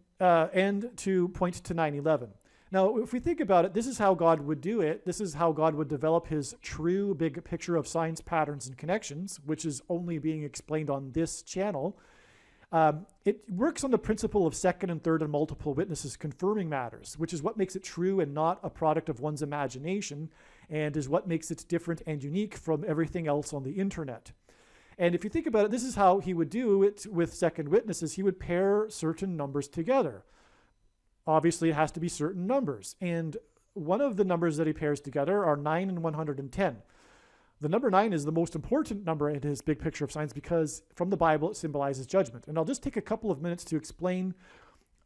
to point to 9/11. Now, if we think about it, this is how God would do it. This is how God would develop his true big picture of signs, patterns, and connections, which is only being explained on this channel. It works on the principle of second and third and multiple witnesses confirming matters, which is what makes it true and not a product of one's imagination, and is what makes it different and unique from everything else on the internet. And if you think about it, this is how he would do it with second witnesses. He would pair certain numbers together. Obviously, it has to be certain numbers. And one of the numbers that he pairs together are 9 and 110. The number 9 is the most important number in his big picture of signs because from the Bible, it symbolizes judgment. And I'll just take a couple of minutes to explain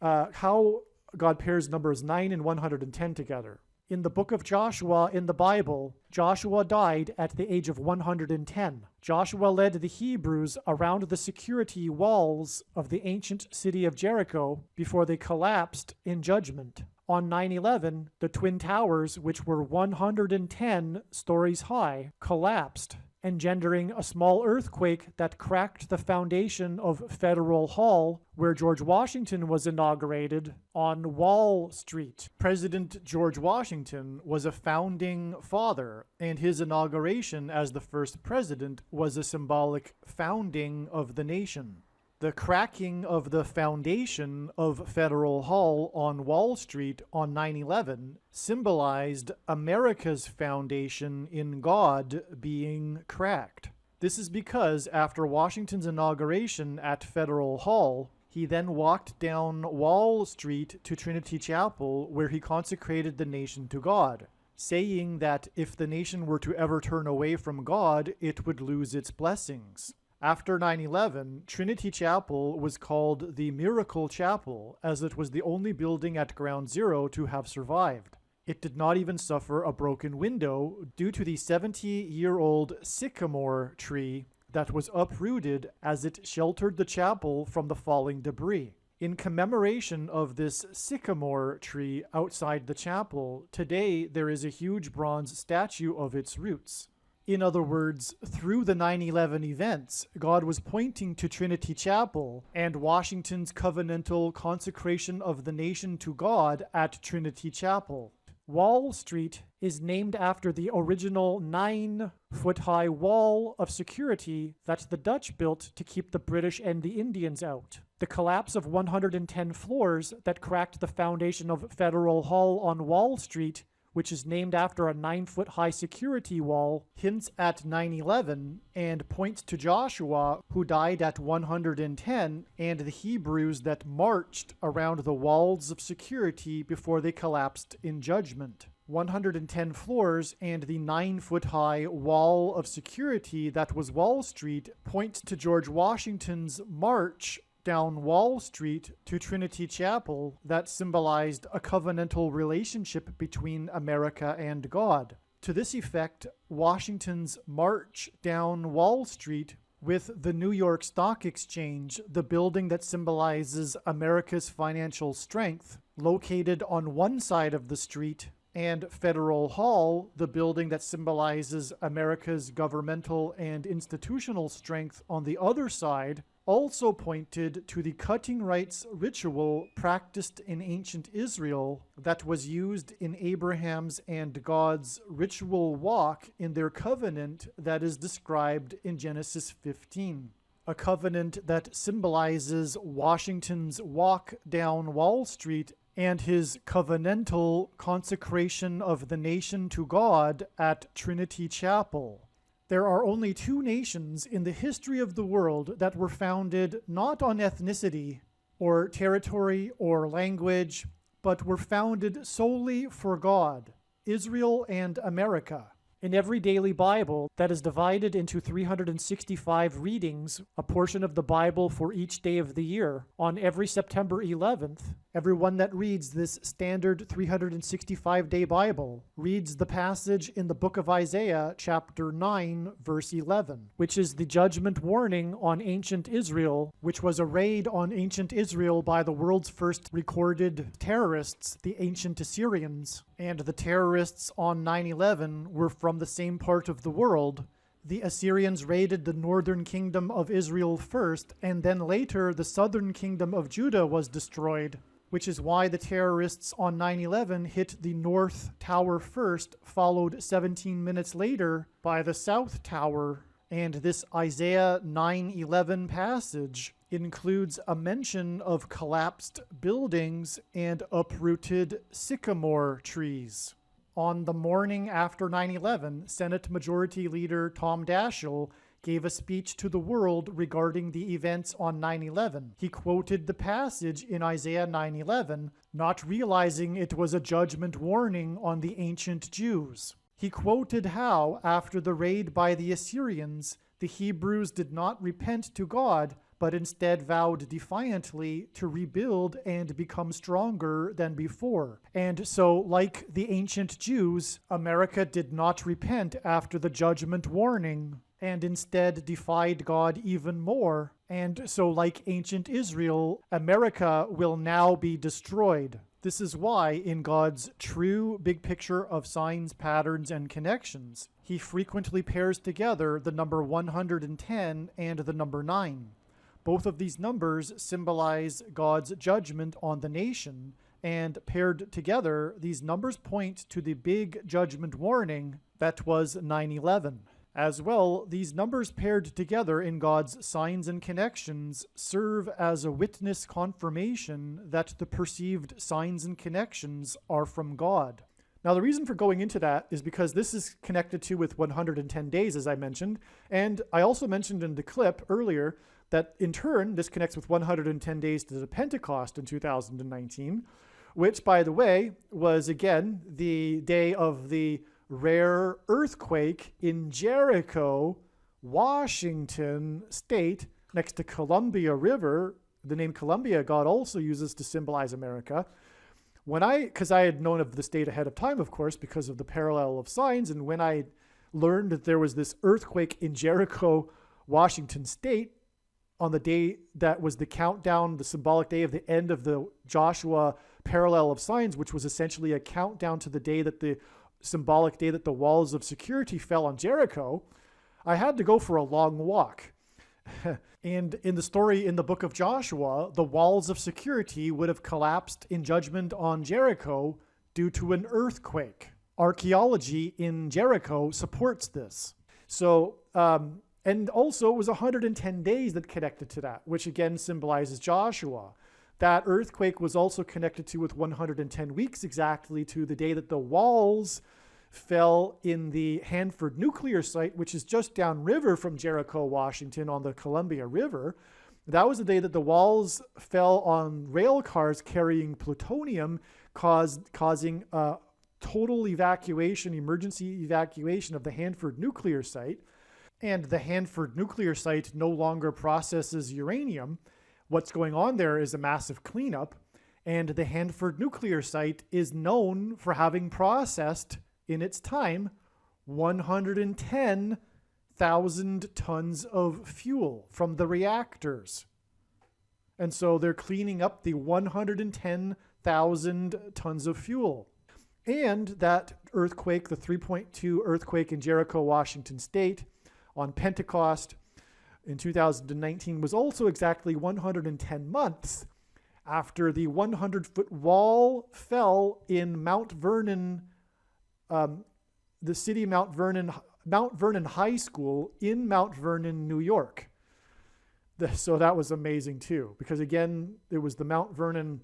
how God pairs numbers 9 and 110 together. In the book of Joshua in the Bible, Joshua died at the age of 110. Joshua led the Hebrews around the security walls of the ancient city of Jericho before they collapsed in judgment. On 9/11, the Twin Towers, which were 110 stories high, collapsed, engendering a small earthquake that cracked the foundation of Federal Hall, where George Washington was inaugurated, on Wall Street. President George Washington was a founding father, and his inauguration as the first president was a symbolic founding of the nation. The cracking of the foundation of Federal Hall on Wall Street on 9/11 symbolized America's foundation in God being cracked. This is because after Washington's inauguration at Federal Hall, he then walked down Wall Street to Trinity Chapel, where he consecrated the nation to God, saying that if the nation were to ever turn away from God, it would lose its blessings. After 9/11, Trinity Chapel was called the Miracle Chapel, as it was the only building at Ground Zero to have survived. It did not even suffer a broken window due to the 70-year-old sycamore tree that was uprooted as it sheltered the chapel from the falling debris. In commemoration of this sycamore tree outside the chapel, today there is a huge bronze statue of its roots. In other words, through the 9/11 events, God was pointing to Trinity Chapel and Washington's covenantal consecration of the nation to God at Trinity Chapel. Wall Street is named after the original 9-foot-high wall of security that the Dutch built to keep the British and the Indians out. The collapse of 110 floors that cracked the foundation of Federal Hall on Wall Street, which is named after a 9-foot-high security wall, hints at 9/11 and points to Joshua, who died at 110, and the Hebrews that marched around the walls of security before they collapsed in judgment. 110 floors and the 9-foot-high wall of security that was Wall Street points to George Washington's march down Wall Street to Trinity Chapel that symbolized a covenantal relationship between America and God. To this effect, Washington's march down Wall Street with the New York Stock Exchange, the building that symbolizes America's financial strength, located on one side of the street, and Federal Hall, the building that symbolizes America's governmental and institutional strength on the other side, also pointed to the cutting rights ritual practiced in ancient Israel that was used in Abraham's and God's ritual walk in their covenant that is described in Genesis 15. A covenant that symbolizes Washington's walk down Wall Street and his covenantal consecration of the nation to God at Trinity Chapel. There are only two nations in the history of the world that were founded not on ethnicity or territory or language, but were founded solely for God, Israel and America. In every daily Bible that is divided into 365 readings, a portion of the Bible for each day of the year, on every September 11th, everyone that reads this standard 365-day Bible reads the passage in the book of Isaiah, chapter 9, verse 11, which is the judgment warning on ancient Israel, which was a raid on ancient Israel by the world's first recorded terrorists, the ancient Assyrians. And the terrorists on 9/11 were from the same part of the world. The Assyrians raided the northern kingdom of Israel first, and then later the southern kingdom of Judah was destroyed, which is why the terrorists on 9/11 hit the North Tower first, followed 17 minutes later by the South Tower. And this Isaiah 9:11 passage includes a mention of collapsed buildings and uprooted sycamore trees. On the morning after 9/11, Senate Majority Leader Tom Daschle gave a speech to the world regarding the events on 9/11. He quoted the passage in Isaiah 9:11, not realizing it was a judgment warning on the ancient Jews. He quoted how, after the raid by the Assyrians, the Hebrews did not repent to God, but instead vowed defiantly to rebuild and become stronger than before. And so, like the ancient Jews, America did not repent after the judgment warning, and instead defied God even more. And so, like ancient Israel, America will now be destroyed. This is why, in God's true big picture of signs, patterns, and connections, he frequently pairs together the number 110 and the number 9. Both of these numbers symbolize God's judgment on the nation, and paired together, these numbers point to the big judgment warning that was 9/11. As well, these numbers paired together in God's signs and connections serve as a witness confirmation that the perceived signs and connections are from God. Now, the reason for going into that is because this is connected to with 110 days, as I mentioned. And I also mentioned in the clip earlier that in turn, this connects with 110 days to the Pentecost in 2019, which, by the way, was again the day of the rare earthquake in Jericho, Washington State, next to Columbia River. The name Columbia God also uses to symbolize America. Because I had known of this date ahead of time, of course, because of the parallel of signs, and when I learned that there was this earthquake in Jericho, Washington State, on the day that was the countdown, the symbolic day of the end of the Joshua parallel of signs, which was essentially a countdown to the day that the symbolic day that the walls of security fell on Jericho, I had to go for a long walk. And in the story in the book of Joshua, the walls of security would have collapsed in judgment on Jericho due to an earthquake. Archaeology in Jericho supports this. So, and also it was 110 days that connected to that, which again symbolizes Joshua. That earthquake was also connected to with 110 weeks exactly to the day that the walls fell in the Hanford nuclear site, which is just downriver from Jericho, Washington on the Columbia River. That was the day that the walls fell on rail cars carrying plutonium, causing total evacuation, emergency evacuation of the Hanford nuclear site. And the Hanford nuclear site no longer processes uranium. What's going on there is a massive cleanup. And the Hanford nuclear site is known for having processed in its time 110,000 tons of fuel from the reactors. And so they're cleaning up the 110,000 tons of fuel. And that earthquake, the 3.2 earthquake in Jericho, Washington State on Pentecost in 2019 was also exactly 110 months after the 100-foot wall fell in Mount Vernon, the city Mount Vernon High School in Mount Vernon, New York. So that was amazing too, because again, it was the Mount Vernon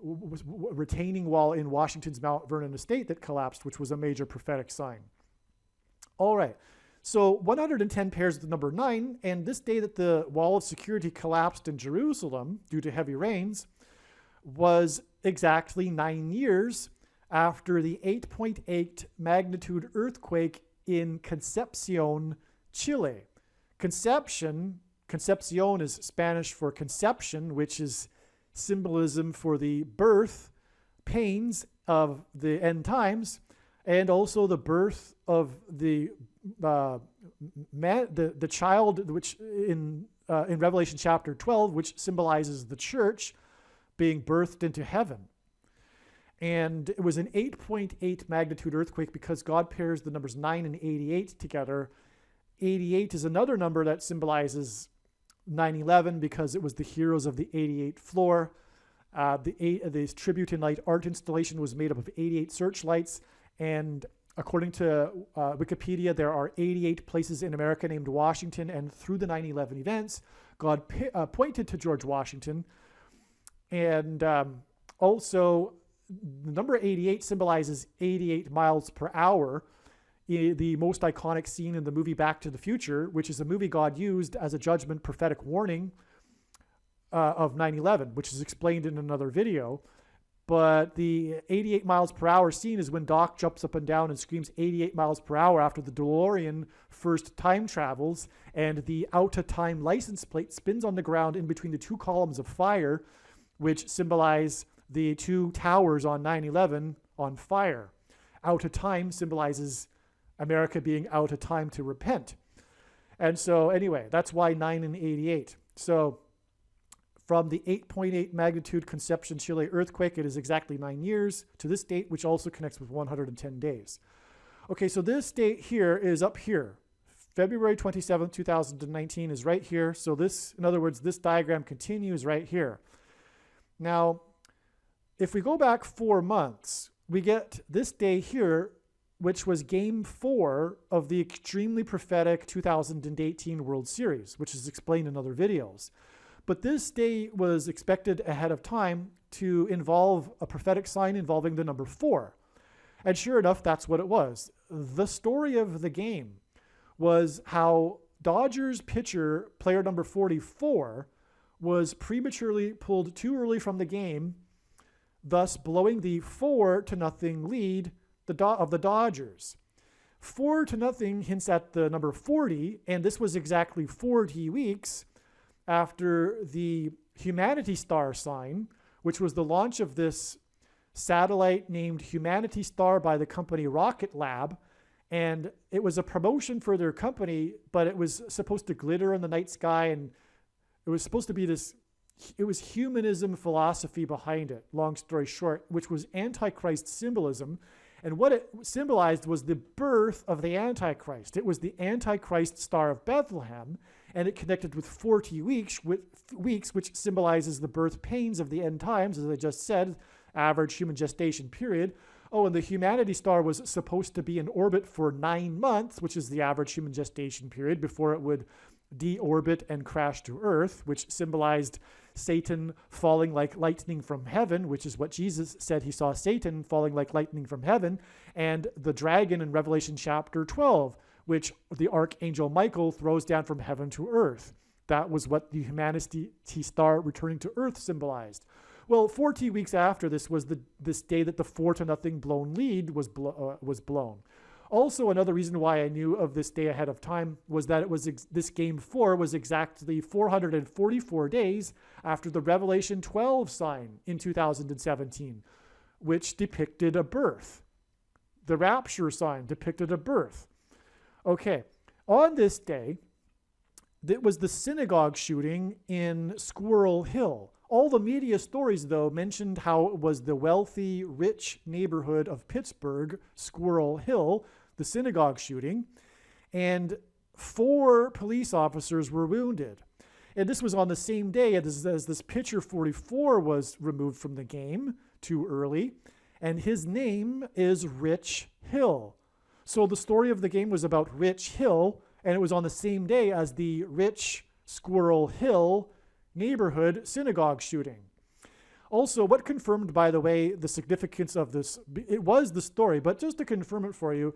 retaining wall in Washington's Mount Vernon estate that collapsed, which was a major prophetic sign. All right. So 110 pairs with the number 9, and this day that the wall of security collapsed in Jerusalem due to heavy rains was exactly 9 years after the 8.8 magnitude earthquake in Concepcion, Chile. Concepcion is Spanish for conception, which is symbolism for the birth pains of the end times, and also the birth of the child, which in Revelation chapter 12, which symbolizes the church being birthed into heaven. And it was an 8.8 magnitude earthquake because God pairs the numbers 9 and 88 together. 88 is another number that symbolizes 9/11 because it was the heroes of the 88th floor. The Tribute in Light art installation was made up of 88 searchlights, and according to Wikipedia, there are 88 places in America named Washington, and through the 9/11 events, God pointed to George Washington. And also, the number 88 symbolizes 88 miles per hour, the most iconic scene in the movie Back to the Future, which is a movie God used as a judgment prophetic warning of 9/11, which is explained in another video. But the 88 miles per hour scene is when Doc jumps up and down and screams 88 miles per hour after the DeLorean first time travels, and the out-of-time license plate spins on the ground in between the two columns of fire, which symbolize the two towers on 9/11 on fire. Out of time symbolizes America being out of time to repent. And so anyway, that's why 9 and 88. So from the 8.8 magnitude Concepcion, Chile earthquake, it is exactly 9 years to this date, which also connects with 110 days. Okay, so this date here is up here. February 27th, 2019 is right here. So this, in other words, this diagram continues right here. Now, if we go back 4 months, we get this day here, which was game 4 of the extremely prophetic 2018 World Series, which is explained in other videos. But this day was expected ahead of time to involve a prophetic sign involving the number 4. And sure enough, that's what it was. The story of the game was how Dodgers pitcher, player number 44, was prematurely pulled too early from the game, thus blowing the 4-0 lead of the Dodgers. 4-0 hints at the number 40, and this was exactly 40 weeks after the Humanity Star sign, which was the launch of this satellite named Humanity Star by the company Rocket Lab. And it was a promotion for their company, but it was supposed to glitter in the night sky, and it was supposed to be this, it was humanism philosophy behind it, long story short, which was Antichrist symbolism. And what it symbolized was the birth of the Antichrist. It was the Antichrist Star of Bethlehem, and it connected with 40 weeks, which symbolizes the birth pains of the end times, as I just said, average human gestation period. Oh, and the Humanity Star was supposed to be in orbit for 9 months, which is the average human gestation period, before it would deorbit and crash to Earth, which symbolized Satan falling like lightning from heaven, which is what Jesus said he saw Satan falling like lightning from heaven, and the dragon in Revelation chapter 12, which the archangel Michael throws down from heaven to earth. That was what the Humanity Star returning to Earth symbolized. Well, 40 weeks after this was this day that the 4-0 blown lead was blown. Also, another reason why I knew of this day ahead of time was that it was this game 4 was exactly 444 days after the Revelation 12 sign in 2017, which depicted a birth. The rapture sign depicted a birth. Okay, on this day, it was the synagogue shooting in Squirrel Hill. All the media stories, though, mentioned how it was the wealthy, rich neighborhood of Pittsburgh, Squirrel Hill, the synagogue shooting, and 4 police officers were wounded. And this was on the same day as this pitcher 44 was removed from the game too early, and his name is Rich Hill. So the story of the game was about Rich Hill, and it was on the same day as the Rich Squirrel Hill neighborhood synagogue shooting. Also, what confirmed, by the way, the significance of this, it was the story, but just to confirm it for you,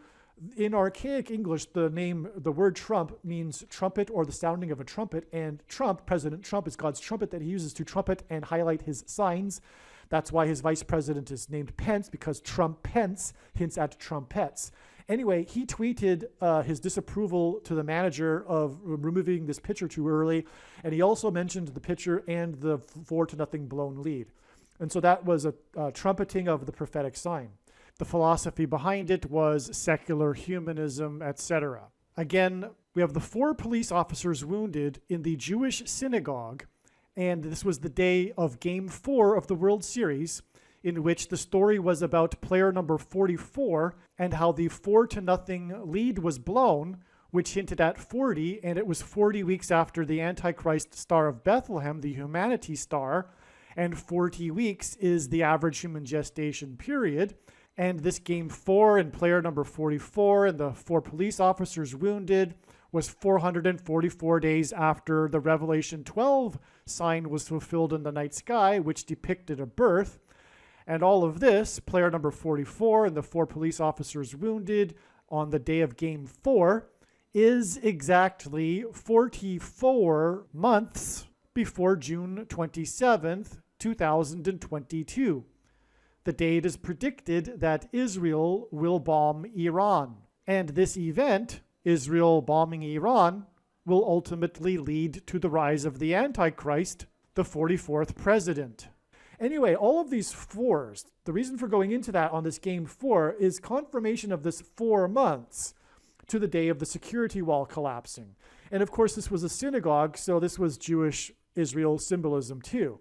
in archaic English, the word Trump means trumpet or the sounding of a trumpet, and Trump, President Trump, is God's trumpet that he uses to trumpet and highlight his signs. That's why his vice president is named Pence, because Trump Pence hints at trumpets. Anyway, he tweeted his disapproval to the manager of removing this pitcher too early, and he also mentioned the pitcher and the 4-0 blown lead. And so that was a trumpeting of the prophetic sign. The philosophy behind it was secular humanism, etc. Again, we have the 4 police officers wounded in the Jewish synagogue, and this was the day of Game 4 of the World Series, in which the story was about player number 44 and how the 4-0 lead was blown, which hinted at 40, and it was 40 weeks after the Antichrist Star of Bethlehem, the Humanity Star, and 40 weeks is the average human gestation period. And this Game 4 and player number 44 and the 4 police officers wounded was 444 days after the Revelation 12 sign was fulfilled in the night sky, which depicted a birth. And all of this, player number 44 and the 4 police officers wounded on the day of Game 4, is exactly 44 months before June 27th, 2022. The date is predicted that Israel will bomb Iran. And this event, Israel bombing Iran, will ultimately lead to the rise of the Antichrist, the 44th president. Anyway, all of these 4s, the reason for going into that on this Game 4 is confirmation of this 4 months to the day of the security wall collapsing. And of course, this was a synagogue, so this was Jewish Israel symbolism too.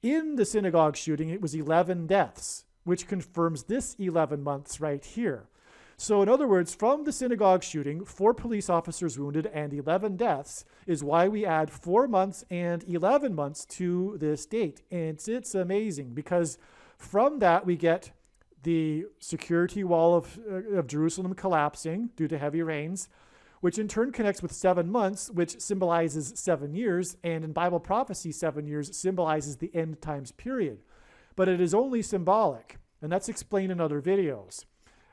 In the synagogue shooting, it was 11 deaths, which confirms this 11 months right here. So in other words, from the synagogue shooting, 4 police officers wounded and 11 deaths is why we add 4 months and 11 months to this date. And it's amazing because from that we get the security wall of Jerusalem collapsing due to heavy rains, which in turn connects with 7 months, which symbolizes 7 years. And in Bible prophecy, 7 years symbolizes the end times period. But it is only symbolic, and that's explained in other videos.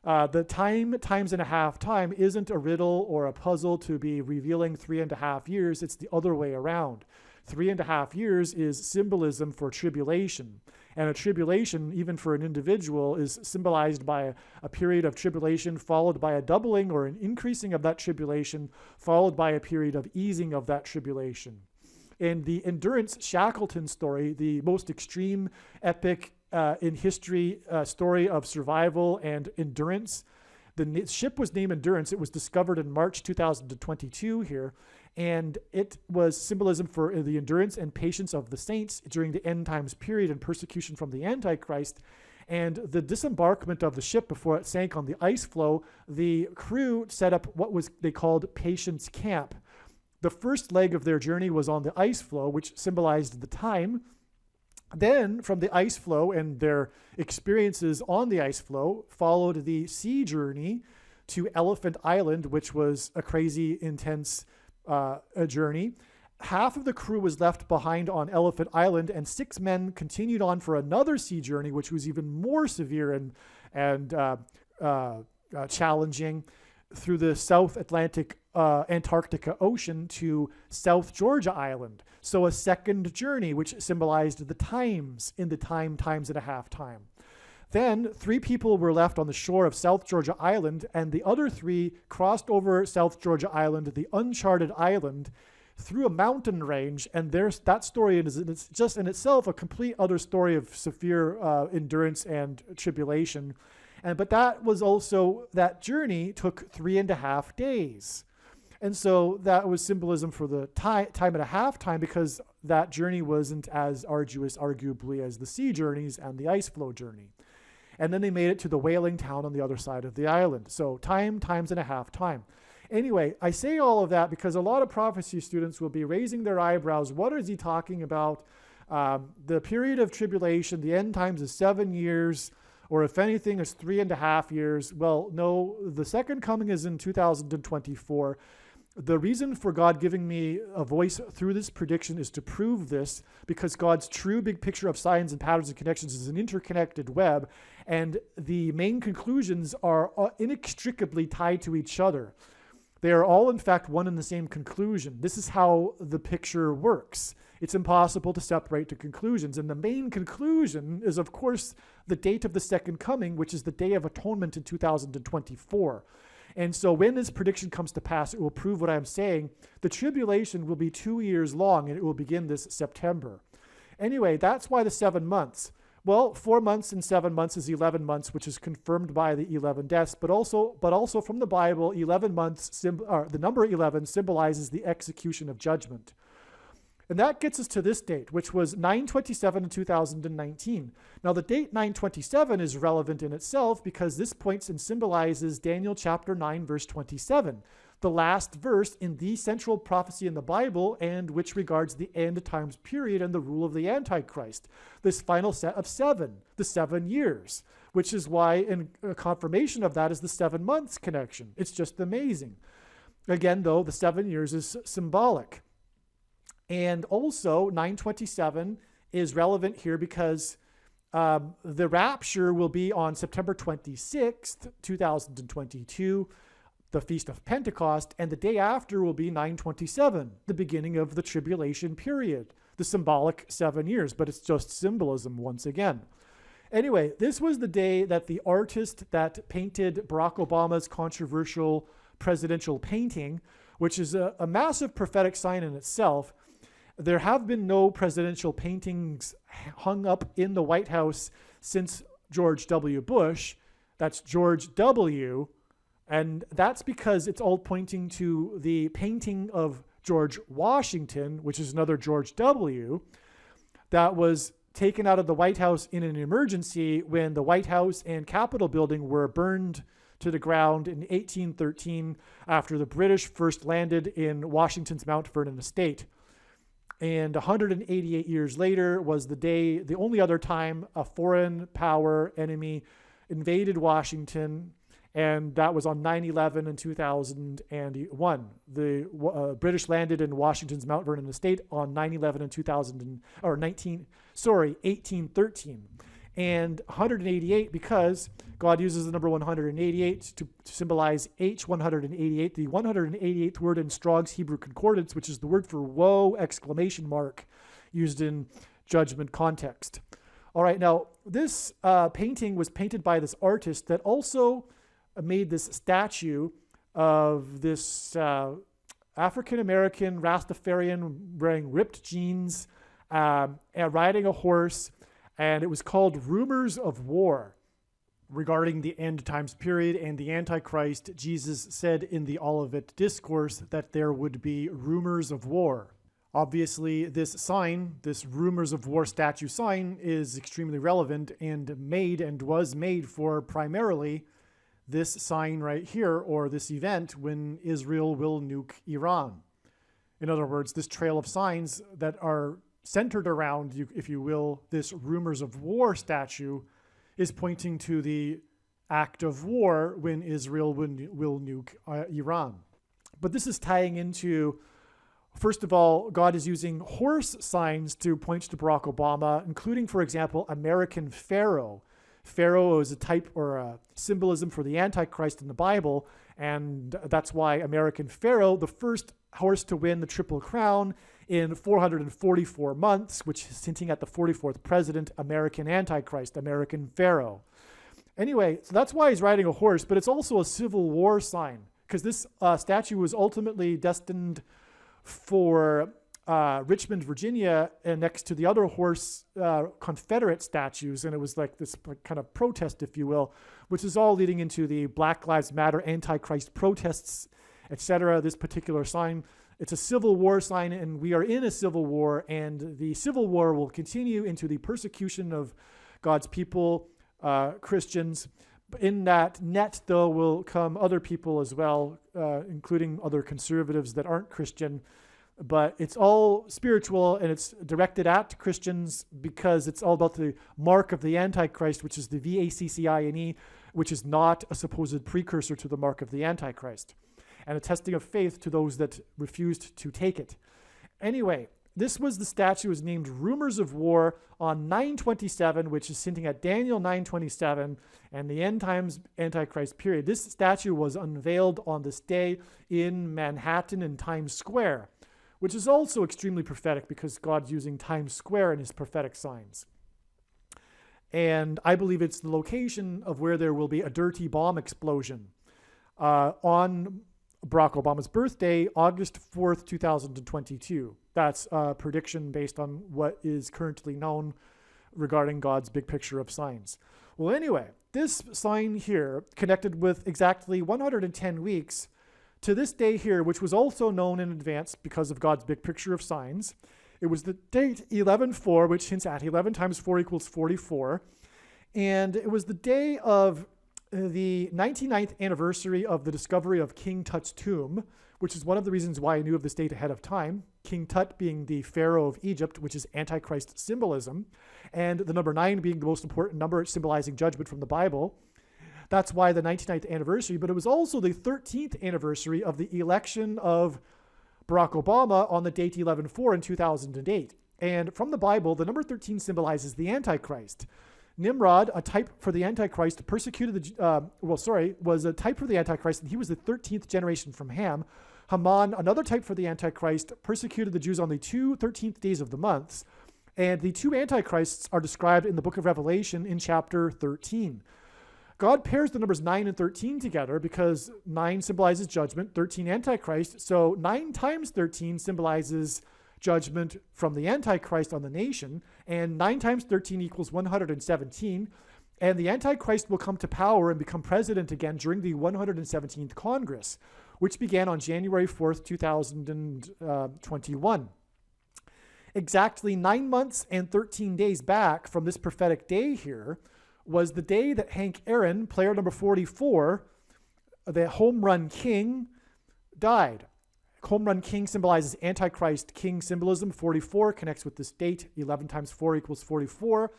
The time times and a half time isn't a riddle or a puzzle to be revealing 3.5 years. It's the other way around. 3.5 years is symbolism for tribulation. And a tribulation, even for an individual, is symbolized by a period of tribulation followed by a doubling or an increasing of that tribulation, followed by a period of easing of that tribulation. In the Endurance Shackleton story, the most extreme epic in history story of survival and endurance, the ship was named Endurance. It was discovered in March 2022 here, and it was symbolism for the endurance and patience of the saints during the end times period and persecution from the Antichrist. And the disembarkment of the ship before it sank on the ice floe, the crew set up what was they called Patience Camp. The first leg of their journey was on the ice floe, which symbolized the time. Then, from the ice floe and their experiences on the ice floe, followed the sea journey to Elephant Island, which was a crazy, intense journey. Half of the crew was left behind on Elephant Island, and 6 men continued on for another sea journey, which was even more severe and challenging, through the South Atlantic Antarctica Ocean to South Georgia Island. So a second journey, which symbolized the times in the times and a half time. Then 3 people were left on the shore of South Georgia Island, and the other 3 crossed over South Georgia Island, the uncharted island, through a mountain range. And there's that story is just in itself a complete other story of severe endurance and tribulation. But that was also, that journey took 3.5 days. And so that was symbolism for the time and a half time, because that journey wasn't as arduous, arguably, as the sea journeys and the ice floe journey. And then they made it to the whaling town on the other side of the island. So times and a half time. Anyway, I say all of that because a lot of prophecy students will be raising their eyebrows. What is he talking about? The period of tribulation, the end times is 7 years, or if anything, it's 3.5 years. Well, no, the second coming is in 2024. The reason for God giving me a voice through this prediction is to prove this, because God's true big picture of signs and patterns and connections is an interconnected web, and the main conclusions are inextricably tied to each other. They are all, in fact, one and the same conclusion. This is how the picture works. It's impossible to separate the conclusions. And the main conclusion is, of course, the date of the second coming, which is the Day of Atonement in 2024. And so when this prediction comes to pass, it will prove what I'm saying. The tribulation will be 2 years long, and it will begin this September. Anyway, that's why the 7 months. Well, 4 months and 7 months is 11 months, which is confirmed by the 11 deaths. But also from the Bible, 11 months, the number 11 symbolizes the execution of judgment. And that gets us to this date, which was 9/27 in 2019. Now, the date 9/27 is relevant in itself because this points and symbolizes Daniel chapter 9, verse 27, the last verse in the central prophecy in the Bible, and which regards the end times period and the rule of the Antichrist, this final set of 7, the 7 years, which is why in confirmation of that is the 7 months connection. It's just amazing. Again, though, the 7 years is symbolic. And also, 9/27 is relevant here because the rapture will be on September 26th, 2022, the Feast of Pentecost, and the day after will be 9/27, the beginning of the tribulation period, the symbolic 7 years, but it's just symbolism once again. Anyway, this was the day that the artist that painted Barack Obama's controversial presidential painting, which is a massive prophetic sign in itself. There have been no presidential paintings hung up in the White House since George W. Bush. That's George W. And that's because it's all pointing to the painting of George Washington, which is another George W., that was taken out of the White House in an emergency when the White House and Capitol building were burned to the ground in 1813 after the British first landed in Washington's Mount Vernon estate. And 188 years later was the only other time a foreign power enemy invaded Washington, and that was on 9/11 in 2001. The British landed in Washington's Mount Vernon estate on 9/11 in 1813. and 188 because God uses the number 188 to symbolize H188, the 188th word in Strong's Hebrew Concordance, which is the word for woe, exclamation mark, used in judgment context. All right, now this painting was painted by this artist that also made this statue of this African-American Rastafarian wearing ripped jeans and riding a horse, and it was called Rumors of War. Regarding the end times period and the Antichrist, Jesus said in the Olivet Discourse that there would be rumors of war. Obviously, this sign, this Rumors of War statue sign, is extremely relevant and was made for primarily this sign right here, or this event when Israel will nuke Iran. In other words, this trail of signs that are centered around, if you will, this Rumors of War statue is pointing to the act of war when Israel will nuke Iran. But this is tying into, first of all, God is using horse signs to point to Barack Obama, including, for example, American Pharaoh. Pharaoh is a type or a symbolism for the Antichrist in the Bible, and that's why American Pharaoh, the first horse to win the Triple Crown in 444 months, which is hinting at the 44th president, American Antichrist, American Pharaoh. Anyway, so that's why he's riding a horse, but it's also a Civil War sign, because this statue was ultimately destined for Richmond, Virginia, and next to the other horse Confederate statues, and it was like this kind of protest, if you will, which is all leading into the Black Lives Matter, Antichrist protests, etc. This particular sign, it's a Civil War sign, and we are in a civil war, and the Civil War will continue into the persecution of God's people, Christians. In that net, though, will come other people as well, including other conservatives that aren't Christian. But it's all spiritual, and it's directed at Christians because it's all about the mark of the Antichrist, which is the VACCINE, which is not a supposed precursor to the mark of the Antichrist, and a testing of faith to those that refused to take it. Anyway, this was the statue is named Rumors of War on 927, which is hinting at Daniel 9:27 and the end times Antichrist period. This statue was unveiled on this day in Manhattan in Times Square, which is also extremely prophetic because God's using Times Square in his prophetic signs. And I believe it's the location of where there will be a dirty bomb explosion on Barack Obama's birthday, August 4th, 2022. That's a prediction based on what is currently known regarding God's big picture of signs. Well, anyway, this sign here connected with exactly 110 weeks to this day here, which was also known in advance because of God's big picture of signs. It was the date 11/4, which hints at 11 times 4 equals 44. And it was the day of the 99th anniversary of the discovery of King Tut's tomb, which is one of the reasons why I knew of this date ahead of time. King Tut being the Pharaoh of Egypt, which is Antichrist symbolism, and the number 9 being the most important number symbolizing judgment from the Bible. That's why the 99th anniversary, but it was also the 13th anniversary of the election of Barack Obama on the date 11/4 in 2008. And from the Bible, the number 13 symbolizes the Antichrist. Nimrod, a type for the Antichrist, was a type for the Antichrist, and he was the 13th generation from Ham. Haman, another type for the Antichrist, persecuted the Jews on the 2 13th days of the months. And the two Antichrists are described in the book of Revelation in chapter 13. God pairs the numbers 9 and 13 together because 9 symbolizes judgment, 13 Antichrist. So 9 times 13 symbolizes judgment from the Antichrist on the nation, and 9 times 13 equals 117. And the Antichrist will come to power and become president again during the 117th Congress, which began on January 4th, 2021. Exactly 9 months and 13 days back from this prophetic day here was the day that Hank Aaron, player number 44, the home run king, died. Home run king symbolizes Antichrist king symbolism. 44 connects with this date. 11 times 4 equals 44.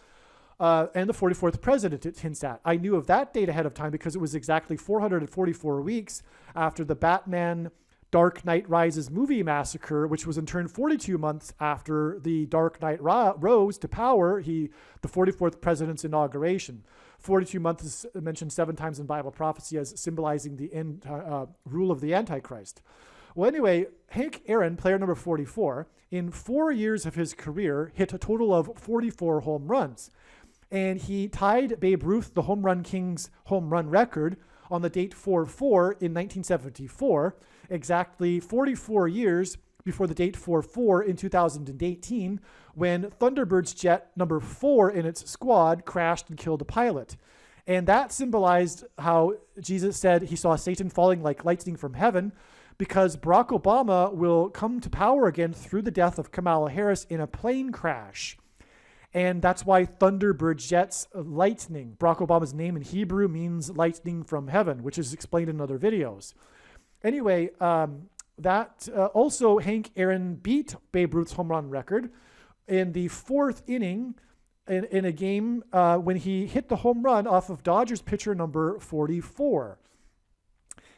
And the 44th president it hints at. I knew of that date ahead of time because it was exactly 444 weeks after the Batman Dark Knight Rises movie massacre, which was in turn 42 months after the Dark Knight rose to power, the 44th president's inauguration. 42 months is mentioned 7 times in Bible prophecy as symbolizing the rule of the Antichrist. Well, anyway, Hank Aaron, player number 44, in 4 years of his career, hit a total of 44 home runs. And he tied Babe Ruth, the home run king's home run record, on the date 4-4 in 1974, exactly 44 years before the date 4-4 in 2018, when Thunderbird's jet number 4 in its squad crashed and killed a pilot. And that symbolized how Jesus said he saw Satan falling like lightning from heaven, because Barack Obama will come to power again through the death of Kamala Harris in a plane crash. And that's why Thunderbird jets, lightning. Barack Obama's name in Hebrew means lightning from heaven, which is explained in other videos. Anyway, also Hank Aaron beat Babe Ruth's home run record in the 4th inning in a game when he hit the home run off of Dodgers pitcher number 44.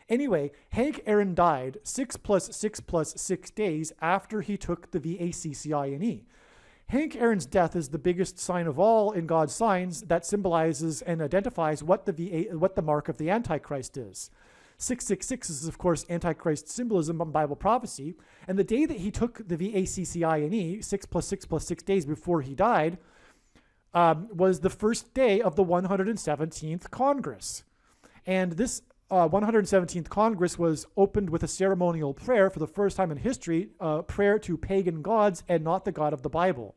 Anyway, Hank Aaron died 6 + 6 + 6 days after he took the VACCINE. Hank Aaron's death is the biggest sign of all in God's signs that symbolizes and identifies what the mark of the Antichrist is. 666 is, of course, Antichrist symbolism on Bible prophecy. And the day that he took the VACCINE, 6 + 6 + 6 days before he died, was the first day of the 117th Congress. And this 117th Congress was opened with a ceremonial prayer for the first time in history, prayer to pagan gods and not the God of the Bible.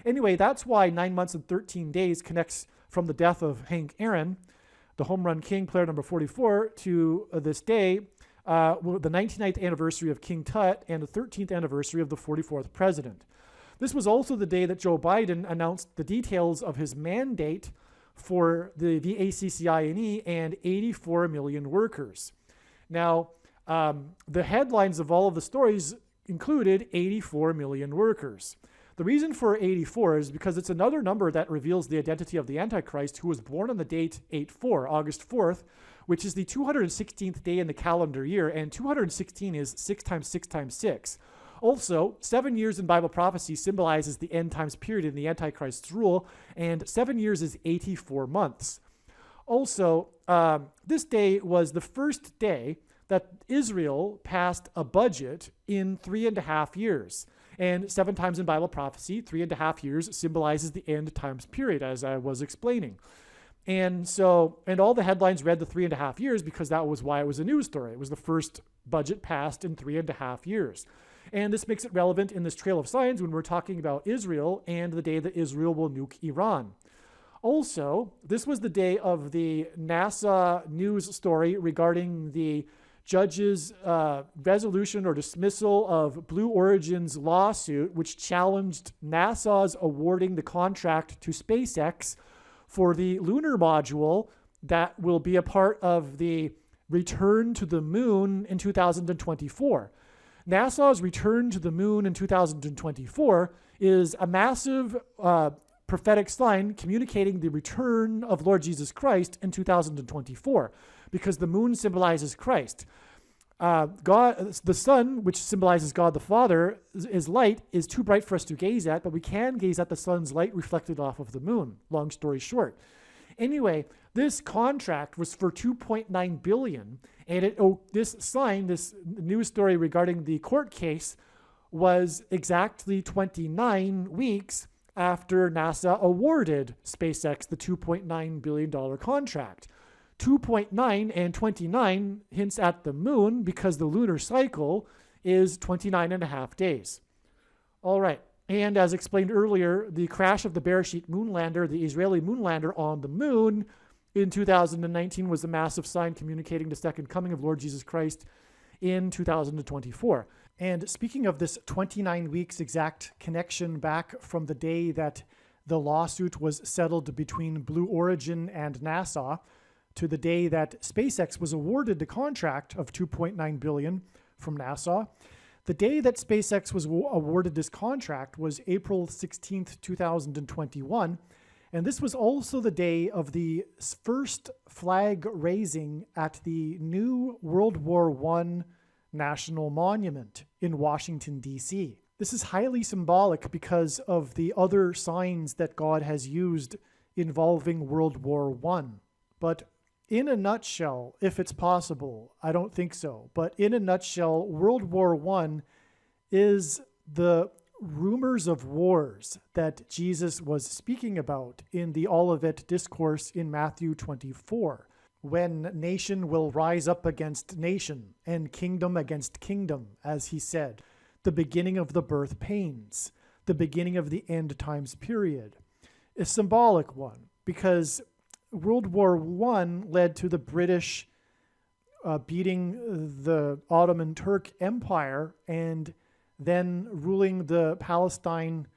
Anyway, that's why 9 months and 13 days connects from the death of Hank Aaron, the home run king, player number 44, to this day, the 99th anniversary of King Tut and the 13th anniversary of the 44th president. This was also the day that Joe Biden announced the details of his mandate for the VACCINE and 84 million workers. Now, the headlines of all of the stories included 84 million workers. The reason for 84 is because it's another number that reveals the identity of the Antichrist, who was born on the date 8-4, August 4th, which is the 216th day in the calendar year, and 216 is 6 times 6 times 6. Also, 7 years in Bible prophecy symbolizes the end times period in the Antichrist's rule, and 7 years is 84 months. Also, this day was the first day that Israel passed a budget in 3.5 years. And 7 times in Bible prophecy, 3.5 years symbolizes the end times period, as I was explaining. And all the headlines read the 3.5 years because that was why it was a news story. It was the first budget passed in 3.5 years. And this makes it relevant in this trail of signs when we're talking about Israel and the day that Israel will nuke Iran. Also, this was the day of the NASA news story regarding the judge's resolution or dismissal of Blue Origin's lawsuit, which challenged NASA's awarding the contract to SpaceX for the lunar module that will be a part of the return to the moon in 2024. NASA's return to the moon in 2024 is a massive prophetic sign communicating the return of Lord Jesus Christ in 2024, because the moon symbolizes Christ. God, the sun, which symbolizes God the Father, is light, is too bright for us to gaze at, but we can gaze at the sun's light reflected off of the moon. Long story short. Anyway, this contract was for $2.9 billion, and this news story regarding the court case was exactly 29 weeks after NASA awarded SpaceX the $2.9 billion contract. 2.9 and 29 hints at the moon because the lunar cycle is 29.5 days. All right. And as explained earlier, the crash of the Bereshit moonlander, the Israeli moonlander on the moon in 2019 was a massive sign communicating the second coming of Lord Jesus Christ in 2024. And speaking of this 29 weeks exact connection back from the day that the lawsuit was settled between Blue Origin and NASA to the day that SpaceX was awarded the contract of $2.9 billion from NASA, the day that SpaceX was awarded this contract was April 16th, 2021. And this was also the day of the first flag raising at the new World War I National Monument in Washington, D.C. This is highly symbolic because of the other signs that God has used involving World War I. But in a nutshell, if it's possible, I don't think so, but in a nutshell, World War I is the rumors of wars that Jesus was speaking about in the Olivet Discourse in Matthew 24, when nation will rise up against nation and kingdom against kingdom, as he said, the beginning of the birth pains, the beginning of the end times period. A symbolic one, because World War I led to the British beating the Ottoman Turk Empire and then ruling the Palestine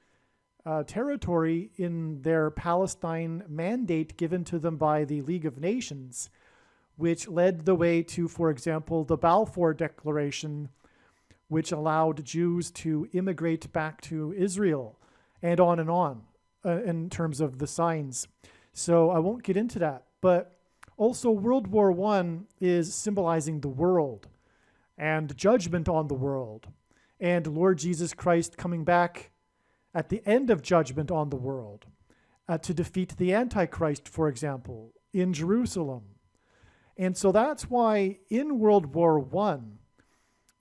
territory in their Palestine mandate given to them by the League of Nations, which led the way to, for example, the Balfour Declaration, which allowed Jews to immigrate back to Israel, and on in terms of the signs. So I won't get into that. But also World War I is symbolizing the world and judgment on the world, and Lord Jesus Christ coming back at the end of judgment on the world to defeat the Antichrist, for example, in Jerusalem. And so that's why in World War I,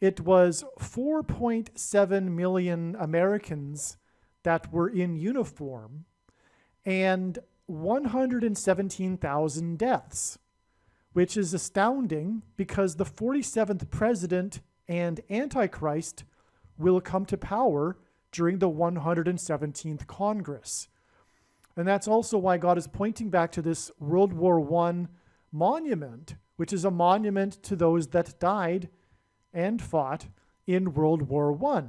it was 4.7 million Americans that were in uniform and 117,000 deaths, which is astounding because the 47th president and Antichrist will come to power during the 117th Congress. And that's also why God is pointing back to this World War I monument, which is a monument to those that died and fought in World War I.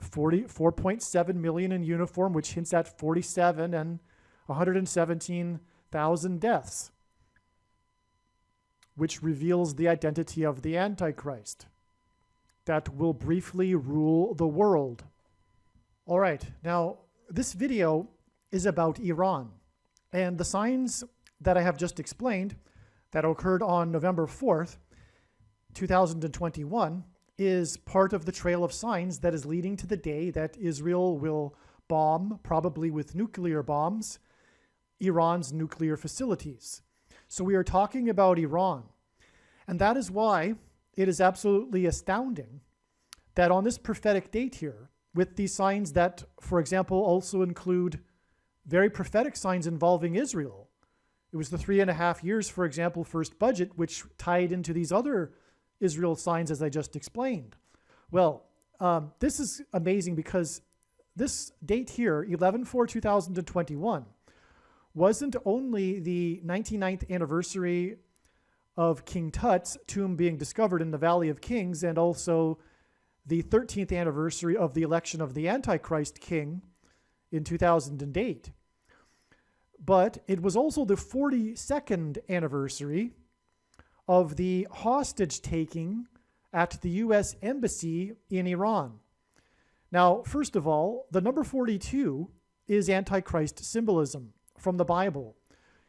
4.7 million in uniform, which hints at 47 and 117,000 deaths, which reveals the identity of the Antichrist that will briefly rule the world. All right, now this video is about Iran, and the signs that I have just explained that occurred on November 4th, 2021, is part of the trail of signs that is leading to the day that Israel will bomb, probably with nuclear bombs, Iran's nuclear facilities. So we are talking about Iran. And that is why it is absolutely astounding that on this prophetic date here, with these signs that, for example, also include very prophetic signs involving Israel. It was the 3.5 years, for example, first budget, which tied into these other Israel signs, as I just explained. Well, this is amazing because this date here, 11/4/2021, wasn't only the 99th anniversary of King Tut's tomb being discovered in the Valley of Kings, and also the 13th anniversary of the election of the Antichrist king in 2008. But it was also the 42nd anniversary of the hostage taking at the U.S. Embassy in Iran. Now, first of all, the number 42 is Antichrist symbolism from the Bible.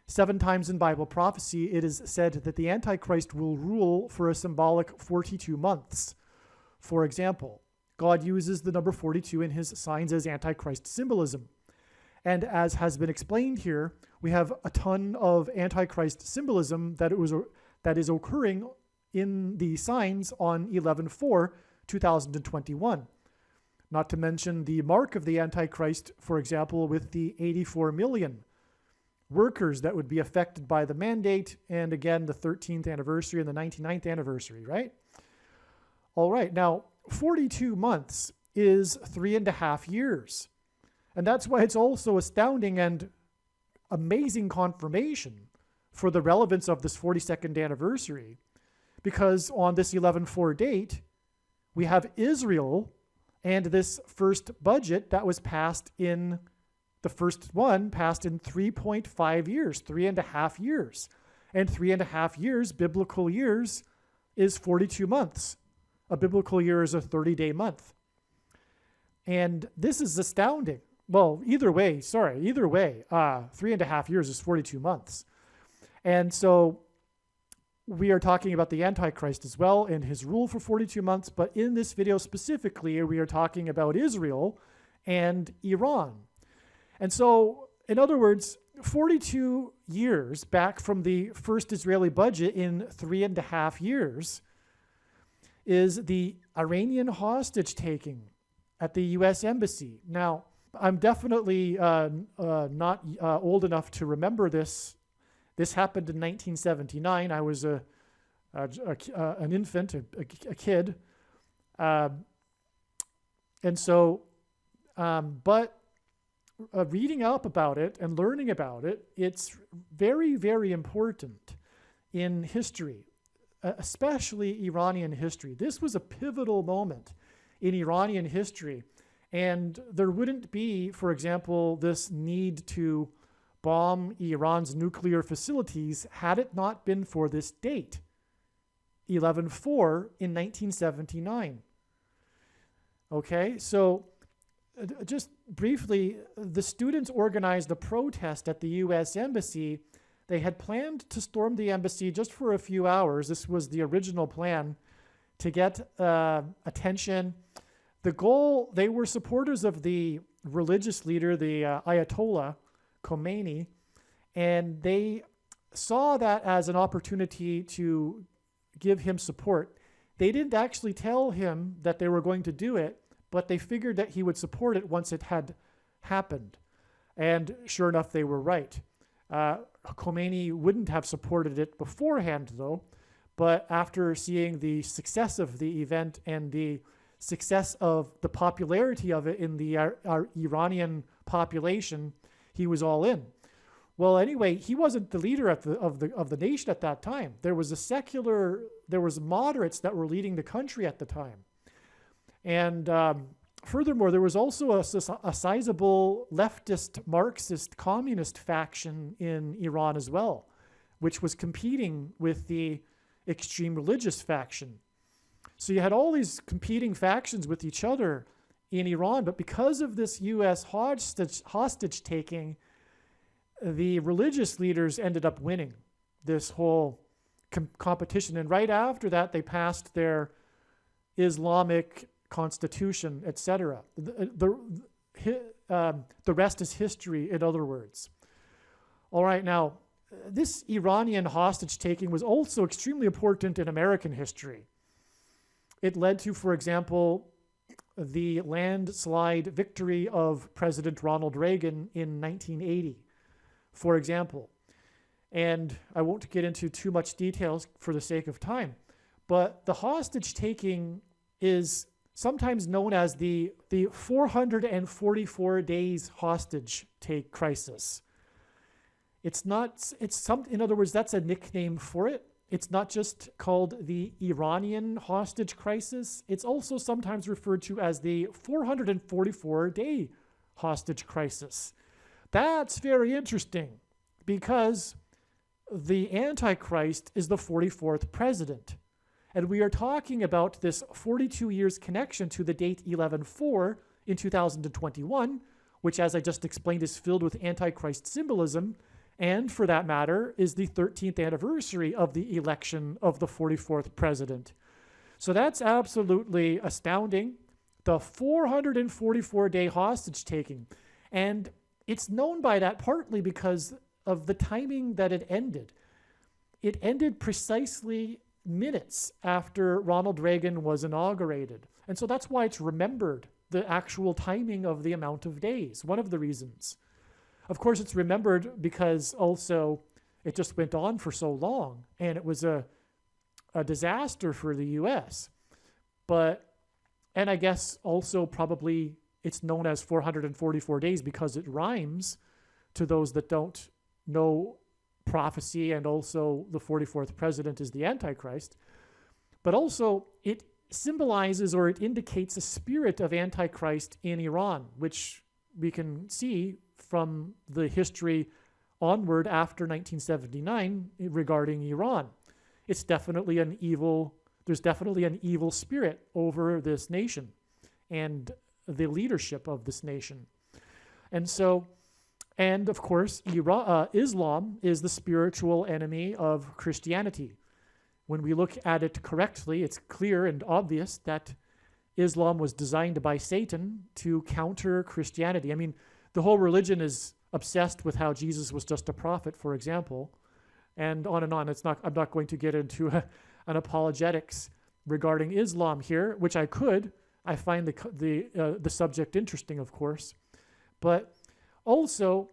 7 times in Bible prophecy, it is said that the Antichrist will rule for a symbolic 42 months. For example, God uses the number 42 in his signs as Antichrist symbolism. And as has been explained here, we have a ton of Antichrist symbolism that is occurring in the signs on 11/4/2021. Not to mention the mark of the Antichrist, for example, with the 84 million workers that would be affected by the mandate, and again, the 13th anniversary and the 99th anniversary, right? All right, now 42 months is 3.5 years. And that's why it's also astounding and amazing confirmation for the relevance of this 42nd anniversary, because on this 11/4 date, we have Israel and this first budget that was passed in, the first one passed in 3.5 years, 3.5 years. And 3.5 years, biblical years, is 42 months. A biblical year is a 30-day month. And this is astounding. Well, either way, 3.5 years is 42 months. And so we are talking about the Antichrist as well and his rule for 42 months. But in this video specifically, we are talking about Israel and Iran. And so, in other words, 42 years back from the first Israeli budget in 3.5 years is the Iranian hostage taking at the U.S. Embassy. Now, I'm definitely not old enough to remember this. This happened in 1979. I was an infant, a kid. And so, but reading up about it and learning about it, it's very, very important in history, especially Iranian history. This was a pivotal moment in Iranian history. And there wouldn't be, for example, this need to bomb Iran's nuclear facilities had it not been for this date, 11/4 in 1979. Okay, so just briefly, the students organized a protest at the U.S. Embassy. They had planned to storm the embassy just for a few hours. This was the original plan, to get attention. The goal, they were supporters of the religious leader, the Ayatollah Khomeini, and they saw that as an opportunity to give him support. They didn't actually tell him that they were going to do it, but they figured that he would support it once it had happened. And sure enough, they were right. Khomeini wouldn't have supported it beforehand, though, but after seeing the success of the event and the success of the popularity of it in the Iranian population, he was all in. Well, anyway, he wasn't the leader of the nation at that time. There was moderates that were leading the country at the time. And furthermore, there was also a sizable leftist, Marxist, communist faction in Iran as well, which was competing with the extreme religious faction. So you had all these competing factions with each other in Iran, but because of this U.S. hostage taking, the religious leaders ended up winning this whole competition. And right after that, they passed their Islamic constitution, etc. The rest is history, in other words. All right, now, this Iranian hostage taking was also extremely important in American history. It led to, for example, the landslide victory of President Ronald Reagan in 1980, for example. And I won't get into too much details for the sake of time, but the hostage taking is sometimes known as the 444 days hostage take crisis. In other words, that's a nickname for it. It's not just called the Iranian hostage crisis. It's also sometimes referred to as the 444-day hostage crisis. That's very interesting because the Antichrist is the 44th president. And we are talking about this 42 years connection to the date 11/4 in 2021, which, as I just explained, is filled with Antichrist symbolism, and for that matter, is the 13th anniversary of the election of the 44th president. So that's absolutely astounding. The 444-day hostage taking. And it's known by that partly because of the timing that it ended. It ended precisely minutes after Ronald Reagan was inaugurated. And so that's why it's remembered, the actual timing of the amount of days, one of the reasons. Of course, it's remembered because also it just went on for so long, and it was a disaster for the U.S. And I guess also probably it's known as 444 days because it rhymes, to those that don't know prophecy, and also the 44th president is the Antichrist. But also it symbolizes, or it indicates, a spirit of Antichrist in Iran, which we can see from the history onward after 1979 regarding Iran. It's definitely there's definitely an evil spirit over this nation and the leadership of this nation. And of course, Islam is the spiritual enemy of Christianity. when we look at it correctly, it's clear and obvious that Islam was designed by Satan to counter Christianity. I mean, the whole religion is obsessed with how Jesus was just a prophet, for example, and on and on. I'm not going to get into an apologetics regarding Islam here, which I could. I find the subject interesting, of course. But also,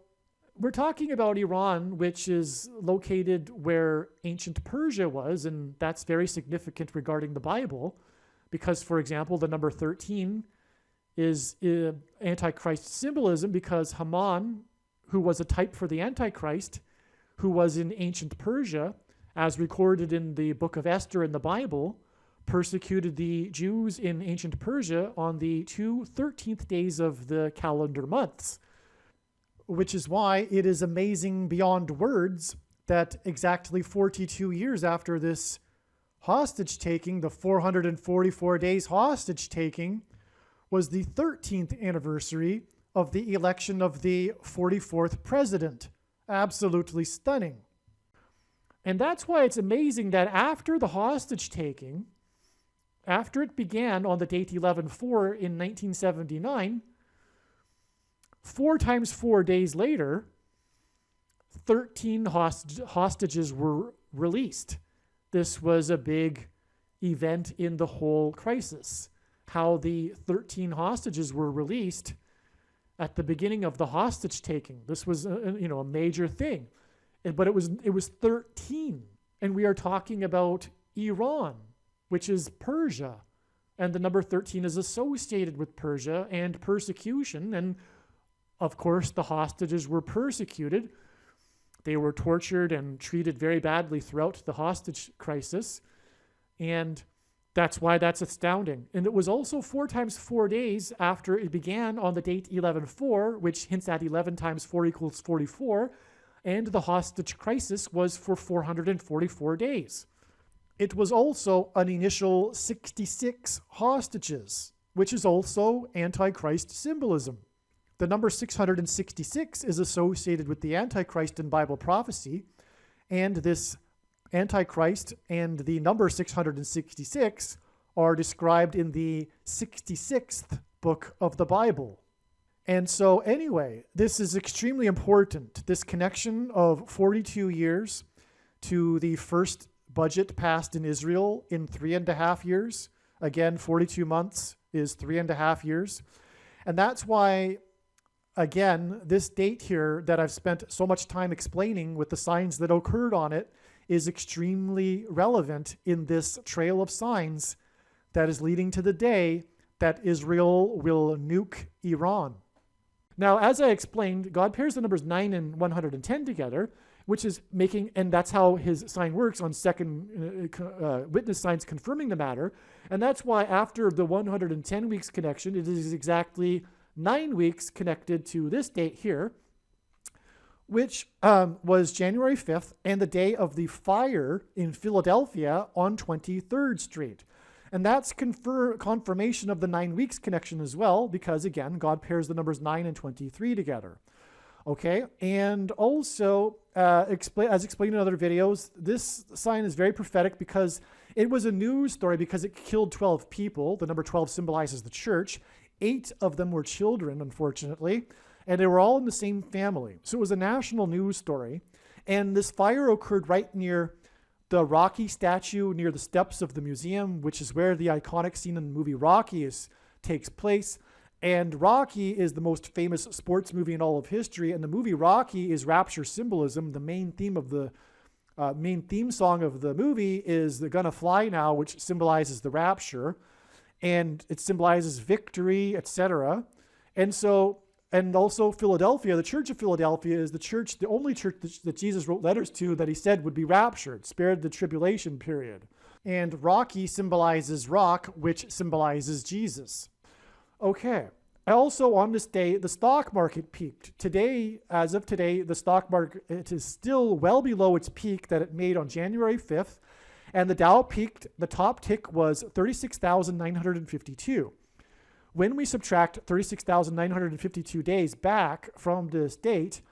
we're talking about Iran, which is located where ancient Persia was, and that's very significant regarding the Bible, because, for example, the number 13 is Antichrist symbolism, because Haman, who was a type for the Antichrist, who was in ancient Persia, as recorded in the book of Esther in the Bible, persecuted the Jews in ancient Persia on the 2 13th days of the calendar months. Which is why it is amazing beyond words that exactly 42 years after this hostage taking, the 444 days hostage taking, was the 13th anniversary of the election of the 44th president. Absolutely stunning. And that's why it's amazing that after the hostage taking, after it began on the date 11/4 in 1979, 4 times 4 days later, 13 hostages were released. This was a big event in the whole crisis, how the 13 hostages were released at the beginning of the hostage taking. This was a major thing. But it was 13, and we are talking about Iran, which is Persia, and the number 13 is associated with Persia and persecution, and of course the hostages were persecuted. They were tortured and treated very badly throughout the hostage crisis, and that's why that's astounding. And it was also 4 times 4 days after it began on the date 11/4, which hints at 11 times 4 equals 44, and the hostage crisis was for 444 days. It was also an initial 66 hostages, which is also Antichrist symbolism. The number 666 is associated with the Antichrist in Bible prophecy, and this Antichrist and the number 666 are described in the 66th book of the Bible. And so anyway, this is extremely important, this connection of 42 years to the first budget passed in Israel in 3.5 years. Again, 42 months is 3.5 years. And that's why, again, this date here that I've spent so much time explaining with the signs that occurred on it is extremely relevant in this trail of signs that is leading to the day that Israel will nuke Iran. Now, as I explained, God pairs the numbers 9 and 110 together, which is making, and that's how his sign works on second witness signs confirming the matter. And that's why after the 110 weeks connection, it is exactly 9 weeks connected to this date here, which was January 5th and the day of the fire in Philadelphia on 23rd Street. And that's confirmation of the 9 weeks connection as well, because again, God pairs the numbers 9 and 23 together. Okay, and also, as explained in other videos, this sign is very prophetic because it was a news story because it killed 12 people. The number 12 symbolizes the church. 8 of them were children, unfortunately, and they were all in the same family. So it was a national news story. And this fire occurred right near the Rocky statue, near the steps of the museum, which is where the iconic scene in the movie Rocky takes place. And Rocky is the most famous sports movie in all of history. And the movie Rocky is rapture symbolism. The main theme song of the movie is "They're Gonna Fly Now," which symbolizes the rapture, and it symbolizes victory, etc. And also Philadelphia, the Church of Philadelphia is the only church that Jesus wrote letters to that he said would be raptured, spared the tribulation period. And Rocky symbolizes rock, which symbolizes Jesus. Okay. Also on this day, the stock market peaked. Today, as of today, the stock market is still well below its peak that it made on January 5th. And the Dow peaked, the top tick was 36,952. When we subtract 36,952 days back from this date,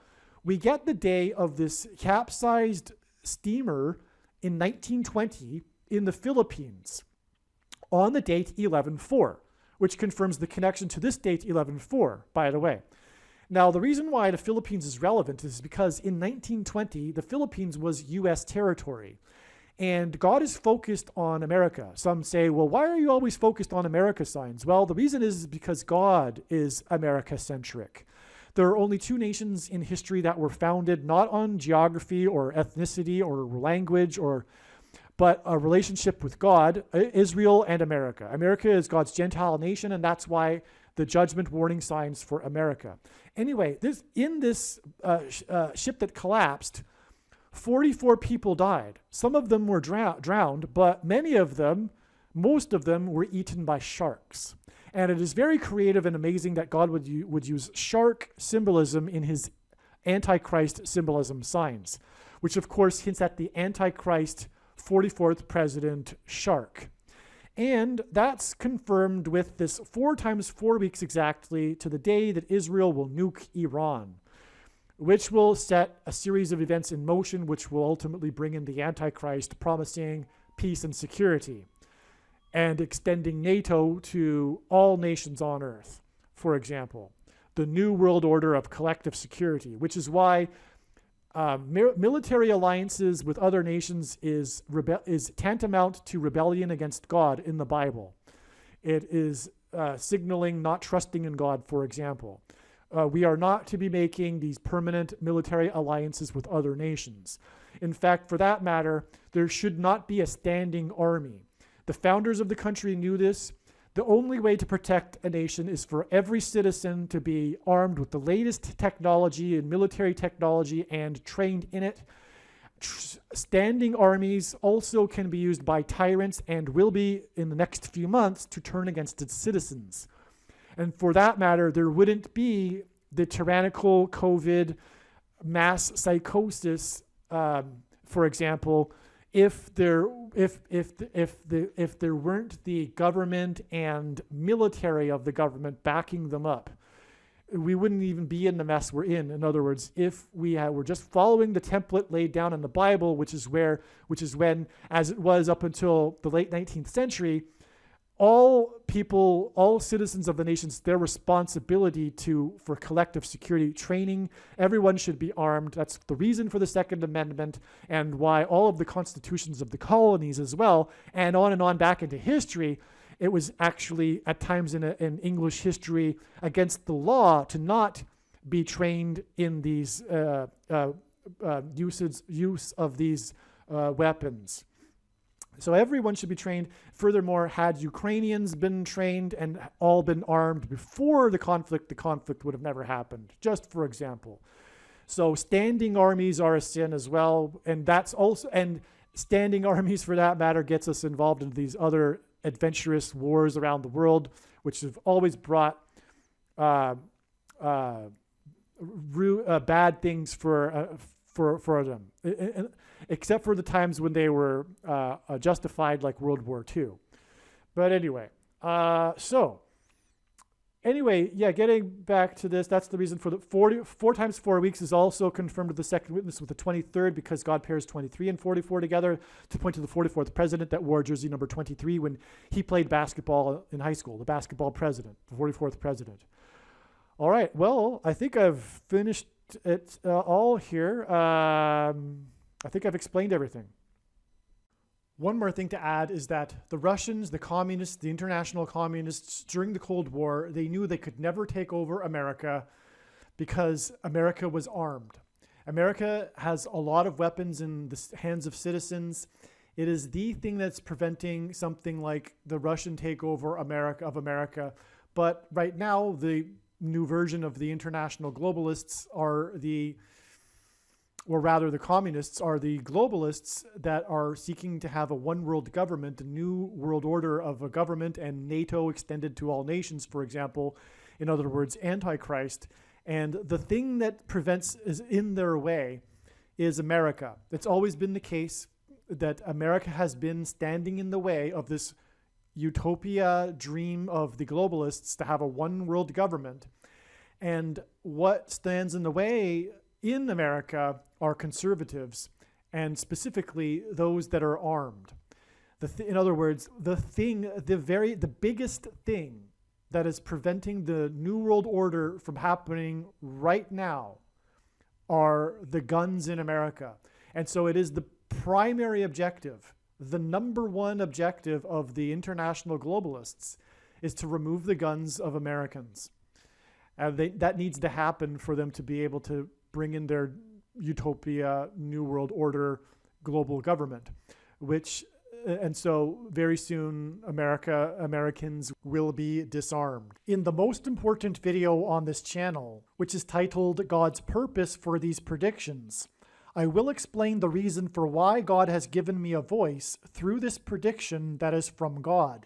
we get the day of this capsized steamer in 1920 in the Philippines on the date 11/4, which confirms the connection to this date 11/4, by the way. Now, the reason why the Philippines is relevant is because in 1920, the Philippines was U.S. territory. And God is focused on America. Some say, well, why are you always focused on America signs? Well, the reason is because God is America-centric. There are only two nations in history that were founded not on geography or ethnicity or language, but a relationship with God, Israel and America. America is God's Gentile nation, and that's why the judgment warning signs for America. Anyway, in this ship that collapsed, 44 people died. Some of them were drowned, but most of them were eaten by sharks. And it is very creative and amazing that God would use shark symbolism in his Antichrist symbolism signs, which of course hints at the Antichrist 44th president shark. And that's confirmed with this 4 times 4 weeks exactly to the day that Israel will nuke Iran, which will set a series of events in motion, which will ultimately bring in the Antichrist, promising peace and security, and extending NATO to all nations on earth, for example. The new world order of collective security, which is why military alliances with other nations is tantamount to rebellion against God in the Bible. It is signaling not trusting in God, for example. We are not to be making these permanent military alliances with other nations. In fact, for that matter, there should not be a standing army. The founders of the country knew this. The only way to protect a nation is for every citizen to be armed with the latest technology and military technology and trained in it. Standing armies also can be used by tyrants and will be in the next few months to turn against its citizens. And for that matter, there wouldn't be the tyrannical COVID mass psychosis, for example, if there weren't the government and military of the government backing them up. We wouldn't even be in the mess we're in. In other words, if we were just following the template laid down in the Bible, which is when, as it was up until the late 19th century, all people, all citizens of the nations, their responsibility for collective security training. Everyone should be armed. That's the reason for the Second Amendment and why all of the constitutions of the colonies as well, and on back into history, it was actually at times in English history against the law to not be trained in these use of these weapons. So everyone should be trained. Furthermore, had Ukrainians been trained and all been armed before the conflict would have never happened, just for example. So standing armies are a sin as well. And standing armies, for that matter, gets us involved in these other adventurous wars around the world, which have always brought bad things for them. Except for the times when they were justified, like World War II. But anyway, getting back to this, that's the reason for the 4 times 4 weeks is also confirmed with the second witness with the 23rd, because God pairs 23 and 44 together to point to the 44th president that wore jersey number 23 when he played basketball in high school, the basketball president, the 44th president. All right, well, I think I've finished it all here. I think I've explained everything. One more thing to add is that the Russians, the communists, the international communists during the Cold War, they knew they could never take over America because America was armed. America has a lot of weapons in the hands of citizens. It is the thing that's preventing something like the Russian takeover of America. But right now, the new version of the international globalists the communists are the globalists that are seeking to have a one world government, a new world order of a government, and NATO extended to all nations, for example. In other words, Antichrist. And the thing that is in their way is America. It's always been the case that America has been standing in the way of this utopia dream of the globalists to have a one world government. And what stands in the way in America are conservatives, and specifically those that are armed. In other words, the biggest thing that is preventing the New World Order from happening right now are the guns in America. And so it is the primary objective, the number one objective of the international globalists is to remove the guns of Americans. And that needs to happen for them to be able to bring in their utopia, New World Order, global government, and so very soon Americans will be disarmed. In the most important video on this channel, which is titled God's Purpose for These Predictions, I will explain the reason for why God has given me a voice through this prediction that is from God.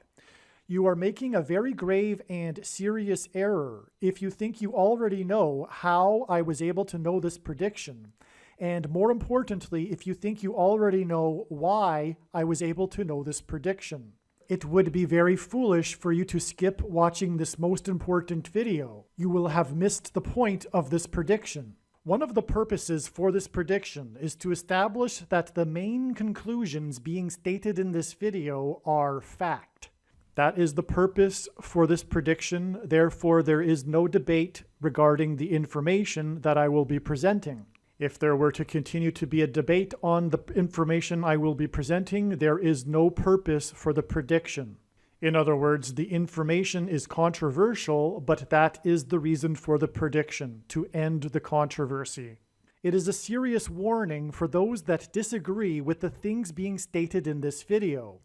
You are making a very grave and serious error if you think you already know how I was able to know this prediction. And more importantly, if you think you already know why I was able to know this prediction. It would be very foolish for you to skip watching this most important video. You will have missed the point of this prediction. One of the purposes for this prediction is to establish that the main conclusions being stated in this video are fact. That is the purpose for this prediction. Therefore, there is no debate regarding the information that I will be presenting. If there were to continue to be a debate on the information I will be presenting, there is no purpose for the prediction. In other words, the information is controversial, but that is the reason for the prediction, to end the controversy. It is a serious warning for those that disagree with the things being stated in this video.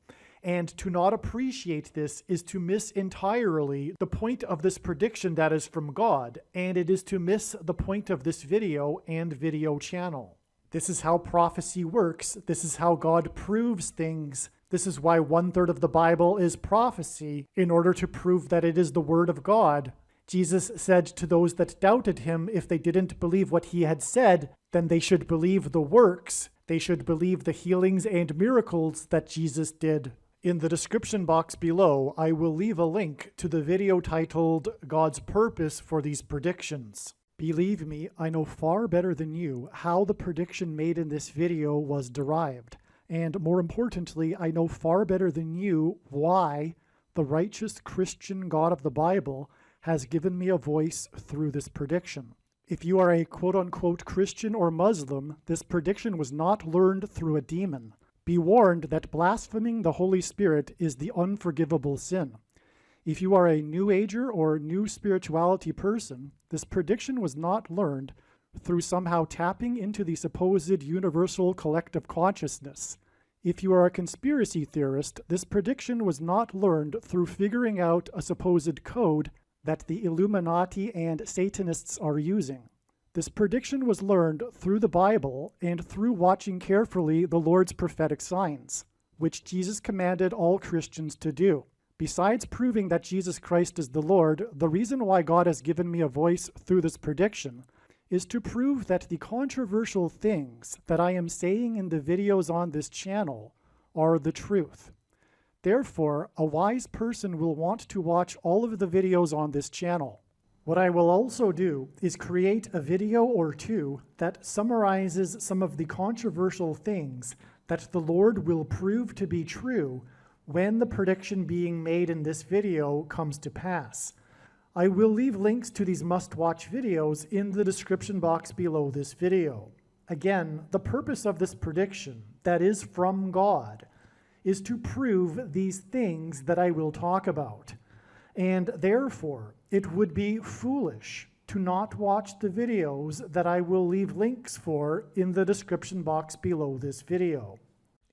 And to not appreciate this is to miss entirely the point of this prediction that is from God, and it is to miss the point of this video and video channel. This is how prophecy works. This is how God proves things. This is why 1/3 of the Bible is prophecy, in order to prove that it is the Word of God. Jesus said to those that doubted him, if they didn't believe what he had said, then they should believe the works. They should believe the healings and miracles that Jesus did. In the description box below, I will leave a link to the video titled God's Purpose for These Predictions. Believe me, I know far better than you how the prediction made in this video was derived. And more importantly, I know far better than you why the righteous Christian God of the Bible has given me a voice through this prediction. If you are a quote-unquote Christian or Muslim, this prediction was not learned through a demon. Be warned that blaspheming the Holy Spirit is the unforgivable sin. If you are a New Ager or New Spirituality person, this prediction was not learned through somehow tapping into the supposed universal collective consciousness. If you are a conspiracy theorist, this prediction was not learned through figuring out a supposed code that the Illuminati and Satanists are using. This prediction was learned through the Bible and through watching carefully the Lord's prophetic signs, which Jesus commanded all Christians to do. Besides proving that Jesus Christ is the Lord, the reason why God has given me a voice through this prediction is to prove that the controversial things that I am saying in the videos on this channel are the truth. Therefore, a wise person will want to watch all of the videos on this channel. What I will also do is create a video or two that summarizes some of the controversial things that the Lord will prove to be true when the prediction being made in this video comes to pass. I will leave links to these must-watch videos in the description box below this video. Again, the purpose of this prediction, that is from God, is to prove these things that I will talk about. And therefore, it would be foolish to not watch the videos that I will leave links for in the description box below this video.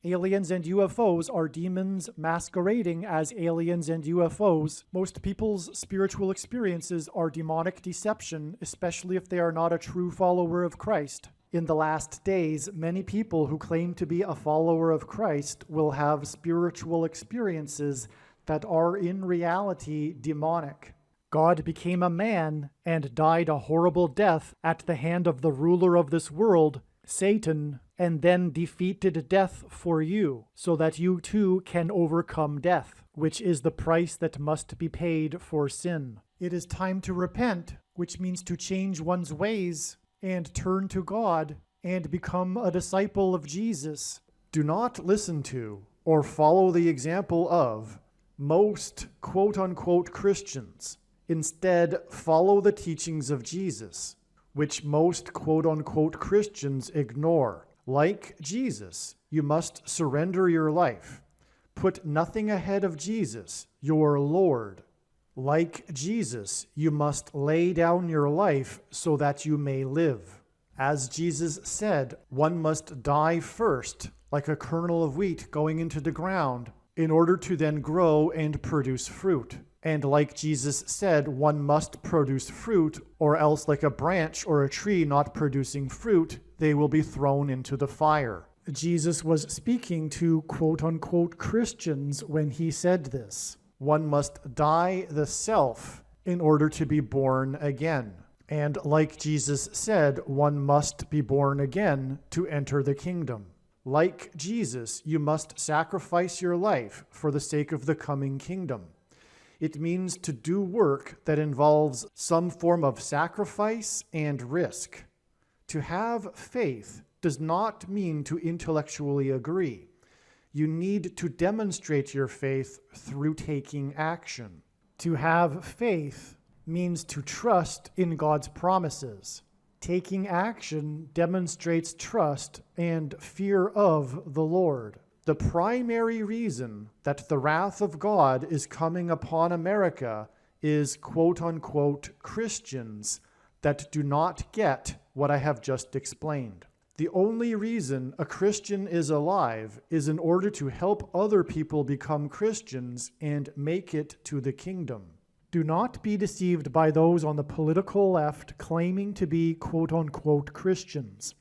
Aliens and UFOs are demons masquerading as aliens and UFOs. Most people's spiritual experiences are demonic deception, especially if they are not a true follower of Christ. In the last days, many people who claim to be a follower of Christ will have spiritual experiences that are in reality demonic. God became a man and died a horrible death at the hand of the ruler of this world, Satan, and then defeated death for you, so that you too can overcome death, which is the price that must be paid for sin. It is time to repent, which means to change one's ways and turn to God and become a disciple of Jesus. Do not listen to or follow the example of most quote-unquote Christians. Instead, follow the teachings of Jesus, which most quote-unquote Christians ignore. Like Jesus, you must surrender your life. Put nothing ahead of Jesus, your Lord. Like Jesus, you must lay down your life so that you may live. As Jesus said, one must die first, like a kernel of wheat going into the ground, in order to then grow and produce fruit. And like Jesus said, one must produce fruit, or else like a branch or a tree not producing fruit, they will be thrown into the fire. Jesus was speaking to quote-unquote Christians when he said this. One must die the self in order to be born again. And like Jesus said, one must be born again to enter the kingdom. Like Jesus, you must sacrifice your life for the sake of the coming kingdom. It means to do work that involves some form of sacrifice and risk. To have faith does not mean to intellectually agree. You need to demonstrate your faith through taking action. To have faith means to trust in God's promises. Taking action demonstrates trust and fear of the Lord. The primary reason that the wrath of God is coming upon America is quote-unquote Christians that do not get what I have just explained. The only reason a Christian is alive is in order to help other people become Christians and make it to the kingdom. Do not be deceived by those on the political left claiming to be quote-unquote Christians.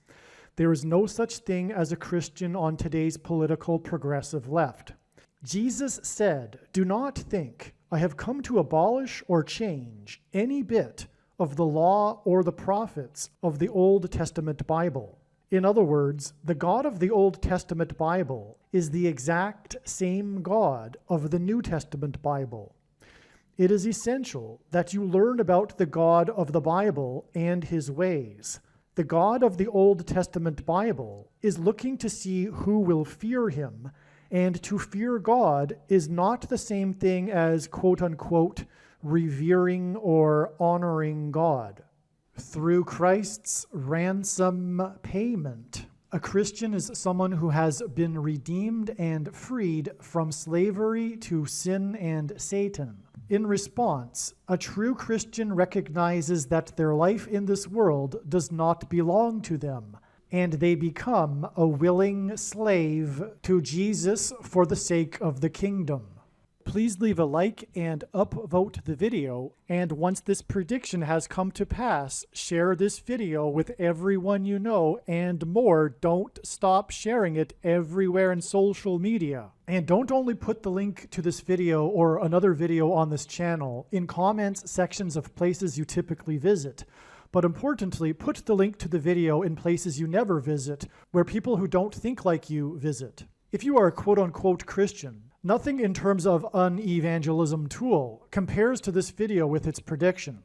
There is no such thing as a Christian on today's political progressive left. Jesus said, "Do not think I have come to abolish or change any bit of the law or the prophets of the Old Testament Bible." In other words, the God of the Old Testament Bible is the exact same God of the New Testament Bible. It is essential that you learn about the God of the Bible and his ways. The God of the Old Testament Bible is looking to see who will fear him, and to fear God is not the same thing as quote-unquote revering or honoring God. Through Christ's ransom payment, a Christian is someone who has been redeemed and freed from slavery to sin and Satan. In response, a true Christian recognizes that their life in this world does not belong to them, and they become a willing slave to Jesus for the sake of the kingdom. Please leave a like and upvote the video, and once this prediction has come to pass, share this video with everyone you know, and more, don't stop sharing it everywhere in social media. And don't only put the link to this video or another video on this channel in comments sections of places you typically visit, but importantly, put the link to the video in places you never visit, where people who don't think like you visit. If you are a quote-unquote Christian, nothing in terms of an evangelism tool compares to this video with its prediction.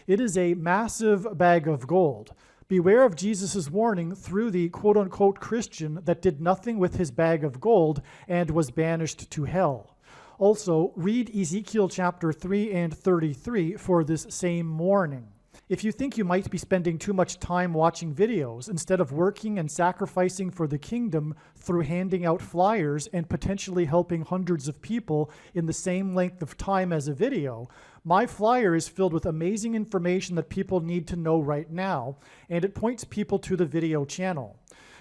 It is a massive bag of gold. Beware of Jesus' warning through the quote-unquote Christian that did nothing with his bag of gold and was banished to hell. Also, read Ezekiel chapter 3 and 33 for this same warning. If you think you might be spending too much time watching videos instead of working and sacrificing for the kingdom through handing out flyers and potentially helping hundreds of people in the same length of time as a video, my flyer is filled with amazing information that people need to know right now, and it points people to the video channel.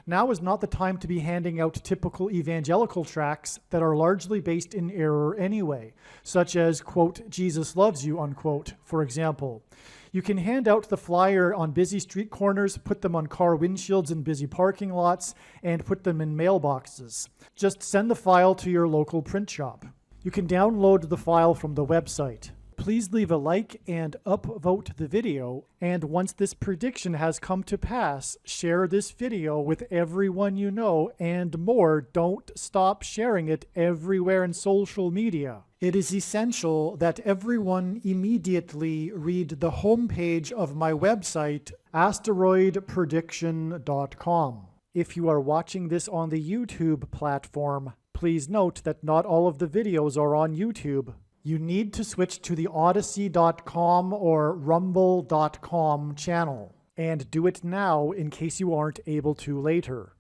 Now is not the time to be handing out typical evangelical tracts that are largely based in error anyway, such as, quote, Jesus loves you, unquote, for example. You can hand out the flyer on busy street corners, put them on car windshields in busy parking lots, and put them in mailboxes. Just send the file to your local print shop. You can download the file from the website. Please leave a like and upvote the video, and once this prediction has come to pass, share this video with everyone you know, and more, don't stop sharing it everywhere in social media. It is essential that everyone immediately read the homepage of my website, asteroidprediction.com. If you are watching this on the YouTube platform, Please note that not all of the videos are on YouTube. You need to switch to the Odyssey.com or Rumble.com channel, and do it now in case you aren't able to later.